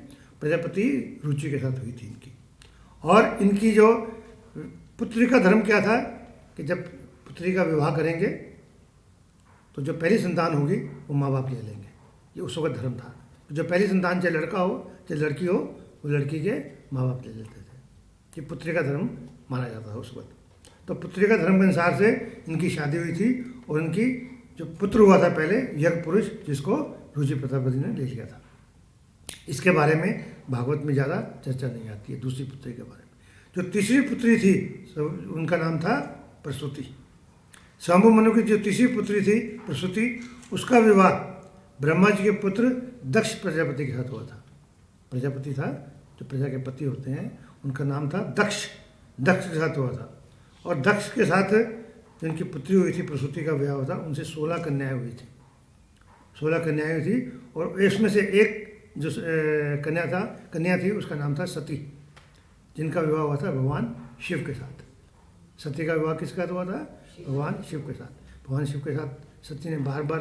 प्रजापति रुचि के साथ हुई थी इनकी। और इनकी जो पुत्री का धर्म क्या था कि जब पुत्री का विवाह करेंगे तो जो पहली संतान होगी वो माँ बाप ले लेंगे। ये उस वक्त धर्म था। जो पहली संतान चाहे लड़का हो चाहे लड़की हो, वो लड़की के माँ बाप ले लेते थे। ये पुत्री का धर्म माना जाता था उस वक्त। तो पुत्री का धर्म के अनुसार से इनकी शादी हुई थी और इनकी जो पुत्र हुआ था पहले, यज्ञ पुरुष, जिसको रुचि प्रजापति ने ले लिया था। इसके बारे में भागवत में ज़्यादा चर्चा नहीं आती है दूसरी पुत्री के बारे में। जो तीसरी पुत्री थी उनका नाम था प्रसूति। स्वयंभु मनु की जो तीसरी पुत्री थी प्रसूति, उसका विवाह ब्रह्मा जी के पुत्र दक्ष प्रजापति के साथ हुआ था। प्रजापति था, जो प्रजा के पति होते हैं, उनका नाम था दक्ष। दक्ष के साथ हुआ था। और दक्ष के साथ जिनकी पुत्री हुई थी प्रसूति का विवाह हुआ था, उनसे 16 कन्याएं हुई थी। 16 कन्याएं हुई थी और इसमें से एक जो कन्या थी उसका नाम था सती, जिनका विवाह हुआ था भगवान शिव के साथ। सती का विवाह किसके साथ हुआ था? भगवान शिव के साथ। भगवान शिव के साथ सती ने बार बार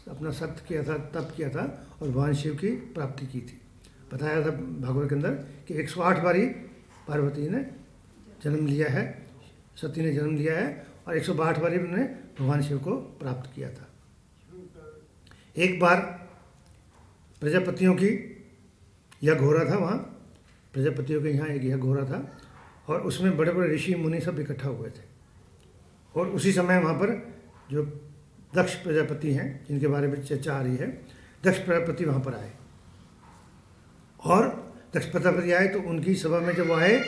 अपना सत्य किया था, तप किया था और भगवान शिव की प्राप्ति की थी। बताया था भागवत के अंदर कि 108 बारी पार्वती ने जन्म लिया है, सती ने जन्म लिया है, और 108 बारी उन्होंने भगवान शिव को प्राप्त किया था। एक बार प्रजापतियों की यज्ञ हो रहा था, वहाँ प्रजापतियों के यहाँ एक यज्ञ हो रहा था और उसमें बड़े बड़े ऋषि मुनि सब इकट्ठा हुए थे। और उसी समय वहाँ पर जो दक्ष प्रजापति हैं, जिनके बारे में चर्चा आ रही है, दक्ष प्रजापति वहाँ पर आए। और दक्ष प्रजापति आए तो उनकी सभा में जब वो आए,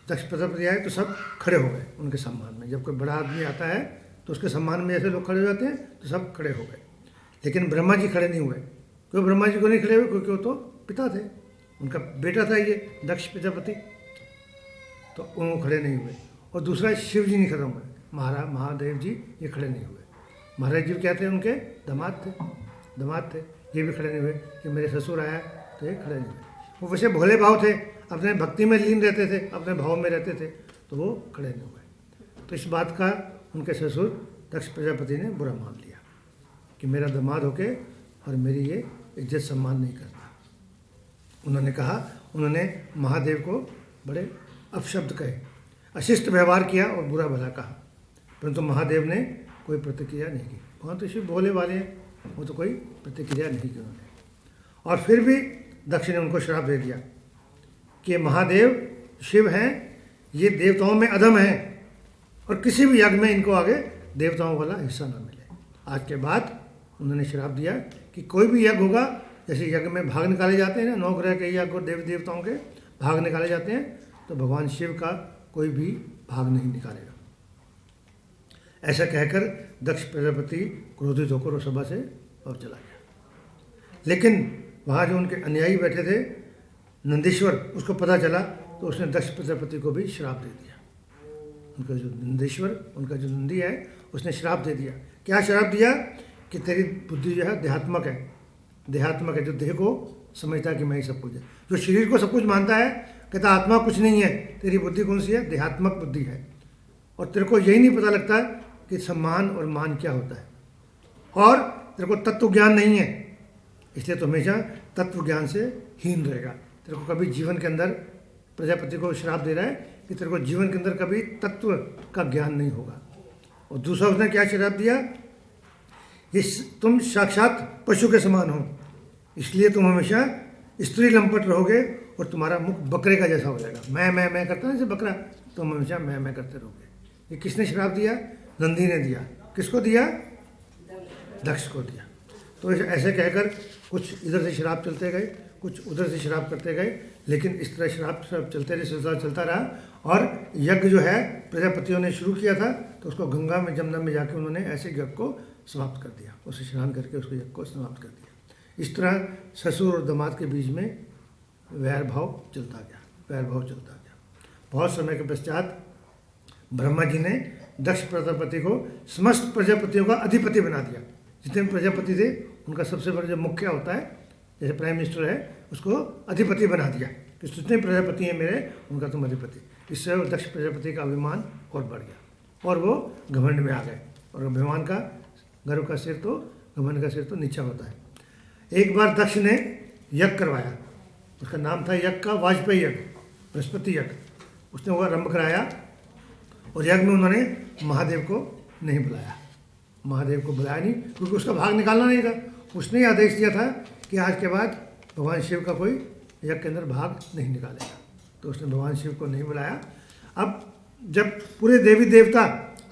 दक्ष प्रजापति आए तो सब खड़े हो गए उनके सम्मान में। जब कोई बड़ा आदमी आता है तो उसके सम्मान में जैसे लोग खड़े हो जाते हैं तो सब खड़े हो गए। लेकिन ब्रह्मा जी खड़े नहीं हुए। क्यों ब्रह्मा जी को नहीं खड़े हुए? क्योंकि वो तो पिता थे, उनका बेटा था ये दक्ष प्रजापति, तो वो खड़े नहीं हुए। और दूसरा शिव जी नहीं खड़े हुए, महादेव जी ये खड़े नहीं हुए। महाराज जी क्या थे? उनके दामाद थे, ये भी खड़े नहीं हुए कि मेरे ससुर आया, तो ये खड़े नहीं हुए। वो वैसे भोले भाव थे, अपने भक्ति में लीन रहते थे, अपने भाव में रहते थे, तो वो खड़े नहीं हुए। तो इस बात का उनके ससुर दक्ष प्रजापति ने बुरा मान लिया कि मेरा दामाद होके और मेरी ये इज्जत सम्मान नहीं करता। उन्होंने महादेव को बड़े अपशब्द कहे, अशिष्ट व्यवहार किया और बुरा भला कहा, परंतु महादेव ने कोई प्रतिक्रिया नहीं की। वहाँ तो शिव भोले वाले हैं, वो तो कोई प्रतिक्रिया नहीं की उन्होंने। और फिर भी दक्ष ने उनको श्राप दे दिया कि महादेव शिव हैं, ये देवताओं में अधम हैं और किसी भी यज्ञ में इनको आगे देवताओं वाला हिस्सा न मिले। आज के बाद उन्होंने श्राप दिया कि कोई भी यज्ञ होगा, जैसे यज्ञ में भाग निकाले जाते हैं ना, 9 ग्रह के यज्ञ और देवी देवताओं के भाग निकाले जाते हैं, तो भगवान शिव का कोई भी भाग नहीं निकालेगा। ऐसा कहकर दक्ष प्रजापति क्रोधित होकर उस सभा से और चला गया। लेकिन वहाँ जो उनके अनुयायी बैठे थे नंदीश्वर, उसको पता चला तो उसने दक्ष प्रजापति को भी श्राप दे दिया। उनका जो नंदीश्वर, उनका जो नंदी है, उसने श्राप दे दिया। क्या श्राप दिया कि तेरी बुद्धि जो है देहात्मक है, देहात्मक है, जो देह को समझता है कि मैं ही सब कुछ है, जो शरीर को सब कुछ मानता है, कहता आत्मा कुछ नहीं है, तेरी बुद्धि कौन सी है? देहात्मक बुद्धि है। और तेरे को यही नहीं पता लगता कि सम्मान और मान क्या होता है, और तेरे को तत्व ज्ञान नहीं है, इसलिए तो हमेशा तत्व ज्ञान से हीन रहेगा। तेरे को कभी जीवन के अंदर, प्रजापति को श्राप दे रहा है कि तेरे को जीवन के अंदर कभी तत्व का ज्ञान नहीं होगा। और दूसरा उसने क्या श्राप दिया? तुम साक्षात पशु के समान हो, इसलिए तुम हमेशा स्त्री लंपट रहोगे और तुम्हारा मुख बकरे का जैसा हो जाएगा। मैं करता है जैसे बकरा, तुम हमेशा मैं करते रहोगे। ये किसने श्राप दिया? नंदी ने दिया। किसको दिया? दक्ष को दिया। तो ऐसे कहकर कुछ इधर से श्राप चलते गए, कुछ उधर से श्राप करते गए, लेकिन इस तरह श्राप चलते रहे, सिलसिला चलता रहा। और यज्ञ जो है प्रजापतियों ने शुरू किया था, तो उसको गंगा में, जमुना में जाके उन्होंने ऐसे यज्ञ को समाप्त कर दिया, उसे स्नान करके उसको यज्ञ को समाप्त कर दिया। इस तरह ससुर और दामाद के बीच में वैर भाव चलता गया। बहुत समय के पश्चात ब्रह्मा जी ने दक्ष प्रजापति को समस्त प्रजापतियों का अधिपति बना दिया। जितने भी प्रजापति थे उनका सबसे बड़ा जो मुख्य होता है, जैसे प्राइम मिनिस्टर है, उसको अधिपति बना दिया कि जितने प्रजापति हैं मेरे, उनका तुम अधिपति। इससे दक्ष प्रजापति का अभिमान और बढ़ गया और वो घमंड में आ गए। और अभिमान का, गर्व का सिर तो, घमंड का सिर तो नीचा होता है। एक बार दक्ष ने यज्ञ करवाया, उसका नाम था यज्ञ का वाजपेयी यज्ञ, बृहस्पति यज्ञ। उसने वो आरंभ कराया और यज्ञ में उन्होंने महादेव को नहीं बुलाया। महादेव को बुलाया नहीं, क्योंकि उसका भाग निकालना नहीं था। उसने ही आदेश दिया था कि आज के बाद भगवान शिव का कोई यज्ञ के अंदर भाग नहीं निकालेगा, तो उसने भगवान शिव को नहीं बुलाया। अब जब पूरे देवी देवता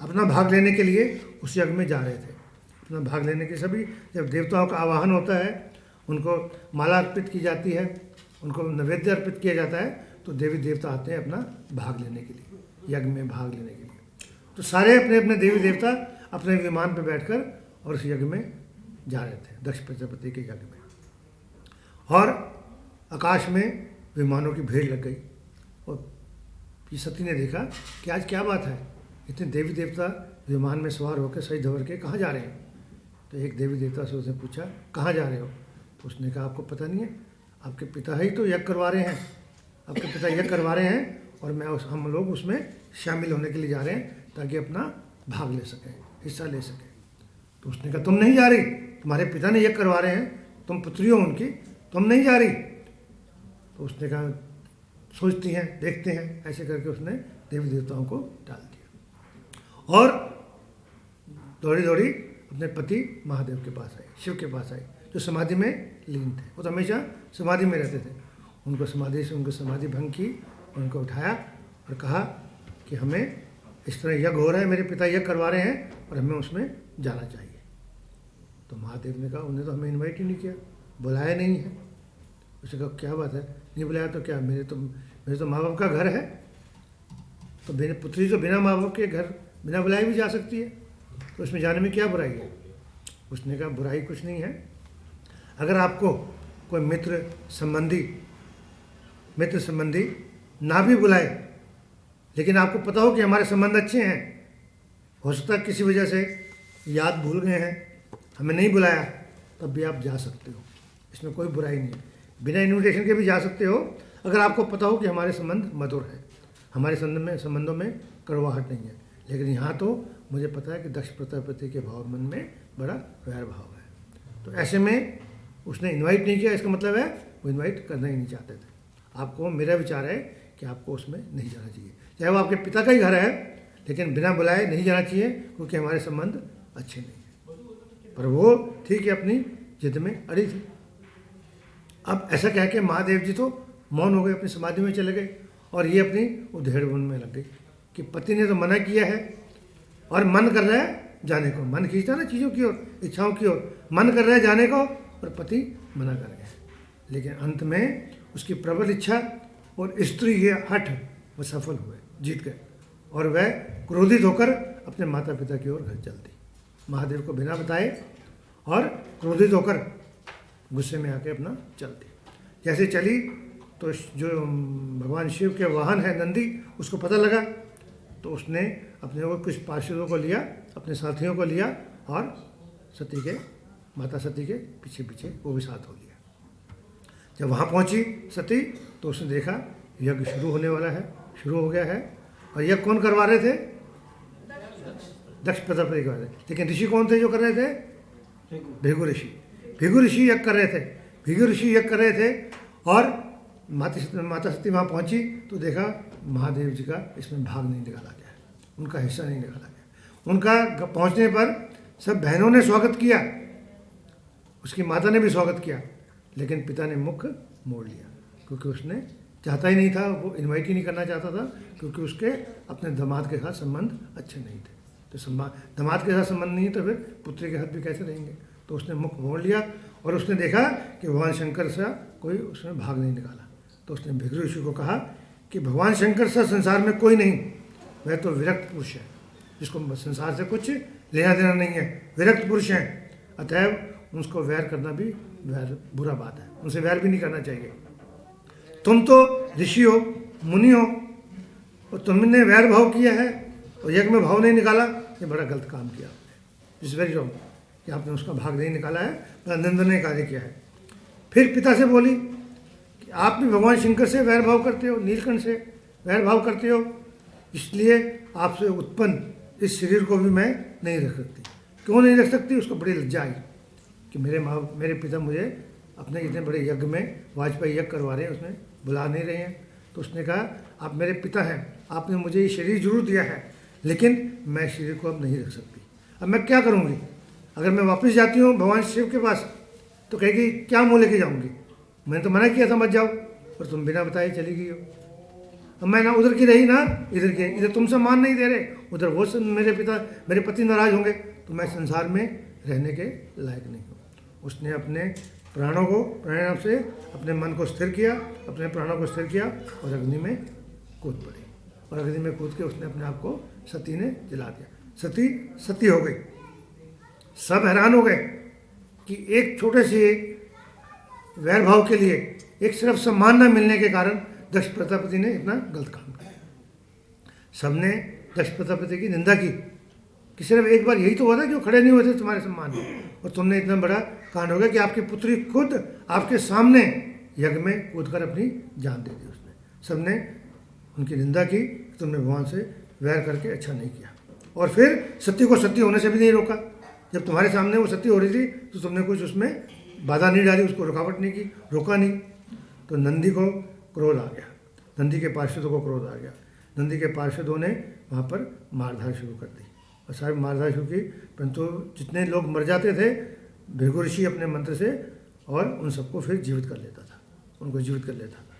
अपना भाग लेने के लिए उस यज्ञ में जा रहे थे, अपना भाग लेने के सभी, जब देवताओं का आवाहन होता है, उनको माला अर्पित की जाती है, उनको नैवेद्य अर्पित किया जाता है, तो देवी देवता आते हैं अपना भाग लेने के लिए, यज्ञ में भाग लेने के लिए। तो सारे अपने अपने देवी देवता अपने विमान पर बैठकर और उस यज्ञ में जा रहे थे, दक्ष प्रजापति के यज्ञ में। और आकाश में विमानों की भीड़ लग गई और ये सती ने देखा कि आज क्या बात है, इतने देवी देवता विमान में सवार होकर सज धवर के कहाँ जा रहे हैं। तो एक देवी देवता से उसने पूछा, कहाँ जा रहे हो? तो उसने कहा, आपको पता नहीं है, आपके पिता ही तो यज्ञ करवा रहे हैं, आपके पिता यज्ञ करवा रहे हैं और हम लोग उसमें शामिल होने के लिए जा रहे हैं ताकि अपना भाग ले सकें, हिस्सा ले सकें। तो उसने कहा, तुम नहीं जा रही, तुम्हारे पिता ने यज्ञ करवा रहे हैं, तुम पुत्री हो उनकी, तुम नहीं जा रही। तो उसने कहा, सोचती हैं, देखते हैं, ऐसे करके उसने देवी देवताओं को टाल दिया और दौड़ी दौड़ी अपने पति महादेव के पास आई, शिव के पास आई, जो समाधि में लीन थे। वो तो हमेशा समाधि में रहते थे। उनको समाधि से उनको समाधि भंग की, उनको उठाया और कहा कि हमें इस तरह यज्ञ हो रहा है, मेरे पिता यज्ञ करवा रहे हैं और हमें उसमें जाना चाहिए। तो महादेव ने कहा, उन्हें तो हमें इन्वाइट ही नहीं किया, बुलाया नहीं है। उसने कहा, क्या बात है, नहीं बुलाया तो क्या, मेरे तो माँ बाप का घर है, तो मेरी पुत्री तो बिना माँ बाप के घर बिना बुलाए भी जा सकती है, तो उसमें जाने में क्या बुराई है। उसने कहा, बुराई कुछ नहीं है, अगर आपको कोई मित्र संबंधी ना भी बुलाए, लेकिन आपको पता हो कि हमारे संबंध अच्छे हैं, हो सकता है किसी वजह से याद भूल गए हैं, हमें नहीं बुलाया, तब भी आप जा सकते हो, इसमें कोई बुराई नहीं है। बिना इन्विटेशन के भी जा सकते हो, अगर आपको पता हो कि हमारे संबंध मधुर है, हमारे संबंधों में कड़वाहट नहीं है। लेकिन यहाँ तो मुझे पता है कि दक्ष प्रजापति के भाव मन में बड़ा वैर भाव है, तो ऐसे में उसने इनवाइट नहीं किया। इसका मतलब है वो इनवाइट करना ही नहीं चाहते थे। आपको, मेरा विचार है कि आपको उसमें नहीं जाना चाहिए, चाहे वो आपके पिता का ही घर है, लेकिन बिना बुलाए नहीं जाना चाहिए, क्योंकि हमारे संबंध अच्छे नहीं हैं। पर वो ठीक है, अपनी जिद में अड़ी थी। अब ऐसा कह के महादेव जी तो मौन हो गए, अपनी समाधि में चले गए और ये अपनी उधेड़ बुन में लग गई कि पति ने तो मना किया है और मन कर रहा है जाने को, मन खींचता ना चीज़ों की ओर, इच्छाओं की ओर, मन कर रहा है जाने को और पति मना कर गए। लेकिन अंत में उसकी प्रबल इच्छा और स्त्री ये हठ, वो सफल हुए, जीत गए और वह क्रोधित होकर अपने माता पिता की ओर घर चल दी, महादेव को बिना बताए। और क्रोधित होकर गुस्से में आके अपना चल दी। जैसे चली तो जो भगवान शिव के वाहन है नंदी, उसको पता लगा तो उसने अपने वो कुछ पार्षदों को लिया, अपने साथियों को लिया और सती के माता सती के पीछे पीछे वो भी साथ हो लिया। जब वहाँ पहुँची सती तो उसने देखा यज्ञ शुरू होने वाला है, शुरू हो गया है। और यज्ञ कौन करवा रहे थे? दक्ष प्रजापति करवा रहे थे। लेकिन ऋषि कौन थे जो कर रहे थे? भृगु ऋषि। भृगु ऋषि यज्ञ कर रहे थे, भृगु ऋषि यज्ञ कर रहे थे। और माता सती वहाँ पहुँची तो देखा महादेव जी का इसमें भाग नहीं निकाला गया, उनका हिस्सा नहीं निकाला गया। उनका पहुँचने पर सब बहनों ने स्वागत किया, उसकी माता ने भी स्वागत किया, लेकिन पिता ने मुख मोड़ लिया क्योंकि उसने चाहता ही नहीं था, वो इनवाइट ही नहीं करना चाहता था क्योंकि उसके अपने दामाद के साथ संबंध अच्छे नहीं थे। तो दामाद के साथ संबंध नहीं तो फिर पुत्री के हाथ भी कैसे रहेंगे। तो उसने मुख मोड़ लिया और उसने देखा कि भगवान शंकर से कोई उसने भाग नहीं निकाला। तो उसने भृगु ऋषि को कहा कि भगवान शंकर से संसार में कोई नहीं, वह तो विरक्त पुरुष है, जिसको संसार से कुछ लेना देना नहीं है, विरक्त पुरुष हैं। अतएव उसको वैर करना भी वैर बुरा बात है, उनसे वैर भी नहीं करना चाहिए। तुम तो ऋषि हो, मुनि हो, और तुमने वैर भाव किया है और यज्ञ में भाव नहीं निकाला, ये बड़ा गलत काम किया आपने। इस वेरी रॉन्ग कि आपने उसका भाग नहीं निकाला है, बड़ा निंदनीय कार्य किया है। फिर पिता से बोली कि आप भी भगवान शंकर से वैर भाव करते हो, नीलकंठ से वैर भाव करते हो, इसलिए आपसे उत्पन्न इस शरीर को भी मैं नहीं रख सकती। क्यों नहीं रख सकती? उसको बड़ी लज्जा आई कि मेरे पिता मुझे अपने इतने बड़े यज्ञ में, वाजपेयी यज्ञ करवा रहे हैं, उसमें बुला नहीं रहे हैं। तो उसने कहा आप मेरे पिता हैं, आपने मुझे ये शरीर जरूर दिया है, लेकिन मैं शरीर को अब नहीं रख सकती। अब मैं क्या करूँगी? अगर मैं वापस जाती हूँ भगवान शिव के पास तो कहेगी क्या मुँह लेके जाऊँगी, मैंने तो मना किया था मत जाओ, और तुम बिना बताए चली गई हो। अब मैं ना उधर की रही ना इधर की, इधर तुमसे मान नहीं दे रहे, उधर वो मेरे पति नाराज होंगे, तो मैं संसार में रहने के लायक नहीं हूँ। उसने अपने प्राणों को प्राणायाम से अपने मन को स्थिर किया, अपने प्राणों को स्थिर किया और अग्नि में कूद पड़ी। और अग्नि में कूद के उसने अपने आप को सती ने जला दिया। सती हो गई। सब हैरान हो गए कि एक छोटे से वैर भाव के लिए, एक सिर्फ सम्मान न मिलने के कारण दक्ष प्रजापति ने इतना गलत काम किया। सबने दक्ष प्रजापति की निंदा की कि सिर्फ एक बार यही तो हुआ था कि वो खड़े नहीं हुए थे तुम्हारे सम्मान में, और तुमने इतना बड़ा कांड हो गया कि आपकी पुत्री खुद आपके सामने यज्ञ में कूदकर अपनी जान दे दी उसने। सबने उनकी निंदा की, तुमने भगवान से वैर करके अच्छा नहीं किया। और फिर सती को सती होने से भी नहीं रोका। जब तुम्हारे सामने वो सती हो रही थी तो तुमने कुछ उसमें बाधा नहीं डाली, उसको रुकावट नहीं की, रोका नहीं। तो नंदी को क्रोध आ गया, नंदी के पार्षदों को क्रोध आ गया। नंदी के पार्षदों ने वहाँ पर मारधाड़ शुरू कर दी और साहब मारधाड़ शुरू की, परंतु जितने लोग मर जाते थे भृगु ऋषि अपने मंत्र से और उन सबको फिर जीवित कर लेता था, उनको जीवित कर लेता था।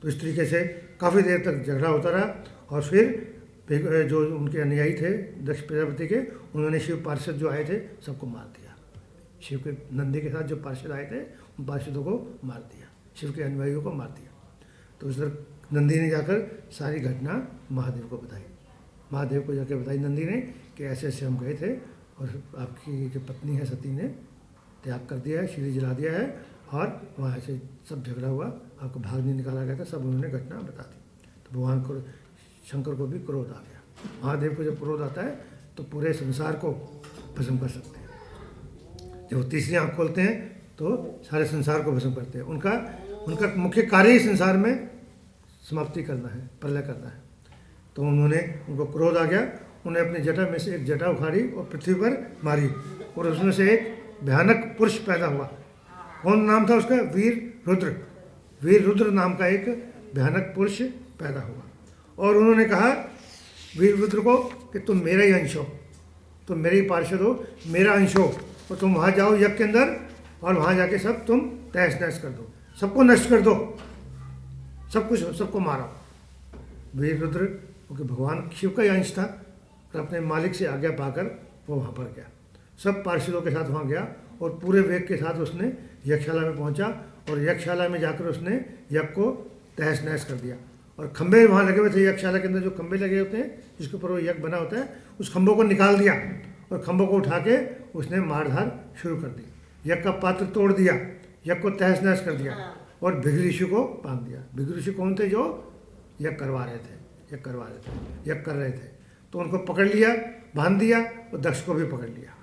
तो इस तरीके से काफ़ी देर तक झगड़ा होता रहा। और फिर जो उनके अनुयायी थे दक्ष प्रजापति के, उन्होंने शिव पार्षद जो आए थे सबको मार दिया। शिव के नंदी के साथ जो पार्षद आए थे उन पार्षदों को मार दिया, शिव के अनुयायियों को मार दिया। तो उस तरह नंदी ने जाकर सारी घटना महादेव को बताई। महादेव को जाकर बताई नंदी ने कि ऐसे ऐसे हम गए थे और आपकी जो पत्नी है सती ने त्याग कर दिया है, शरीर जला दिया है, और वहाँ ऐसे सब झगड़ा हुआ, आपको भाग नहीं निकाला गया था, सब उन्होंने घटना बता दी। तो भगवान को शंकर को भी क्रोध आ गया। महादेव को जब क्रोध आता है तो पूरे संसार को भस्म कर सकते हैं। जब वो तीसरी आँख खोलते हैं तो सारे संसार को भस्म करते हैं। उनका मुख्य कार्य ही संसार में समाप्ति करना है, प्रलय करना है। तो उनको क्रोध आ गया, उन्हें अपनी जटा में से एक जटा उखाड़ी और पृथ्वी पर मारी, और उसमें से एक भयानक पुरुष पैदा हुआ। कौन नाम था उसका? वीर रुद्र नाम का एक भयानक पुरुष पैदा हुआ। और उन्होंने कहा वीर रुद्र को कि तुम मेरा ही अंश हो, तुम मेरे ही पार्षद हो, मेरा अंश हो, और तुम वहाँ जाओ यज्ञ के अंदर और वहाँ जाके सब तुम तहस नहस कर दो, सबको नष्ट कर दो, सब कुछ सबको मारो। वीर रुद्र क्योंकि भगवान शिव का ही अंश था और अपने मालिक से आज्ञा पाकर वो वहाँ पर गया, सब पार्षदों के साथ वहाँ गया और पूरे वेग के साथ उसने यज्ञशाला में पहुँचा और यज्ञशाला में जाकर उसने यज्ञ को तहस नहस कर दिया। और खंभे वहाँ लगे हुए थे यज्ञशाला के अंदर, जो खंभे लगे होते हैं जिसके ऊपर वो यज्ञ बना होता है, उस खंभों को निकाल दिया और खंभों को उठा के उसने मारधाड़ शुरू कर दी। यज्ञ का पात्र तोड़ दिया, यज्ञ को तहस नहस कर दिया और भृगु ऋषि को बांध दिया। भृगु ऋषि कौन थे? जो यज्ञ करवा रहे थे, यज्ञ कर रहे थे। तो उनको पकड़ लिया, बांध दिया और दक्ष को भी पकड़ लिया।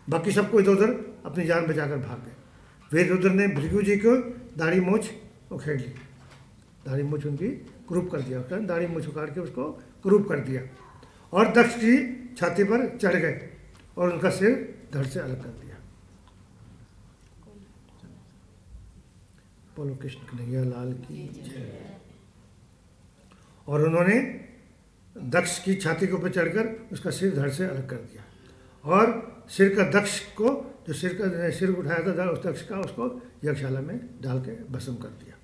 बाकी सबको इधर उधर अपनी जान बचाकर भाग गए। वीररुद्र ने भृगु जी को दाढ़ी मूछ उखेड़ ली, दाढ़ी मूछ उनकी क्रूप कर दिया, उसका दाढ़ी मूछ उखाड़ के उसको क्रूप कर दिया और दक्ष की छाती पर चढ़ गए और उनका सिर धड़ से अलग कर दिया। बोलो कृष्ण कन्हैया लाल की जय। और उन्होंने दक्ष की छाती के ऊपर चढ़कर उसका सिर धड़ से अलग कर दिया और सिर का दक्ष को, जो सिर उठाया था उस दक्ष का, उसको यज्ञशाला में डाल के भस्म कर दिया।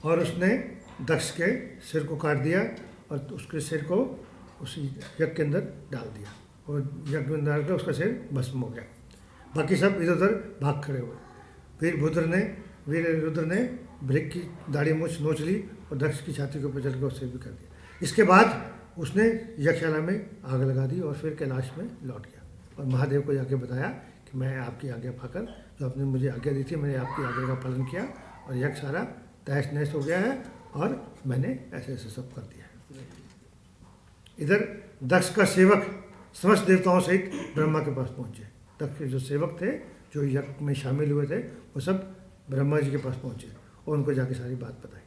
और उसने दक्ष के सिर को काट दिया और उसके सिर को उसी यज्ञ के अंदर डाल दिया और यज्ञ में डाल कर उसका सिर भस्म हो गया। बाकी सब इधर उधर भाग खड़े हुए। वीररुद्र ने भृग की दाढ़ी मूछ नोच ली और दक्ष की छाती के ऊपर चढ़ कर उससे भी कर दिया। इसके बाद उसने यज्ञशाला में आग लगा दी और फिर कैलाश में लौट गया और महादेव को जाके बताया कि मैं आपकी आज्ञा पाकर, जो आपने मुझे आज्ञा दी थी, मैंने आपकी आज्ञा का पालन किया और यज्ञ सारा तहस नहस हो गया है और मैंने ऐसे ऐसे सब कर दिया है। इधर दक्ष का सेवक समस्त देवताओं सहित ब्रह्मा के पास पहुंचे। दक्ष के जो सेवक थे, जो यज्ञ में शामिल हुए थे, वो सब ब्रह्मा जी के पास पहुंचे और उनको जाके सारी बात बताई।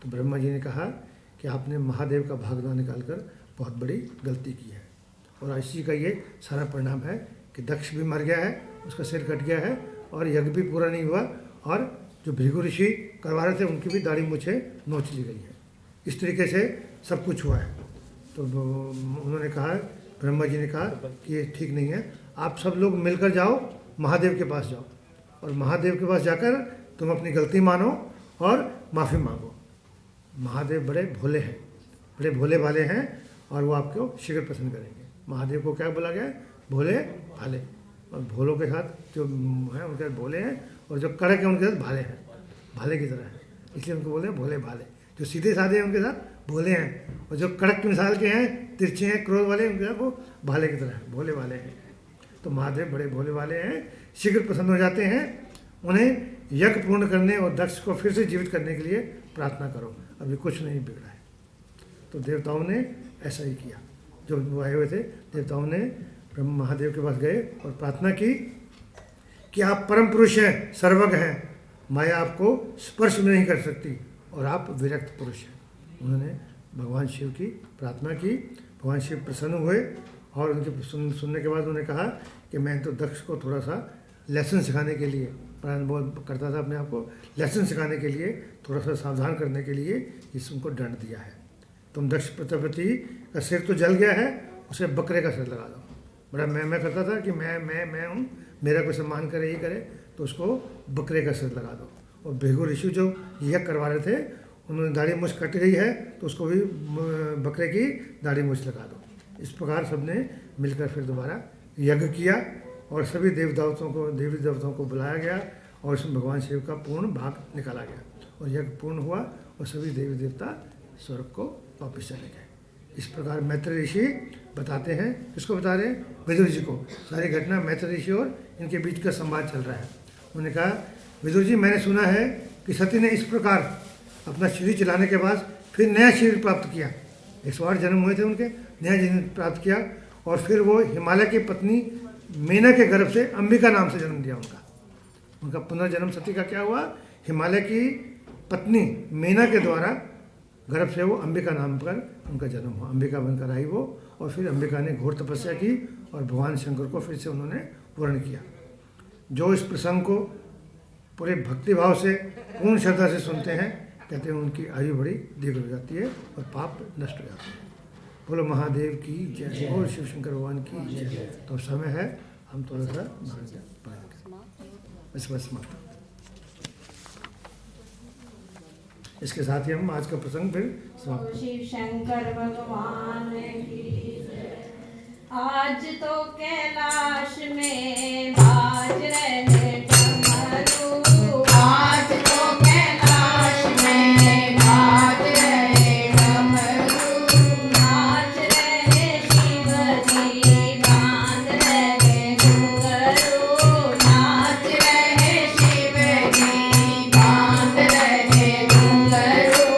तो ब्रह्मा जी ने कहा कि आपने महादेव का भागना निकालकर बहुत बड़ी गलती की है और इसी का ये सारा परिणाम है कि दक्ष भी मर गया है, उसका सिर कट गया है और यज्ञ भी पूरा नहीं हुआ और जो भृगु ऋषि करवा रहे थे उनकी भी दाढ़ी मूछे नोच ली गई है। इस तरीके से सब कुछ हुआ है। तो उन्होंने कहा, ब्रह्मा जी ने कहा कि ये ठीक नहीं है, आप सब लोग मिलकर जाओ, महादेव के पास जाओ और महादेव के पास जाकर तुम अपनी गलती मानो और माफ़ी मांगो। महादेव बड़े भोले हैं, बड़े भोले भाले हैं और वो आपको शीघ्र पसंद करेंगे। महादेव को क्या बोला गया है? भोले भाले। और भोलों के साथ जो हैं उनके साथ भोले हैं और जो कड़क है उनके साथ भाले हैं, भाले की तरह है, इसलिए उनको बोले भोले भाले। जो सीधे साधे हैं उनके साथ भोले हैं और जो कड़क की मिसाल के हैं, तिरछे हैं, क्रोध वाले, उनके साथ वो भाले की तरह है, भोले वाले हैं। तो महादेव बड़े भोले वाले हैं, शीघ्र पसंद हो जाते हैं। उन्हें यज्ञ पूर्ण करने और दक्ष को फिर से जीवित करने के लिए प्रार्थना करो, अभी कुछ नहीं बिगड़ा है। तो देवताओं ने ऐसा ही किया। जो वो आए हुए थे, देवताओं ने ब्रह्म महादेव के पास गए और प्रार्थना की कि आप परम पुरुष हैं, सर्वज्ञ हैं, माया आपको स्पर्श भी नहीं कर सकती और आप विरक्त पुरुष हैं। उन्होंने भगवान शिव की प्रार्थना की, भगवान शिव प्रसन्न हुए और उनके सुनने के बाद उन्होंने कहा कि मैं तो दक्ष को थोड़ा सा लेसन सिखाने के लिए, बहुत करता था अपने आप को, लेसन सिखाने के लिए, थोड़ा सा सावधान करने के लिए इस उनको दंड दिया है। तुम दक्ष प्रजापति का सिर तो जल गया है, उसे बकरे का सिर लगा दो। बड़ा मैं करता था कि मैं हूँ, मेरा कोई सम्मान करे, ये करे, तो उसको बकरे का सिर लगा दो। और भृगु ऋषि जो यज्ञ करवा रहे थे, उन्होंने दाढ़ी मूछ कट गई है तो उसको भी बकरे की दाढ़ी मूछ लगा दो। इस प्रकार सबने मिलकर फिर दोबारा यज्ञ किया और सभी देवी देवताओं को बुलाया गया और इसमें भगवान शिव का पूर्ण भाग निकाला गया और यज्ञ पूर्ण हुआ और सभी देवी देवता स्वर्ग को वापस चले गए। इस प्रकार मैत्री ऋषि बताते हैं, किसको बता रहे हैं? विदुर जी को। सारी घटना मैत्री ऋषि और इनके बीच का संवाद चल रहा है। उन्होंने कहा, विदुर जी, मैंने सुना है कि सती ने इस प्रकार अपना शरीर चलाने के बाद फिर नया शरीर प्राप्त किया। 108 जन्म हुए थे उनके, नया जन्म प्राप्त किया और फिर वो हिमालय की पत्नी मीना के गर्भ से अंबिका नाम से जन्म दिया। उनका पुनर्जन्म सती का क्या हुआ? हिमालय की पत्नी मीना के द्वारा गर्भ से वो अंबिका नाम पर उनका जन्म हुआ। अंबिका बनकर आई वो और फिर अंबिका ने घोर तपस्या की और भगवान शंकर को फिर से उन्होंने वर्ण किया। जो इस प्रसंग को पूरे भक्तिभाव से, पूर्ण श्रद्धा से सुनते हैं, कहते हैं उनकी आयु बड़ी दीर्घ हो जाती है और पाप नष्ट हो जाते हैं। बोलो महादेव की जय, बोलो शिव शंकर भगवान की जय। तो समय है हम थोड़ा सा इस पर समाप्त। इसके साथ ही हम आज का प्रसंग फिर समाप्त। शिव शंकर भगवान की जय। आज तो कैलाश में बाज रहे डमरू, आज तो कैलाश में बाज रहे डमरू, नाच रहे शिव जी बांध रहे घुंघरू, नाच रहे शिव जी बांध रहे घुंघरू,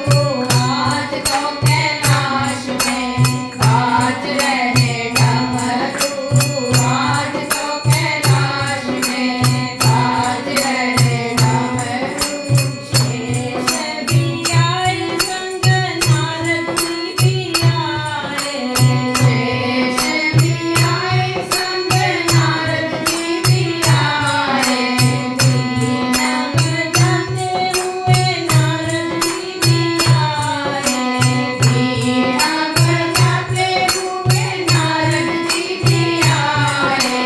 आज तो कैलाश में बाज रहे डमरू, आज तो कैलाश में बाज रहे डमरू। शेष भी आए संग नारद जी भी आए, शेष भी आए संग नारद जी भी आए, बीना बजाते हुए नारद जी भी आए, बीना बजाते हुए नारद जी भी आए,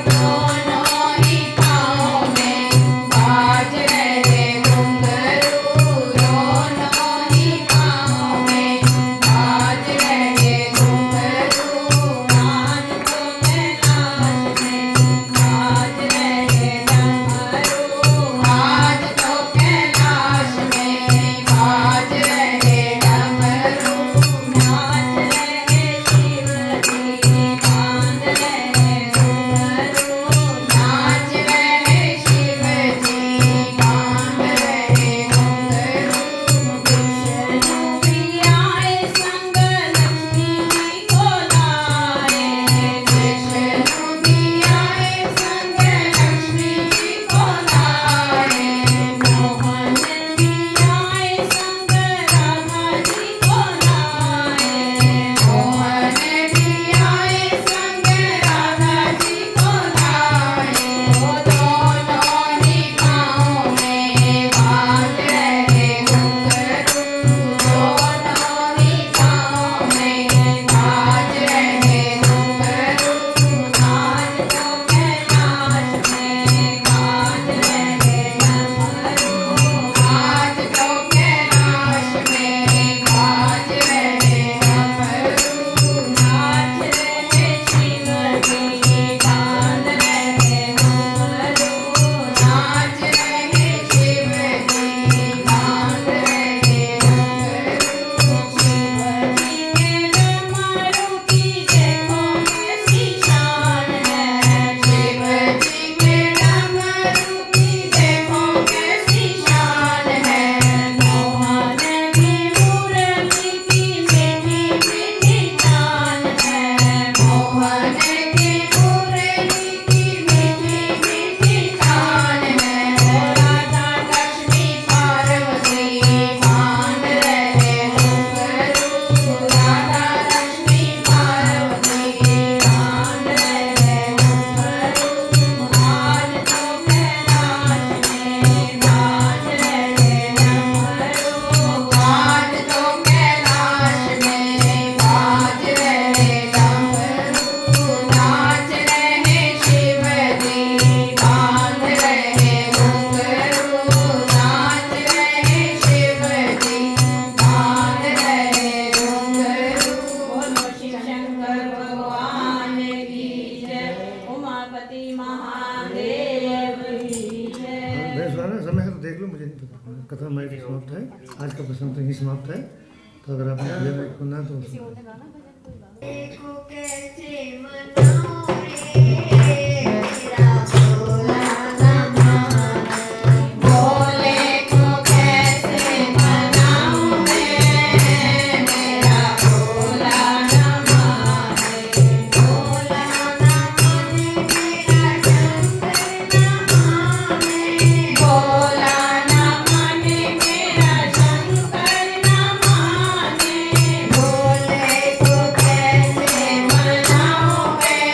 दोनों ही पाँव में बाज रहे घुंघरू, दोनों ही पाँव में बाज रहे घुंघरू, आज तो कैलाश में बाज रहे डमरू, आज तो कैलाश में बाज रहे डमरू, नाच रहे शिव जी बांध रहे घुंघरू, नाच रहे शिव जी बांध रहे घुंघरू। विष्णु भी आए संग लक्ष्मी जी को लाए, विष्णु भी आए संग लक्ष्मी जी को लाए, मोहन भी आए संग राधा जी को लाए, मोहन भी आए संग राधा जी को लाए, वो दोनों ही पाँव में बांध रहे घुंघरू, दोनों ही पाँव में बाज रहे घुंघरू, आज तो कैलाश में बाज रहे डमरू, आज तो कैलाश में बाज रहे डमरू, नाच रहे शिव जी बांध रहे घुंघरू, नाच रहे शिव जी बांध रहे घुंघरू। शिव जी के डमरू की देखो कैसी शान है, शिव जी के डमरू की देखो कैसी शान है, मोहन की मुरली की मीठी मीठी तान है, मोहन की मुरली की मीठी मीठी तान है, राधा लक्ष्मी पार्वती बांध रहे घुंघरू, राधा लक्ष्मी पार्वती बांध रहे घुंघरू, आज तो कैलाश में बाज रहे डमरू, आज तो कैलाश में बाज रहे डमरू, नाच रहे शिव जी बांध रहे घुंघरू, नाच रहे शिव जी बांध रहे घुंघरू। बोलो शिव शंकर भगवान की जय, उमापति महादेव की जय। मेरे सुना समय है तो देख लो, मुझे नहीं पता। कथा हमारी समाप्त है, आज का प्रसंग तो ही समाप्त है। तो अगर आपने भजन सुनना है तो देखो कैसे मनाओ रे मेरा भोला नमन, भोले को कैसे मनाऊं मैं मेरा भोला नमन, भोला नमन मेरा शंकर नमन, भोला नमन मेरा शंकर नमन, भोले को कैसे मनाऊं मैं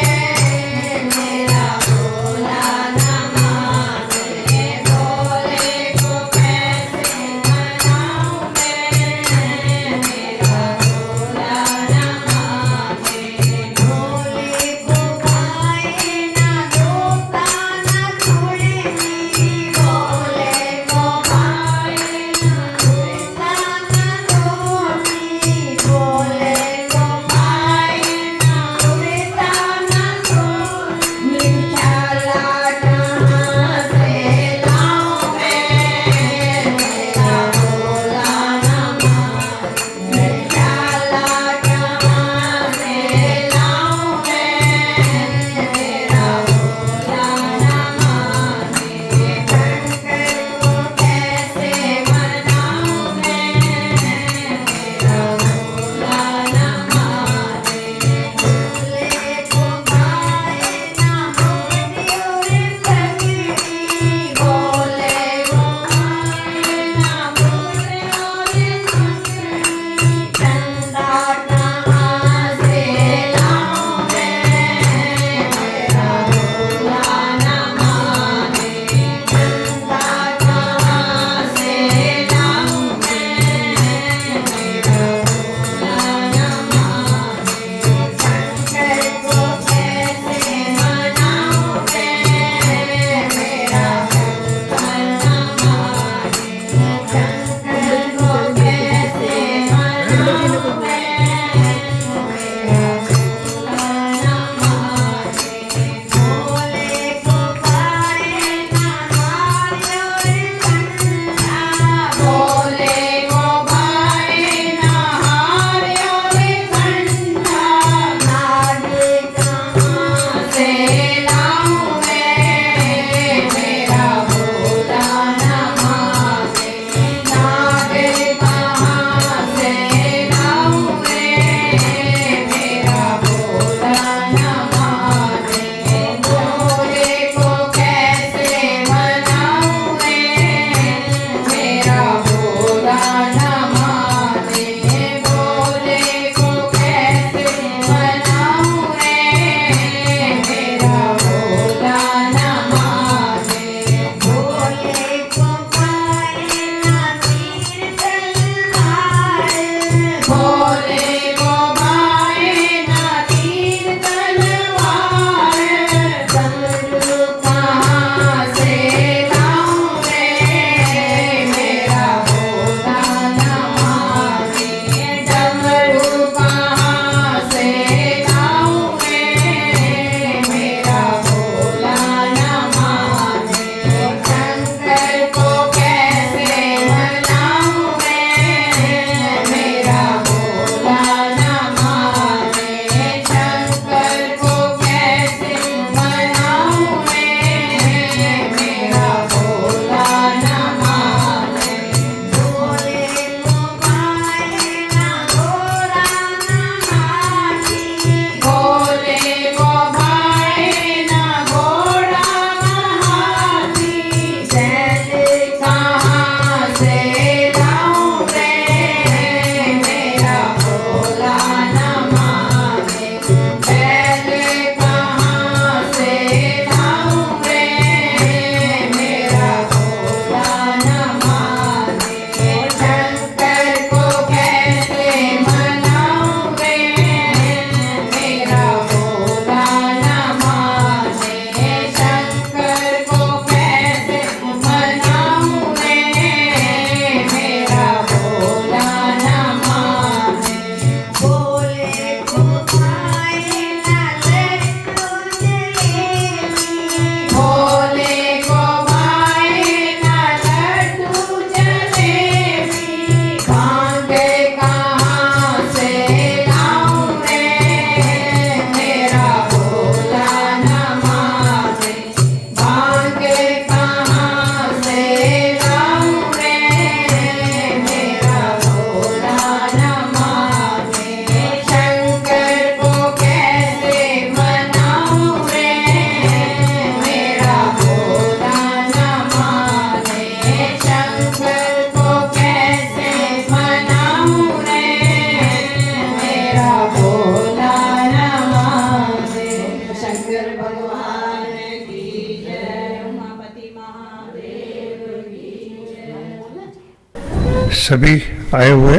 सभी आए हुए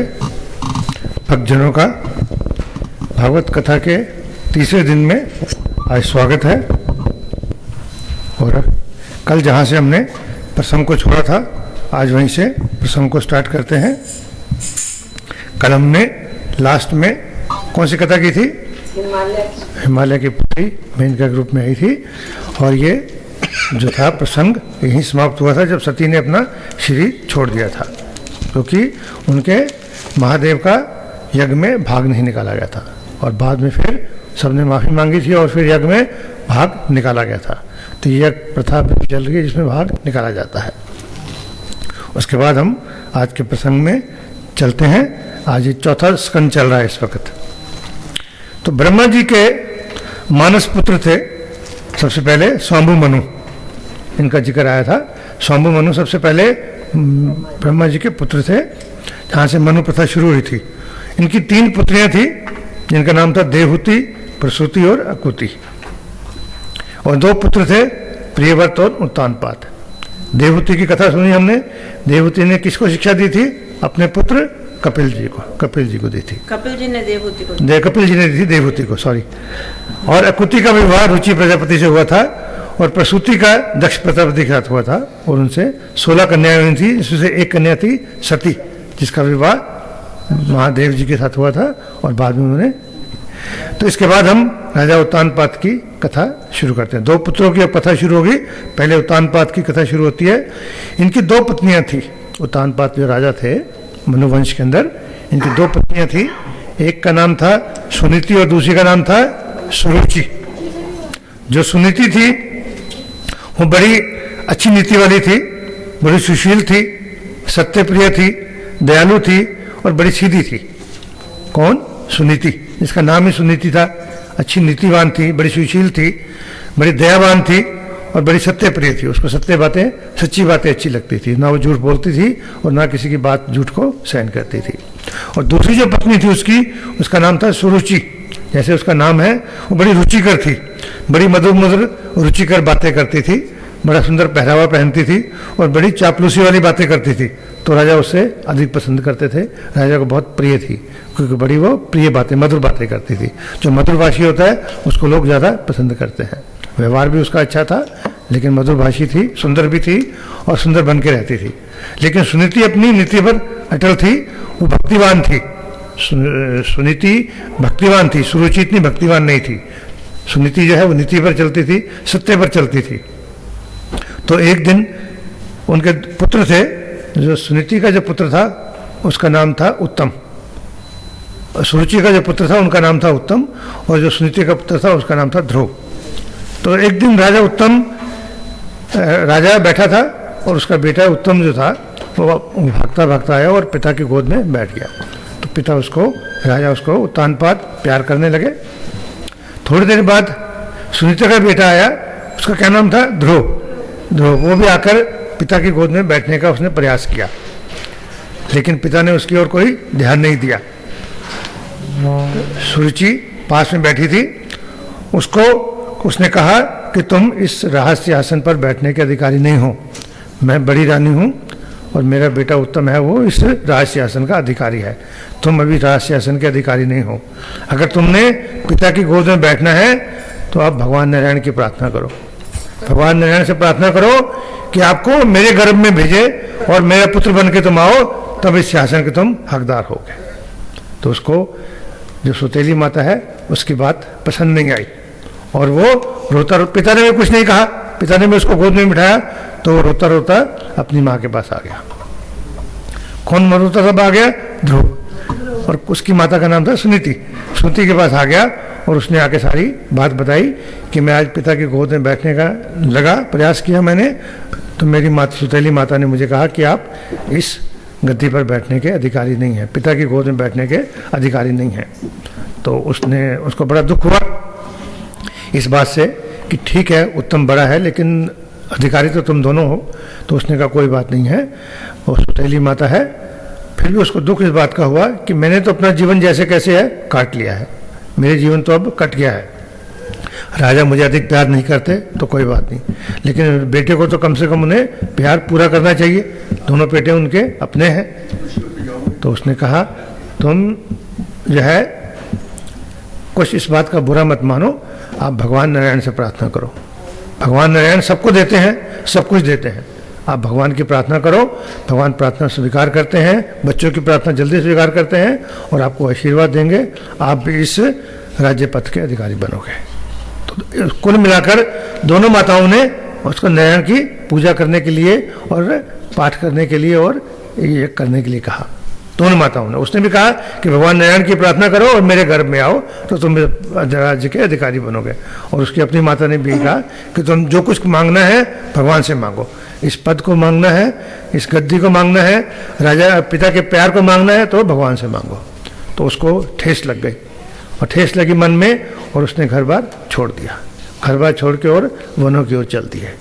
भक्तजनों का भागवत कथा के तीसरे दिन में आज स्वागत है। और कल जहाँ से हमने प्रसंग को छोड़ा था, आज वहीं से प्रसंग को स्टार्ट करते हैं। कल हमने लास्ट में कौन सी कथा की थी? हिमालय की पुत्री मेनका के रूप में आई थी। और ये जो था प्रसंग यहीं समाप्त हुआ था जब सती ने अपना शरीर छोड़ दिया था, क्योंकि उनके महादेव का यज्ञ में भाग नहीं निकाला गया था। और बाद में फिर सबने माफ़ी मांगी थी और फिर यज्ञ में भाग निकाला गया था। तो यज्ञ प्रथा चल रही है जिसमें भाग निकाला जाता है। उसके बाद हम आज के प्रसंग में चलते हैं। आज ये चौथा स्कंद चल रहा है इस वक्त। तो ब्रह्मा जी के मानस पुत्र थे सबसे पहले स्वाम्भु मनु, इनका जिक्र आया था। स्वाम्भु मनु सबसे पहले ब्रह्मा जी के पुत्र थे, जहाँ से मनु प्रथा शुरू हुई थी। इनकी 3 पुत्रियां थी जिनका नाम था देवहूति, प्रसूति और अकुति। और 2 पुत्र थे प्रियव्रत और उत्तानपाद। देवहूति की कथा सुनी हमने। देवहूति ने किसको शिक्षा दी थी? अपने पुत्र कपिल जी को दी थी। कपिल जी ने देवहूति को कपिल जी ने दी थी देवहूति को, सॉरी। और अकुति का विवाह रुचि प्रजापति से हुआ था और प्रसूति का दक्ष प्रजापति के साथ हुआ था। और उनसे 16 कन्याएं हुई थी, जिसमें से एक कन्या थी सती, जिसका विवाह महादेव जी के साथ हुआ था और बाद में उन्होंने। तो इसके बाद हम राजा उत्तानपाद की कथा शुरू करते हैं। 2 पुत्रों की कथा शुरू होगी। पहले उत्तानपाद की कथा शुरू होती है। इनकी 2 पत्नियां थी। उत्तानपाद जो राजा थे मनुवंश के अंदर, इनकी 2 पत्नियां थी। एक का नाम था सुनीति और दूसरी का नाम था सुरुचि। जो सुनीति थी वो बड़ी अच्छी नीति वाली थी, बड़ी सुशील थी, सत्यप्रिय थी, दयालु थी और बड़ी सीधी थी। कौन? सुनीति, जिसका नाम ही सुनीति था। अच्छी नीतिवान थी, बड़ी सुशील थी, बड़ी दयावान थी और बड़ी सत्यप्रिय थी। उसको सत्य बातें, सच्ची बातें अच्छी लगती थी। ना वो झूठ बोलती थी और ना किसी की बात झूठ को सहन करती थी। और दूसरी जो पत्नी थी उसकी, उसका नाम था सुरुचि। जैसे उसका नाम है, वो बड़ी रुचिकर थी, बड़ी मधुर मधुर रुचिकर बातें करती थी, बड़ा सुंदर पहरावा पहनती थी और बड़ी चापलूसी वाली बातें करती थी। तो राजा उससे अधिक पसंद करते थे। राजा को बहुत प्रिय थी क्योंकि बड़ी वो प्रिय बातें, मधुर बातें करती थी। जो मधुरभाषी होता है उसको लोग ज़्यादा पसंद करते हैं। व्यवहार भी उसका अच्छा था, लेकिन मधुरभाषी थी, सुंदर भी थी और सुंदर बन के रहती थी। लेकिन सुनीति अपनी नीति पर अटल थी, वो भक्तिवान थी। सुनीति भक्तिवान थी, सुरुचि इतनी भक्तिवान नहीं थी। सुनीति जो है वो नीति पर चलती थी, सत्य पर चलती थी। तो एक दिन उनके पुत्र थे। जो सुनीति का जो पुत्र था उसका नाम था उत्तम, सुरुचि का जो पुत्र था उनका नाम था उत्तम, और जो सुनीति का पुत्र था उसका नाम था ध्रुव। तो एक दिन राजा बैठा था और उसका बेटा उत्तम जो था वो भागता भागता आया और पिता की गोद में बैठ गया। तो पिता राजा उसको उत्तानपाद प्यार करने लगे। थोड़ी देर बाद सुनीति का बेटा आया, उसका क्या नाम था? ध्रुव। वो भी आकर पिता की गोद में बैठने का उसने प्रयास किया, लेकिन पिता ने उसकी ओर कोई ध्यान नहीं दिया। सुरुचि पास में बैठी थी, उसने कहा कि तुम इस रहस्य आसन पर बैठने के अधिकारी नहीं हो। मैं बड़ी रानी हूँ और मेरा बेटा उत्तम है, वो इस रहस्य आसन का अधिकारी है। तुम अभी रहस्य आसन के अधिकारी नहीं हो। अगर तुमने पिता की गोद में बैठना है तो आप भगवान नारायण की प्रार्थना करो। भगवान नारायण से प्रार्थना करो कि आपको मेरे गर्भ में भेजे और मेरा पुत्र बन के तुम आओ, तब इस सिंहासन के तुम हकदार होगे। तो उसको जो सौतेली माता है उसकी बात पसंद नहीं आई और वो रोता, पिता ने भी कुछ नहीं कहा, पिता ने भी उसको गोद में बिठाया तो वो रोता रोता अपनी माँ के पास आ गया। कौन रोता तब आ गया? ध्रुव। और उसकी माता का नाम था सुनीति। सुनीति के पास आ गया और उसने आके सारी बात बताई कि मैं आज पिता की गोद में बैठने का प्रयास किया मैंने, तो मेरी माता सौतेली माता ने मुझे कहा कि आप इस गद्दी पर बैठने के अधिकारी नहीं हैं, पिता की गोद में बैठने के अधिकारी नहीं हैं। तो उसको बड़ा दुख हुआ इस बात से कि ठीक है उत्तम बड़ा है लेकिन अधिकारी तो तुम दोनों हो। तो उसने कहा कोई बात नहीं है, वो सौतेली माता है। फिर भी उसको दुख इस बात का हुआ कि मैंने तो अपना जीवन जैसे कैसे है काट लिया है, मेरे जीवन तो अब कट गया है। राजा मुझे अधिक प्यार नहीं करते तो कोई बात नहीं, लेकिन बेटे को तो कम से कम उन्हें प्यार पूरा करना चाहिए। दोनों बेटे उनके अपने हैं। तो उसने कहा तुम जो है कुछ इस बात का बुरा मत मानो, आप भगवान नारायण से प्रार्थना करो। भगवान नारायण सबको देते हैं, सब कुछ देते हैं। आप भगवान की प्रार्थना करो, भगवान प्रार्थना स्वीकार करते हैं, बच्चों की प्रार्थना जल्दी स्वीकार करते हैं और आपको आशीर्वाद देंगे, आप भी इस राज्य पथ के अधिकारी बनोगे। तो कुल मिलाकर दोनों माताओं ने उसको नारायण की पूजा करने के लिए और पाठ करने के लिए और ये करने के लिए कहा, दोनों माताओं ने। उसने भी कहा कि भगवान नारायण की प्रार्थना करो और मेरे घर में आओ तो तुम राज्य के अधिकारी बनोगे। और उसकी अपनी माता ने भी कहा कि तुम जो कुछ मांगना है भगवान से मांगो, इस पद को मांगना है, इस गद्दी को मांगना है, राजा पिता के प्यार को मांगना है तो भगवान से मांगो। तो उसको ठेस लग गई और ठेस लगी मन में और उसने घर बार छोड़ दिया, घर बार छोड़ के और वनों की ओर चल दी है,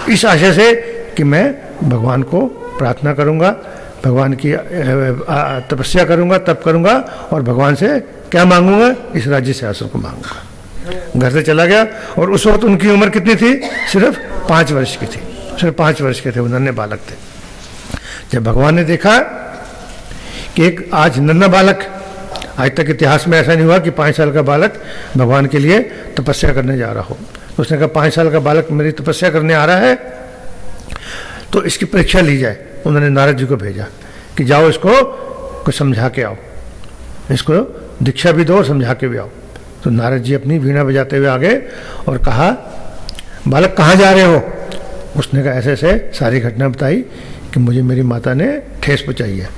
इस आशय से कि मैं भगवान को प्रार्थना करूंगा, भगवान की तपस्या करूंगा, तप करूंगा और भगवान से क्या मांगूंगा, इस राज्य सिंहासन को मांगूंगा। घर से चला गया और उस वक्त उनकी उम्र कितनी थी, सिर्फ 5 वर्ष की थी, सिर्फ 5 वर्ष के थे, वो नन्हे बालक थे। जब भगवान ने देखा कि एक आज नन्हा बालक, आज तक इतिहास में ऐसा नहीं हुआ कि 5 साल का बालक भगवान के लिए तपस्या करने जा रहा हो, तो उसने कहा 5 साल का बालक मेरी तपस्या करने आ रहा है तो इसकी परीक्षा ली जाए। उन्होंने नारद जी को भेजा कि जाओ इसको कुछ समझा के आओ, इसको दीक्षा भी दो और समझा के भी आओ। तो नारद जी अपनी वीणा बजाते हुए आ गए और कहा बालक कहाँ जा रहे हो। उसने कहा ऐसे ऐसे सारी घटना बताई कि मुझे मेरी माता ने ठेस पहुँचाई है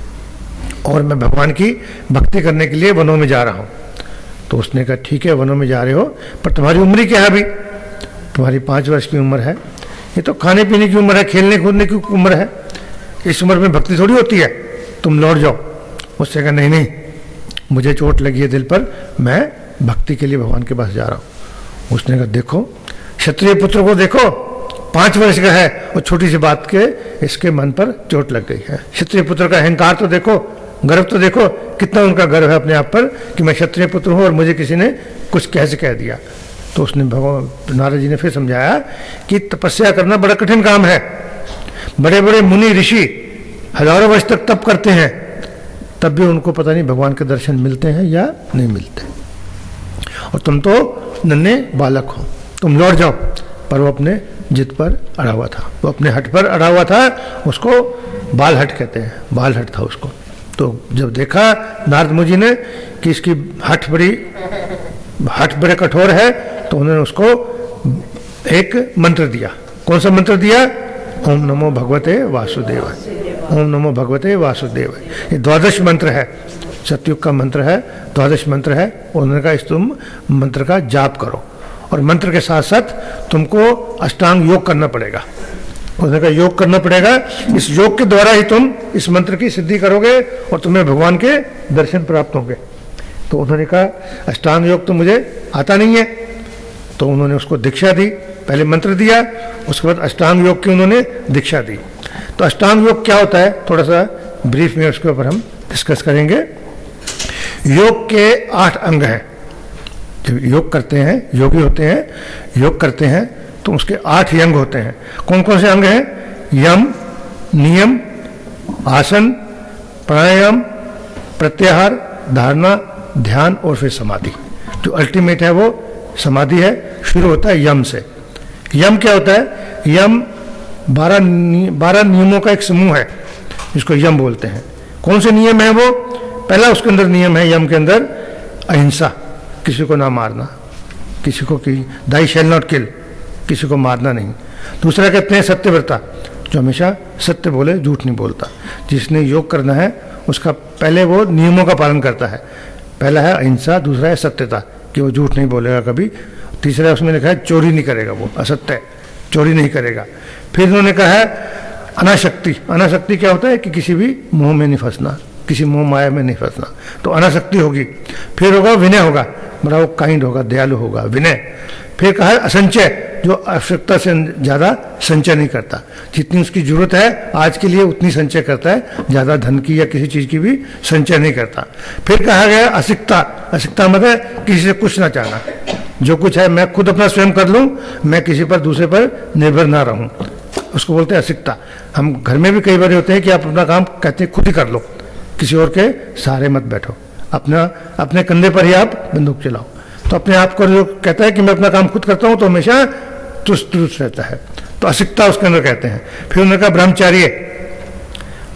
और मैं भगवान की भक्ति करने के लिए वनों में जा रहा हूँ। तो उसने कहा ठीक है वनों में जा रहे हो पर तुम्हारी उम्र क्या है, अभी तुम्हारी 5 वर्ष की उम्र है, ये तो खाने पीने की उम्र है, खेलने कूदने की उम्र है, इस उम्र में भक्ति थोड़ी होती है, तुम लौट जाओ। उससे कहा नहीं नहीं मुझे चोट लगी है दिल पर, मैं भक्ति के लिए भगवान के पास जा रहा हूँ। उसने कहा देखो क्षत्रिय पुत्र को देखो, 5 वर्ष का है और छोटी सी बात के इसके मन पर चोट लग गई है। क्षत्रिय पुत्र का अहंकार तो देखो, गर्व तो देखो, कितना उनका गर्व है अपने आप पर कि मैं क्षत्रिय पुत्र हूँ और मुझे किसी ने कुछ कैसे कह दिया। तो उसने भगवान नारद जी ने फिर समझाया कि तपस्या करना बड़ा कठिन काम है, बड़े बड़े मुनि ऋषि हजारों वर्ष तक तप करते हैं तब भी उनको पता नहीं भगवान के दर्शन मिलते हैं या नहीं मिलते, और तुम तो नन्हे बालक हो, तुम लौट जाओ। पर वो अपने जिद पर अड़ा हुआ था, वो अपने हट पर अड़ा हुआ था, उसको बाल हट कहते हैं, बाल हट था उसको। तो जब देखा नारद मुनि ने कि इसकी हट बड़े कठोर है तो उन्होंने उसको एक मंत्र दिया। कौन सा मंत्र दिया, ओम नमो भगवते वासुदेवाय, ओम नमो भगवते वासुदेवाय। ये 12 मंत्र है, सतयुग का मंत्र है, 12 मंत्र है। उन्होंने कहा इस तुम मंत्र का जाप करो और मंत्र के साथ साथ तुमको अष्टांग योग करना पड़ेगा। उन्होंने कहा योग करना पड़ेगा, इस योग के द्वारा ही तुम इस मंत्र की सिद्धि करोगे और तुम्हें भगवान के दर्शन प्राप्त होंगे। तो उन्होंने कहा अष्टांग योग तो मुझे आता नहीं है, तो उन्होंने उसको दीक्षा दी, पहले मंत्र दिया उसके बाद अष्टांग योग की उन्होंने दीक्षा दी। तो अष्टांग योग क्या होता है थोड़ा सा ब्रीफ में उसके ऊपर हम डिस्कस करेंगे। योग के 8 अंग हैं, जब योग करते हैं, योगी होते हैं, योग करते हैं तो उसके 8 ही अंग होते हैं। कौन कौन से अंग हैं, यम, नियम, आसन, प्राणायाम, प्रत्याहार, धारणा, ध्यान और फिर समाधि। जो अल्टीमेट है वो समाधि है। शुरू होता है यम से। यम क्या होता है, यम 12 नियमों का एक समूह है जिसको यम बोलते हैं। कौन से नियम है वो, पहला उसके अंदर नियम है यम के अंदर अहिंसा, किसी को ना मारना, किसी को कि दाई शैल नॉट किल, किसी को मारना नहीं। दूसरा कहते हैं सत्यव्रता, जो हमेशा सत्य बोले, झूठ नहीं बोलता। जिसने योग करना है उसका पहले वो नियमों का पालन करता है। पहला है अहिंसा, दूसरा है सत्यता कि वो झूठ नहीं बोलेगा कभी, तीसरा उसमें लिखा है चोरी नहीं करेगा, वो असत्य है, चोरी नहीं करेगा। फिर उन्होंने कहा है अनासक्ति। अनासक्ति क्या होता है कि किसी भी मोह में नहीं फंसना, किसी मोह माया में नहीं फंसना, तो अनासक्ति होगी। फिर होगा विनय, होगा बड़ा वो काइंड होगा, दयालु होगा, विनय। फिर कहा है असंचय, जो आवश्यकता से ज़्यादा संचय नहीं करता, जितनी उसकी जरूरत है आज के लिए उतनी संचय करता है, ज़्यादा धन की या किसी चीज़ की भी संचय नहीं करता। फिर कहा गया असिकता। असिकता मतलब किसी से कुछ ना चाहना, जो कुछ है मैं खुद अपना स्वयं कर लूँ, मैं किसी पर दूसरे पर निर्भर ना रहूँ, उसको बोलते हैं असिकता। हम घर में भी कई बार होते हैं कि आप अपना काम कहते हैं खुद ही कर लो, किसी और के सहारे मत बैठो, अपने कंधे पर ही आप बंदूक चलाओ। तो अपने आप को जो कहता है कि मैं अपना काम खुद करता हूँ तो हमेशा चुस्त दुरुस्त रहता है, तो असिकता उसके अंदर कहते हैं। फिर उन्होंने कहा ब्रह्मचार्य,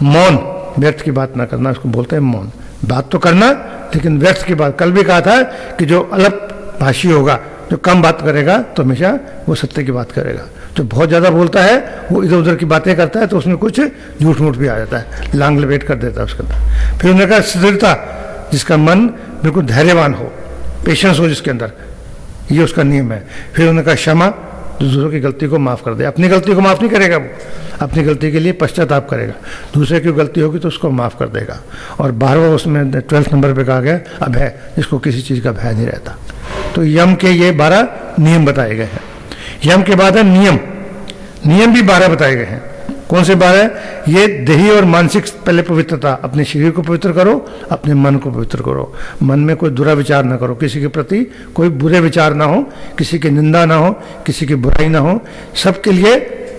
मौन, व्यर्थ की बात ना करना, उसको बोलते हैं मौन। बात तो करना लेकिन व्यर्थ की बात। कल भी कहा था कि जो अलग भाषी होगा, जो कम बात करेगा तो हमेशा वो सत्य की बात करेगा। जो बहुत ज़्यादा बोलता है वो इधर उधर की बातें करता है तो उसमें कुछ झूठ मूठ भी आ जाता है, लांग लपेट कर देता है उसके अंदर। फिर उन्होंने कहा स्थिरता, जिसका मन बिल्कुल धैर्यवान हो, पेशेंस हो जिसके अंदर, ये उसका नियम है। फिर उन्होंने कहा क्षमा, दूसरों की गलती को माफ़ कर दे। अपनी गलती को माफ़ नहीं करेगा वो, अपनी गलती के लिए पश्चाताप करेगा, दूसरे की गलती होगी तो उसको माफ़ कर देगा। और 12वां उसमें 12 नंबर पे कहा गया अभय, जिसको किसी चीज़ का भय नहीं रहता। तो यम के ये 12 नियम बताए गए हैं। यम के बाद है नियम, नियम भी 12 बताए गए हैं। कौन से 12? ये देही और मानसिक पहले पवित्रता, अपने शरीर को पवित्र करो, अपने मन को पवित्र करो। मन में कोई बुरा विचार ना करो, किसी के प्रति कोई बुरे विचार ना हो, किसी की निंदा ना हो, किसी की बुराई ना हो, सबके लिए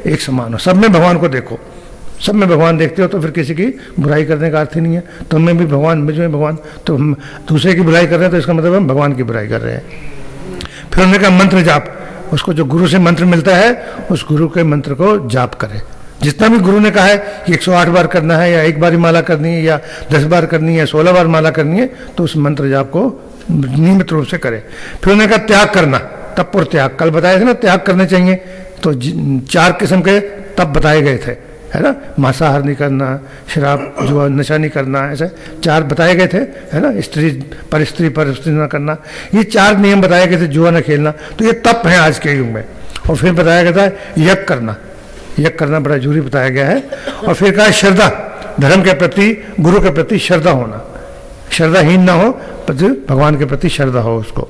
एक समान हो। सब में भगवान को देखो, सब में भगवान देखते हो तो फिर किसी की बुराई करने का अर्थ ही नहीं है। तुम में भी भगवान, मुझ में भगवान, तो हम दूसरे की बुराई कर रहे हैं तो इसका मतलब हम भगवान की बुराई कर रहे हैं। फिर उन्होंने कहा मंत्र जाप, उसको जो गुरु से मंत्र मिलता है उस गुरु के मंत्र को जाप करे। जितना भी गुरु ने कहा है कि 108 बार करना है, या एक बार ही माला करनी है, या 10 बार करनी है, 16 बार माला करनी है, तो उस मंत्र जाप को नियमित रूप से करे। फिर उन्होंने कहा त्याग करना, तप और त्याग, कल बताए थे ना त्याग करने चाहिए, तो 4 किस्म के तप बताए गए थे, है ना। मांसाहार नहीं करना, शराब जुआ नशा नहीं करना, ऐसे 4 बताए गए थे, है ना। स्त्री पर स्त्री ना करना, ये 4 नियम बताए गए थे। जुआ न खेलना, तो ये तप है आज के युग में। और फिर बताया गया था यज्ञ करना, यज्ञ करना बड़ा जरूरी बताया गया है। और फिर कहा श्रद्धा, धर्म के प्रति, गुरु के प्रति श्रद्धा होना, श्रद्धाहीन ना हो, भगवान के प्रति श्रद्धा हो उसको।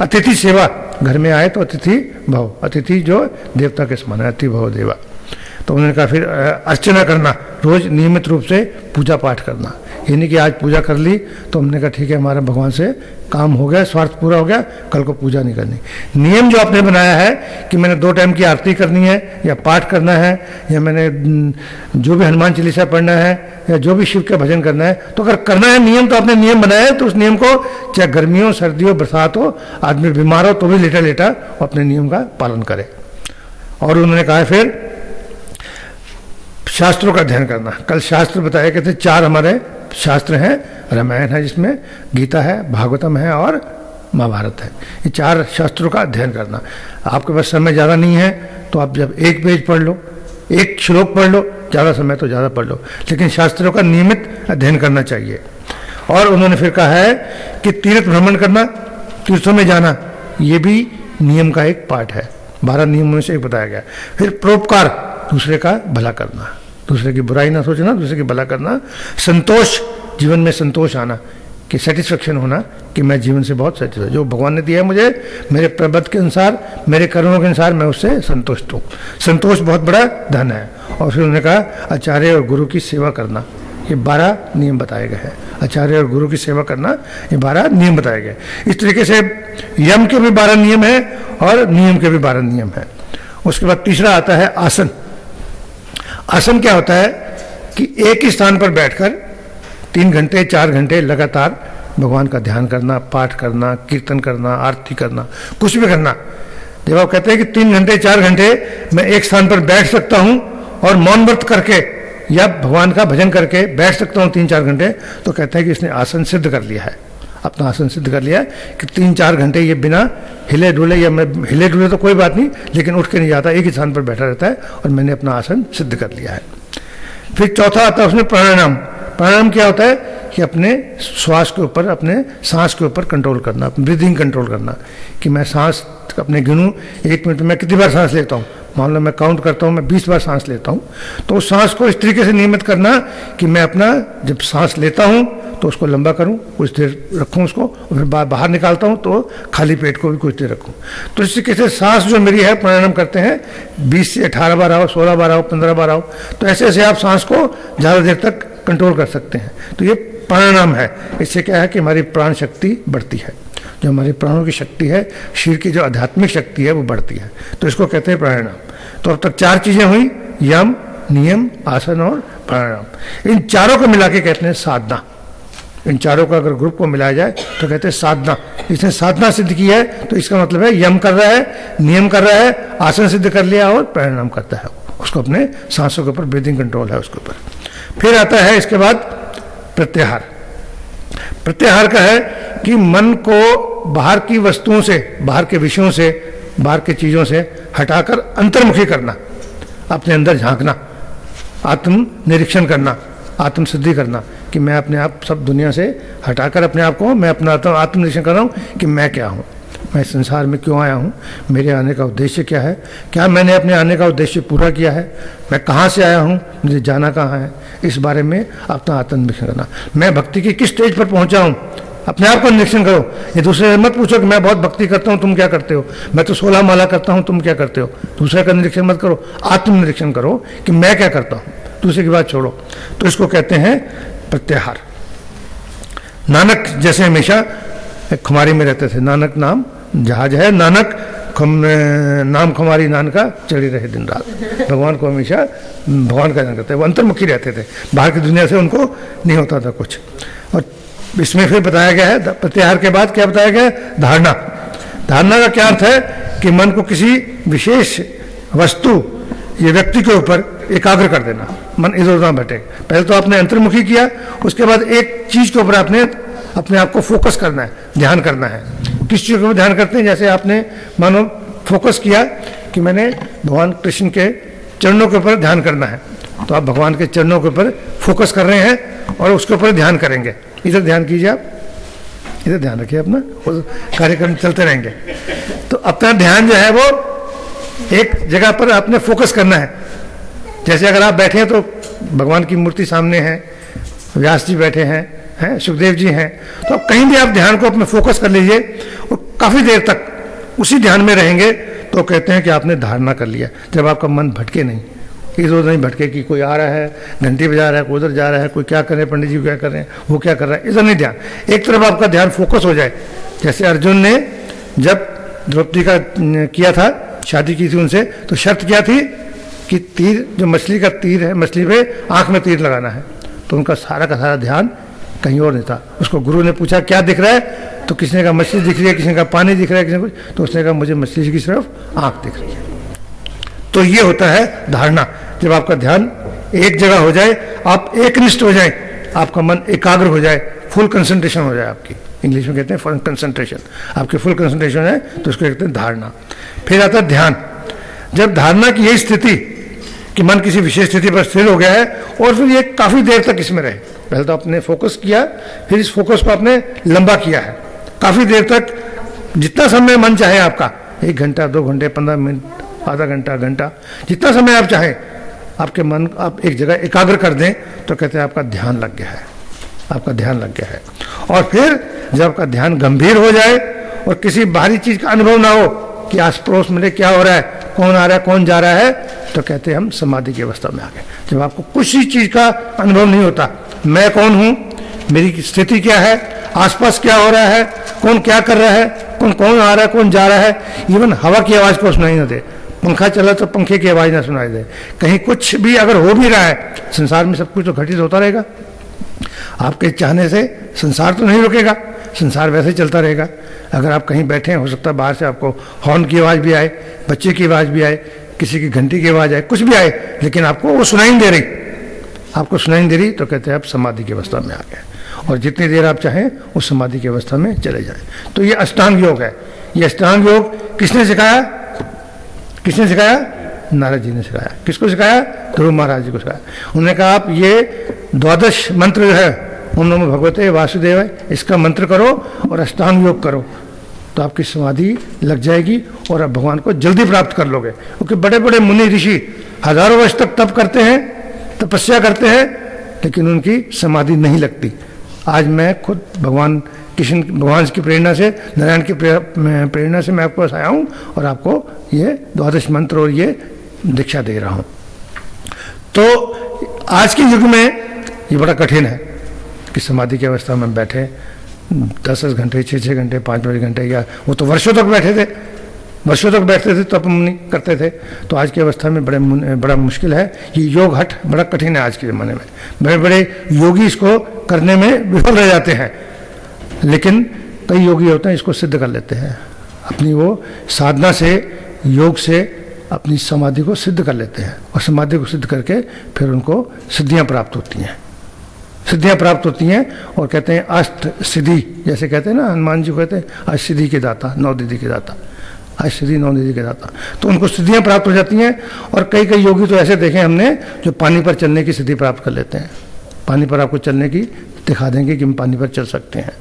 अतिथि सेवा, घर में आए तो अतिथि भव, अतिथि जो देवता के समान है, अतिथि भव देवा। तो उन्होंने कहा फिर अर्चना करना, रोज नियमित रूप से पूजा पाठ करना। ये नहीं कि आज पूजा कर ली तो हमने कहा ठीक है हमारा भगवान से काम हो गया, स्वार्थ पूरा हो गया, कल को पूजा नहीं करनी। नियम जो आपने बनाया है कि मैंने 2 टाइम की आरती करनी है, या पाठ करना है, या मैंने जो भी हनुमान चालीसा पढ़ना है, या जो भी शिव का भजन करना है, तो अगर करना है नियम, तो आपने नियम बनाया है तो उस नियम को, चाहे गर्मी हो, सर्दी हो, बरसात हो, आदमी बीमार हो तो भी लेटा लेटा अपने नियम का पालन करे। और उन्होंने कहा फिर शास्त्रों का अध्ययन करना। कल शास्त्र बताए गए थे, 4 हमारे शास्त्र हैं, रामायण है जिसमें, गीता है, भागवतम है और महाभारत है। ये 4 शास्त्रों का अध्ययन करना। आपके पास समय ज़्यादा नहीं है तो आप जब 1 पेज पढ़ लो, 1 श्लोक पढ़ लो, ज़्यादा समय तो ज़्यादा पढ़ लो, लेकिन शास्त्रों का नियमित अध्ययन करना चाहिए। और उन्होंने फिर कहा है कि तीर्थ भ्रमण करना, तीर्थों में जाना, ये भी नियम का एक पार्ट है। 12 नियमों में से एक बताया गया। फिर परोपकार, दूसरे का भला करना, दूसरे की बुराई ना सोचना, दूसरे की भला करना। संतोष, जीवन में संतोष आना, कि सेटिस्फेक्शन होना कि मैं जीवन से बहुत सेटिस्फाइड, जो भगवान ने दिया है मुझे, मेरे प्रबंध के अनुसार, मेरे कर्मों के अनुसार मैं उससे संतुष्ट हूँ। संतोष बहुत बड़ा धन है। और फिर उन्होंने कहा आचार्य और गुरु की सेवा करना, ये 12 नियम बताए गए हैं। आचार्य और गुरु की सेवा करना, ये 12 नियम बताए गए। इस तरीके से यम के भी 12 नियम हैं और नियम के भी 12 नियम हैं। उसके बाद तीसरा आता है आसन। आसन क्या होता है कि एक ही स्थान पर बैठकर 3 घंटे 4 घंटे लगातार भगवान का ध्यान करना, पाठ करना, कीर्तन करना, आरती करना, कुछ भी करना। देवा कहते हैं कि 3 घंटे 4 घंटे मैं एक स्थान पर बैठ सकता हूं और मौन व्रत करके या भगवान का भजन करके बैठ सकता हूं 3-4 घंटे, तो कहते हैं कि इसने आसन सिद्ध कर लिया है, अपना आसन सिद्ध कर लिया है कि 3-4 घंटे ये बिना हिले डुले, या मैं हिले डुले तो कोई बात नहीं, लेकिन उठ के नहीं जाता, एक ही स्थान पर बैठा रहता है और मैंने अपना आसन सिद्ध कर लिया है। फिर चौथा आता है उसमें प्राणायाम। प्राणायाम क्या होता है कि अपने श्वास के ऊपर, अपने सांस के ऊपर कंट्रोल करना, ब्रीदिंग कंट्रोल करना, कि मैं सांस अपने गिनूँ 1 मिनट में मैं कितनी बार सांस लेता हूँ। मान लो मैं काउंट करता हूँ, मैं 20 बार सांस लेता हूँ, तो उस सांस को इस तरीके से नियमित करना कि मैं अपना जब सांस लेता हूँ तो उसको लंबा करूँ, कुछ देर रखूँ उसको, और फिर बाहर निकालता हूँ तो खाली पेट को भी कुछ देर रखूँ। तो इस तरीके से सांस जो मेरी है, प्राणायाम करते हैं 20 से 18 बार आओ, 16 बार आओ, 15 बार आओ, तो ऐसे ऐसे आप सांस को ज़्यादा देर तक कंट्रोल कर सकते हैं। तो ये प्राणायाम है। इससे क्या है कि हमारी प्राण शक्ति बढ़ती है, जो हमारी प्राणों की शक्ति है, शरीर की जो आध्यात्मिक शक्ति है वो बढ़ती है, तो इसको कहते हैं प्राणायाम। तो अब तक 4 चीज़ें हुई, यम, नियम, आसन और प्राणायाम। इन चारों को मिला के कहते हैं साधना। इन चारों का अगर ग्रुप को मिलाया जाए तो कहते हैं साधना। इसने साधना सिद्ध की है तो इसका मतलब है यम कर रहा है, नियम कर रहा है, आसन सिद्ध कर लिया और प्राणायाम करता है। उसको अपने सांसों के ऊपर ब्रीदिंग कंट्रोल है उसके ऊपर। फिर आता है इसके बाद प्रत्याहार। प्रत्याहार का है कि मन को बाहर की वस्तुओं से, बाहर के विषयों से, बाहर की चीज़ों से हटाकर अंतर्मुखी करना, अपने अंदर झांकना, आत्म निरीक्षण करना, आत्म सिद्धि करना कि मैं अपने आप सब दुनिया से हटाकर अपने आप को मैं अपना आत्म निरीक्षण कर रहा हूँ कि मैं क्या हूँ, मैं इस संसार में क्यों आया हूँ, मेरे आने का उद्देश्य क्या है, क्या मैंने अपने आने का उद्देश्य पूरा किया है, मैं कहाँ से आया हूँ, मुझे जाना कहाँ है, इस बारे में अपना आत्म निरीक्षण करना। मैं भक्ति की किस स्टेज पर पहुँचा हूँ, अपने आप को निरीक्षण करो। ये दूसरे से मत पूछो कि मैं बहुत भक्ति करता हूँ, तुम क्या करते हो, मैं तो 16 माला करता हूँ, तुम क्या करते हो। दूसरे का निरीक्षण मत करो, आत्म निरीक्षण करो कि मैं क्या करता हूँ, दूसरे की बात छोड़ो। तो इसको कहते हैं प्रत्याहार। नानक जैसे हमेशा खुमारी में रहते थे, नानक नाम जहाज है, नानक नाम खुमारी नानका चढ़ी रहे दिन रात। भगवान को हमेशा भगवान का ध्यान करते, वो अंतर्मुखी रहते थे, बाहर की दुनिया से उनको नहीं होता था कुछ। और इसमें फिर बताया गया है प्रत्याहार के बाद क्या बताया गया है, धारणा। धारणा का क्या अर्थ है कि मन को किसी विशेष वस्तु या व्यक्ति के ऊपर एकाग्र कर देना, मन इधर उधर भटके। पहले तो आपने अंतर्मुखी किया, उसके बाद एक चीज के ऊपर आपने अपने आप को फोकस करना है, ध्यान करना है। किस चीज के ऊपर ध्यान करते हैं, जैसे आपने मानो फोकस किया कि मैंने भगवान कृष्ण के चरणों के ऊपर ध्यान करना है, तो आप भगवान के चरणों के ऊपर फोकस कर रहे हैं और उसके ऊपर ध्यान करेंगे। इधर ध्यान कीजिए, आप इधर ध्यान रखिए, अपना कार्यक्रम चलते रहेंगे। तो अपना ध्यान जो है वो एक जगह पर आपने फोकस करना है। जैसे अगर आप बैठे हैं तो भगवान की मूर्ति सामने है, व्यास जी बैठे हैं, सुखदेव जी हैं, तो आप कहीं भी आप ध्यान को अपने फोकस कर लीजिए और काफी देर तक उसी ध्यान में रहेंगे तो कहते हैं कि आपने धारणा कर लिया। जब आपका मन भटके नहीं, इधर उधर नहीं भटके कि कोई आ रहा है, घंटी बजा रहा है, कोई उधर जा रहा है, कोई क्या कर रहे हैं, पंडित जी क्या कर रहे हैं, वो क्या कर रहा है, इधर नहीं ध्यान, एक तरफ आपका ध्यान फोकस हो जाए। जैसे अर्जुन ने जब द्रौपदी का किया था, शादी की थी उनसे, तो शर्त क्या थी कि तीर, जो मछली का तीर है, मछली पे आंख में तीर लगाना है। तो उनका सारा का सारा ध्यान कहीं और नहीं था। उसको गुरु ने पूछा क्या दिख रहा है, तो किसी ने कहा मछली दिख रही है, किसी ने कहा पानी दिख रहा है, किसी ने कुछ, तो उसने कहा मुझे मछली की सिर्फ आंख दिख रही है। तो ये होता है धारणा। जब आपका ध्यान एक जगह हो जाए, आप एकनिष्ठ हो जाए, आपका मन एकाग्र हो जाए, फुल कंसंट्रेशन हो जाए आपकी, इंग्लिश में कहते हैं फुल कंसंट्रेशन, आपकी फुल कंसंट्रेशन है तो उसको कहते हैं धारणा। फिर आता है ध्यान। जब धारणा की यही स्थिति कि मन किसी विशेष स्थिति पर स्थिर हो गया है और फिर ये काफी देर तक इसमें रहे, पहले तो आपने फोकस किया, फिर इस फोकस को आपने लंबा किया है, काफी देर तक, जितना समय मन चाहे आपका, 1 घंटा, 2 घंटे, 15 मिनट, आधा घंटा, घंटा, जितना समय आप चाहें, आपके मन आप एक जगह एकाग्र कर दें तो कहते हैं आपका ध्यान लग गया है, आपका ध्यान लग गया है। और फिर जब आपका ध्यान गंभीर हो जाए और किसी बाहरी चीज का अनुभव ना हो कि आस पड़ोस में क्या हो रहा है, कौन आ रहा है, कौन जा रहा है, तो कहते हैं हम समाधि की अवस्था में आ गए। जब आपको कुछ ही चीज का अनुभव नहीं होता, मैं कौन हूं, मेरी स्थिति क्या है, आसपास क्या हो रहा है, कौन क्या कर रहा है, कौन आ रहा है, कौन जा रहा है, इवन हवा की आवाज को सुनाई ना दे, पंखा चला तो पंखे की आवाज ना सुनाई दे, कहीं कुछ भी अगर हो भी रहा है, संसार में सब कुछ तो घटित होता रहेगा। आपके चाहने से संसार तो नहीं रुकेगा, संसार वैसे ही चलता रहेगा। अगर आप कहीं बैठे हैं, हो सकता है बाहर से आपको हॉर्न की आवाज़ भी आए, बच्चे की आवाज़ भी आए, किसी की घंटी की आवाज़ आए, कुछ भी आए, लेकिन आपको वो सुनाई नहीं दे रही, आपको सुनाई नहीं दे रही, तो कहते हैं आप समाधि की अवस्था में आ गए। और जितनी देर आप चाहें उस समाधि की अवस्था में चले जाएं। तो ये अष्टांग योग है। ये अष्टांग योग किसने सिखाया, किसने सिखाया, नारद जी ने सिखाया। किसको सिखाया, ध्रुव महाराज जी को सिखाया। उन्होंने कहा आप ये 12 मंत्र जो है, ओम नमो भगवते वासुदेवाय, इसका मंत्र करो और अष्टांग योग करो, तो आपकी समाधि लग जाएगी और आप भगवान को जल्दी प्राप्त कर लोगे। क्योंकि बड़े बड़े मुनि ऋषि हजारों वर्ष तक तप करते हैं, तपस्या करते हैं, लेकिन उनकी समाधि नहीं लगती। आज मैं खुद भगवान कृष्ण, भगवान की प्रेरणा से, नारायण की प्रेरणा से मैं आपको आया हूँ और आपको ये 12 मंत्र और ये दीक्षा दे रहा हूँ। तो आज के युग में ये बड़ा कठिन है कि समाधि की अवस्था में बैठे 10 घंटे, 6 घंटे, 5 घंटे, या वो तो वर्षों तक बैठे थे, वर्षों तक बैठते थे तप मुनि करते थे। तो आज की अवस्था में बड़ा मुश्किल है। ये योग हठ बड़ा कठिन है आज के ज़माने में। बड़े बड़े योगी इसको करने में विफल रह जाते हैं, लेकिन कई योगी होते हैं इसको सिद्ध कर लेते हैं। अपनी वो साधना से, योग से अपनी समाधि को सिद्ध कर लेते हैं, और समाधि को सिद्ध करके फिर उनको सिद्धियाँ प्राप्त होती हैं। सिद्धियाँ प्राप्त होती हैं और कहते हैं अष्ट सिद्धि, जैसे कहते हैं ना, हनुमान जी को कहते हैं अष्ट सिद्धि के दाता, नौ निधि के दाता, अष्ट सिद्धि नौ निधि के दाता। तो उनको सिद्धियाँ प्राप्त हो जाती हैं। और कई कई योगी तो ऐसे देखे हमने जो पानी पर चलने की सिद्धि प्राप्त कर लेते हैं। पानी पर आपको चलने की दिखा देंगे कि हम पानी पर चल सकते हैं।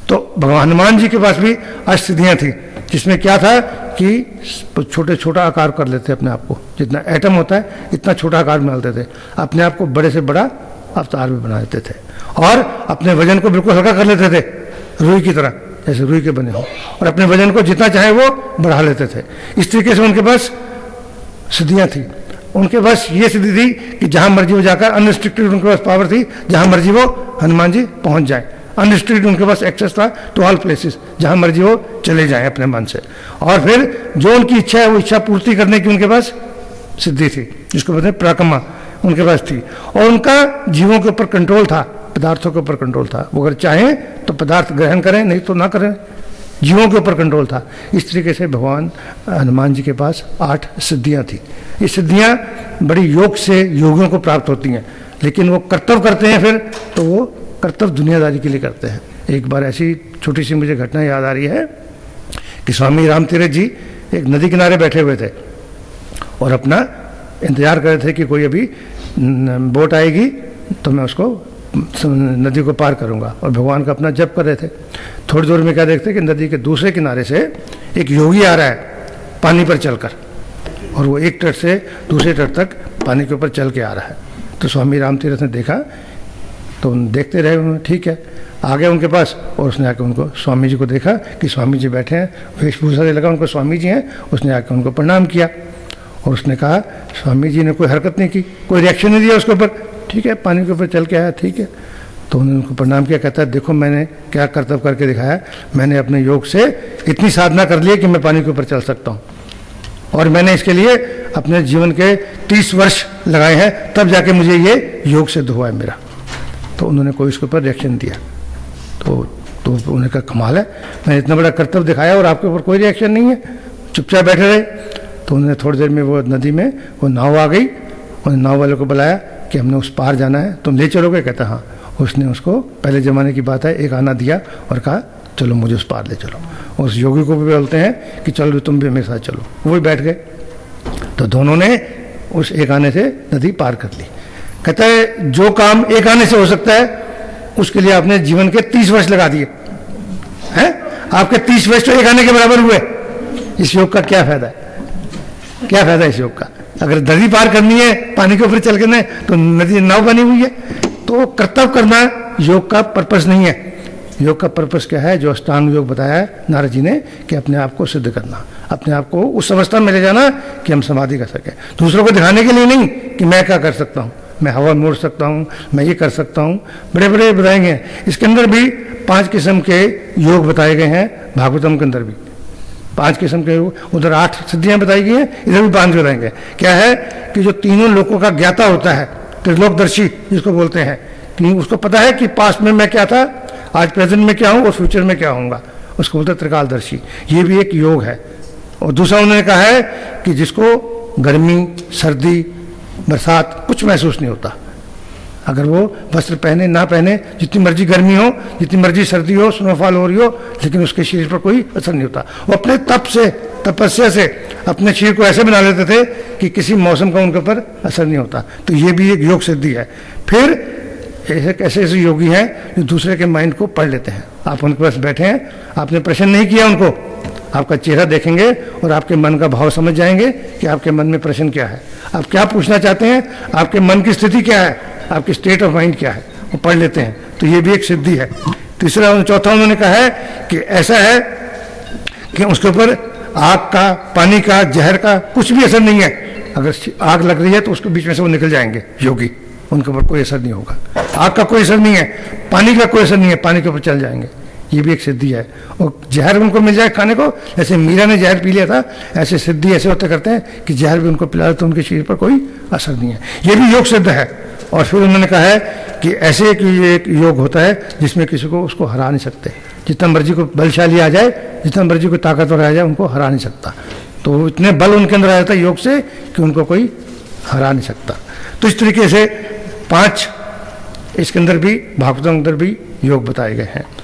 तो भगवान हनुमान जी के पास भी अष्ट सिद्धियाँ थी, जिसमें क्या था कि छोटा आकार कर लेते अपने आप को, जितना एटम होता है इतना छोटा आकार बना लेते थे, अपने आप को बड़े से बड़ा अवतार भी बना देते थे, और अपने वजन को बिल्कुल हल्का कर लेते थे, रुई की तरह, जैसे रुई के बने हो, और अपने वजन को जितना चाहे वो बढ़ा लेते थे। इस तरीके से उनके पास सिद्धियाँ थी। उनके पास ये सिद्धि थी कि जहाँ मर्जी वो जाकर, अनरिस्ट्रिक्टेड उनके पास पावर थी, जहाँ मर्जी वो हनुमान जी पहुँच जाए। अनरिस्ट्रिक्टेड उनके पास एक्सेस था टू ऑल प्लेसेस, जहाँ मर्जी वो चले जाएं अपने मन से। और फिर जो उनकी इच्छा है वो इच्छा पूर्ति करने की उनके पास सिद्धि थी, जिसको बोलते हैं पराक्रमा, उनके पास थी। और उनका जीवों के ऊपर कंट्रोल था, पदार्थों के ऊपर कंट्रोल था। वो अगर चाहें तो पदार्थ ग्रहण करें, नहीं तो ना करें, जीवों के ऊपर कंट्रोल था। इस तरीके से भगवान हनुमान जी के पास 8 सिद्धियाँ थी। ये सिद्धियाँ बड़ी योग से योगियों को प्राप्त होती हैं, लेकिन वो कर्तव्य करते हैं फिर तो वो कर्तव्य दुनियादारी के लिए करते हैं। एक बार ऐसी छोटी सी मुझे घटना याद आ रही है कि स्वामी रामतीरथ जी एक नदी किनारे बैठे हुए थे और अपना इंतजार कर रहे थे कि कोई अभी बोट आएगी तो मैं उसको नदी को पार करूंगा, और भगवान का अपना जप कर रहे थे। थोड़ी देर में क्या देखते कि नदी के दूसरे किनारे से एक योगी आ रहा है पानी पर चलकर, और वो एक तट से दूसरे तट तक पानी के ऊपर चल के आ रहा है। तो स्वामी रामतीरथ ने देखा तो देखते रहे उन्होंने, ठीक है, आ गए उनके पास, और उसने आकर उनको, स्वामी जी को देखा कि स्वामी जी बैठे हैं, वेशभूषा से लगा उनको स्वामी जी हैं, उसने आकर उनको प्रणाम किया। और उसने कहा, स्वामी जी ने कोई हरकत नहीं की, कोई रिएक्शन नहीं दिया उसके ऊपर, ठीक है, पानी के ऊपर चल के आया, ठीक है। तो उन्होंने उनको प्रणाम किया, कहता है देखो मैंने क्या कर्तव्य करके दिखाया, मैंने अपने योग से इतनी साधना कर ली कि मैं पानी के ऊपर चल सकता हूँ, और मैंने इसके लिए अपने जीवन के 30 वर्ष लगाए हैं, तब जाके मुझे ये योग सिद्ध हुआ है मेरा। तो उन्होंने कोई उसके ऊपर रिएक्शन दिया। तो उन्होंने कहा कमाल है, मैंने इतना बड़ा कर्तव्य दिखाया और आपके ऊपर कोई रिएक्शन नहीं है, चुपचाप बैठे रहे। तो उन्होंने थोड़ी देर में वो नदी में वो नाव आ गई, उन्होंने नाव वाले को बुलाया कि हमने उस पार जाना है, तुम ले चलोगे? कहता हाँ। उसने उसको, पहले ज़माने की बात है, एक आना दिया और कहा चलो मुझे उस पार ले चलो। उस योगी को भी बोलते हैं कि चलो तुम भी मेरे साथ चलो, वो भी बैठ गए। तो दोनों ने उस एक आने से नदी पार कर ली। कहता है जो काम एक आने से हो सकता है उसके लिए आपने जीवन के 30 वर्ष लगा दिए हैं, आपके 30 वर्ष तो एक आने के बराबर हुए। इस योग का क्या फायदा है? क्या फायदा इस योग का? अगर नदी पार करनी है, पानी के ऊपर चल करना है, तो नदी नाव बनी हुई है। तो कर्तव्य करना योग का पर्पस नहीं है। योग का पर्पस क्या है? जो अष्टांग योग बताया है नारद जी ने, कि अपने आप को सिद्ध करना, अपने आप को उस अवस्था में ले जाना कि हम समाधि कर सकें। दूसरों को दिखाने के लिए नहीं कि मैं क्या कर सकता हूँ, मैं हवा मोड़ सकता हूँ, मैं ये कर सकता हूँ। बड़े बड़े बताएंगे, इसके अंदर भी 5 किस्म के योग बताए गए हैं, भागवतम के अंदर भी 5 किस्म के योग। उधर 8 सिद्धियाँ बताई गई हैं, इधर भी 5 बताएंगे। क्या है कि जो तीनों लोकों का ज्ञाता होता है, त्रिलोकदर्शी जिसको बोलते हैं, कि उसको पता है कि पास्ट में मैं क्या था, आज प्रेजेंट में क्या हूँ और फ्यूचर में क्या होऊंगा, उसको बोलते हैं त्रिकालदर्शी। ये भी एक योग है। और दूसरा उन्होंने कहा है कि जिसको गर्मी, सर्दी, बरसात कुछ महसूस नहीं होता, अगर वो वस्त्र पहने ना पहने, जितनी मर्जी गर्मी हो, जितनी मर्जी सर्दी हो, स्नोफॉल हो रही हो, लेकिन उसके शरीर पर कोई असर नहीं होता। वो अपने तप से, तपस्या से अपने शरीर को ऐसे बना लेते थे कि किसी मौसम का उनके ऊपर असर नहीं होता। तो ये भी एक योग सिद्धि है। फिर ऐसे ऐसे योगी हैं जो दूसरे के माइंड को पढ़ लेते हैं। आप उनके पास बैठे हैं, आपने प्रश्न नहीं किया उनको, आपका चेहरा देखेंगे और आपके मन का भाव समझ जाएंगे कि आपके मन में प्रश्न क्या है, आप क्या पूछना चाहते हैं, आपके मन की स्थिति क्या है, आपकी स्टेट ऑफ माइंड क्या है, वो पढ़ लेते हैं। तो ये भी एक सिद्धि है। चौथा उन्होंने कहा है कि ऐसा है कि उसके ऊपर आग का, पानी का, जहर का कुछ भी असर नहीं है। अगर आग लग रही है तो उसके बीच में से वो निकल जाएंगे योगी, उनके ऊपर कोई असर नहीं होगा। आग का कोई असर नहीं है, पानी का कोई असर नहीं है, पानी के ऊपर चल जाएंगे। ये भी एक सिद्धि है। और जहर उनको मिल जाए खाने को, जैसे मीरा ने जहर पी लिया था, ऐसे सिद्धि ऐसे होते करते हैं कि जहर भी उनको पिला तो उनके शरीर पर कोई असर नहीं है। ये भी योग सिद्ध है। और फिर उन्होंने कहा है कि ऐसे कि ये एक योग होता है जिसमें किसी को उसको हरा नहीं सकते। जितना मर्जी को बलशाली आ जाए, जितना मर्जी को ताकतवर आ जाए, उनको हरा नहीं सकता। तो इतने बल उनके अंदर आ जाता है योग से कि उनको कोई हरा नहीं सकता। तो इस तरीके से 5 इसके अंदर भी, भागवतों के अंदर भी योग बताए गए हैं।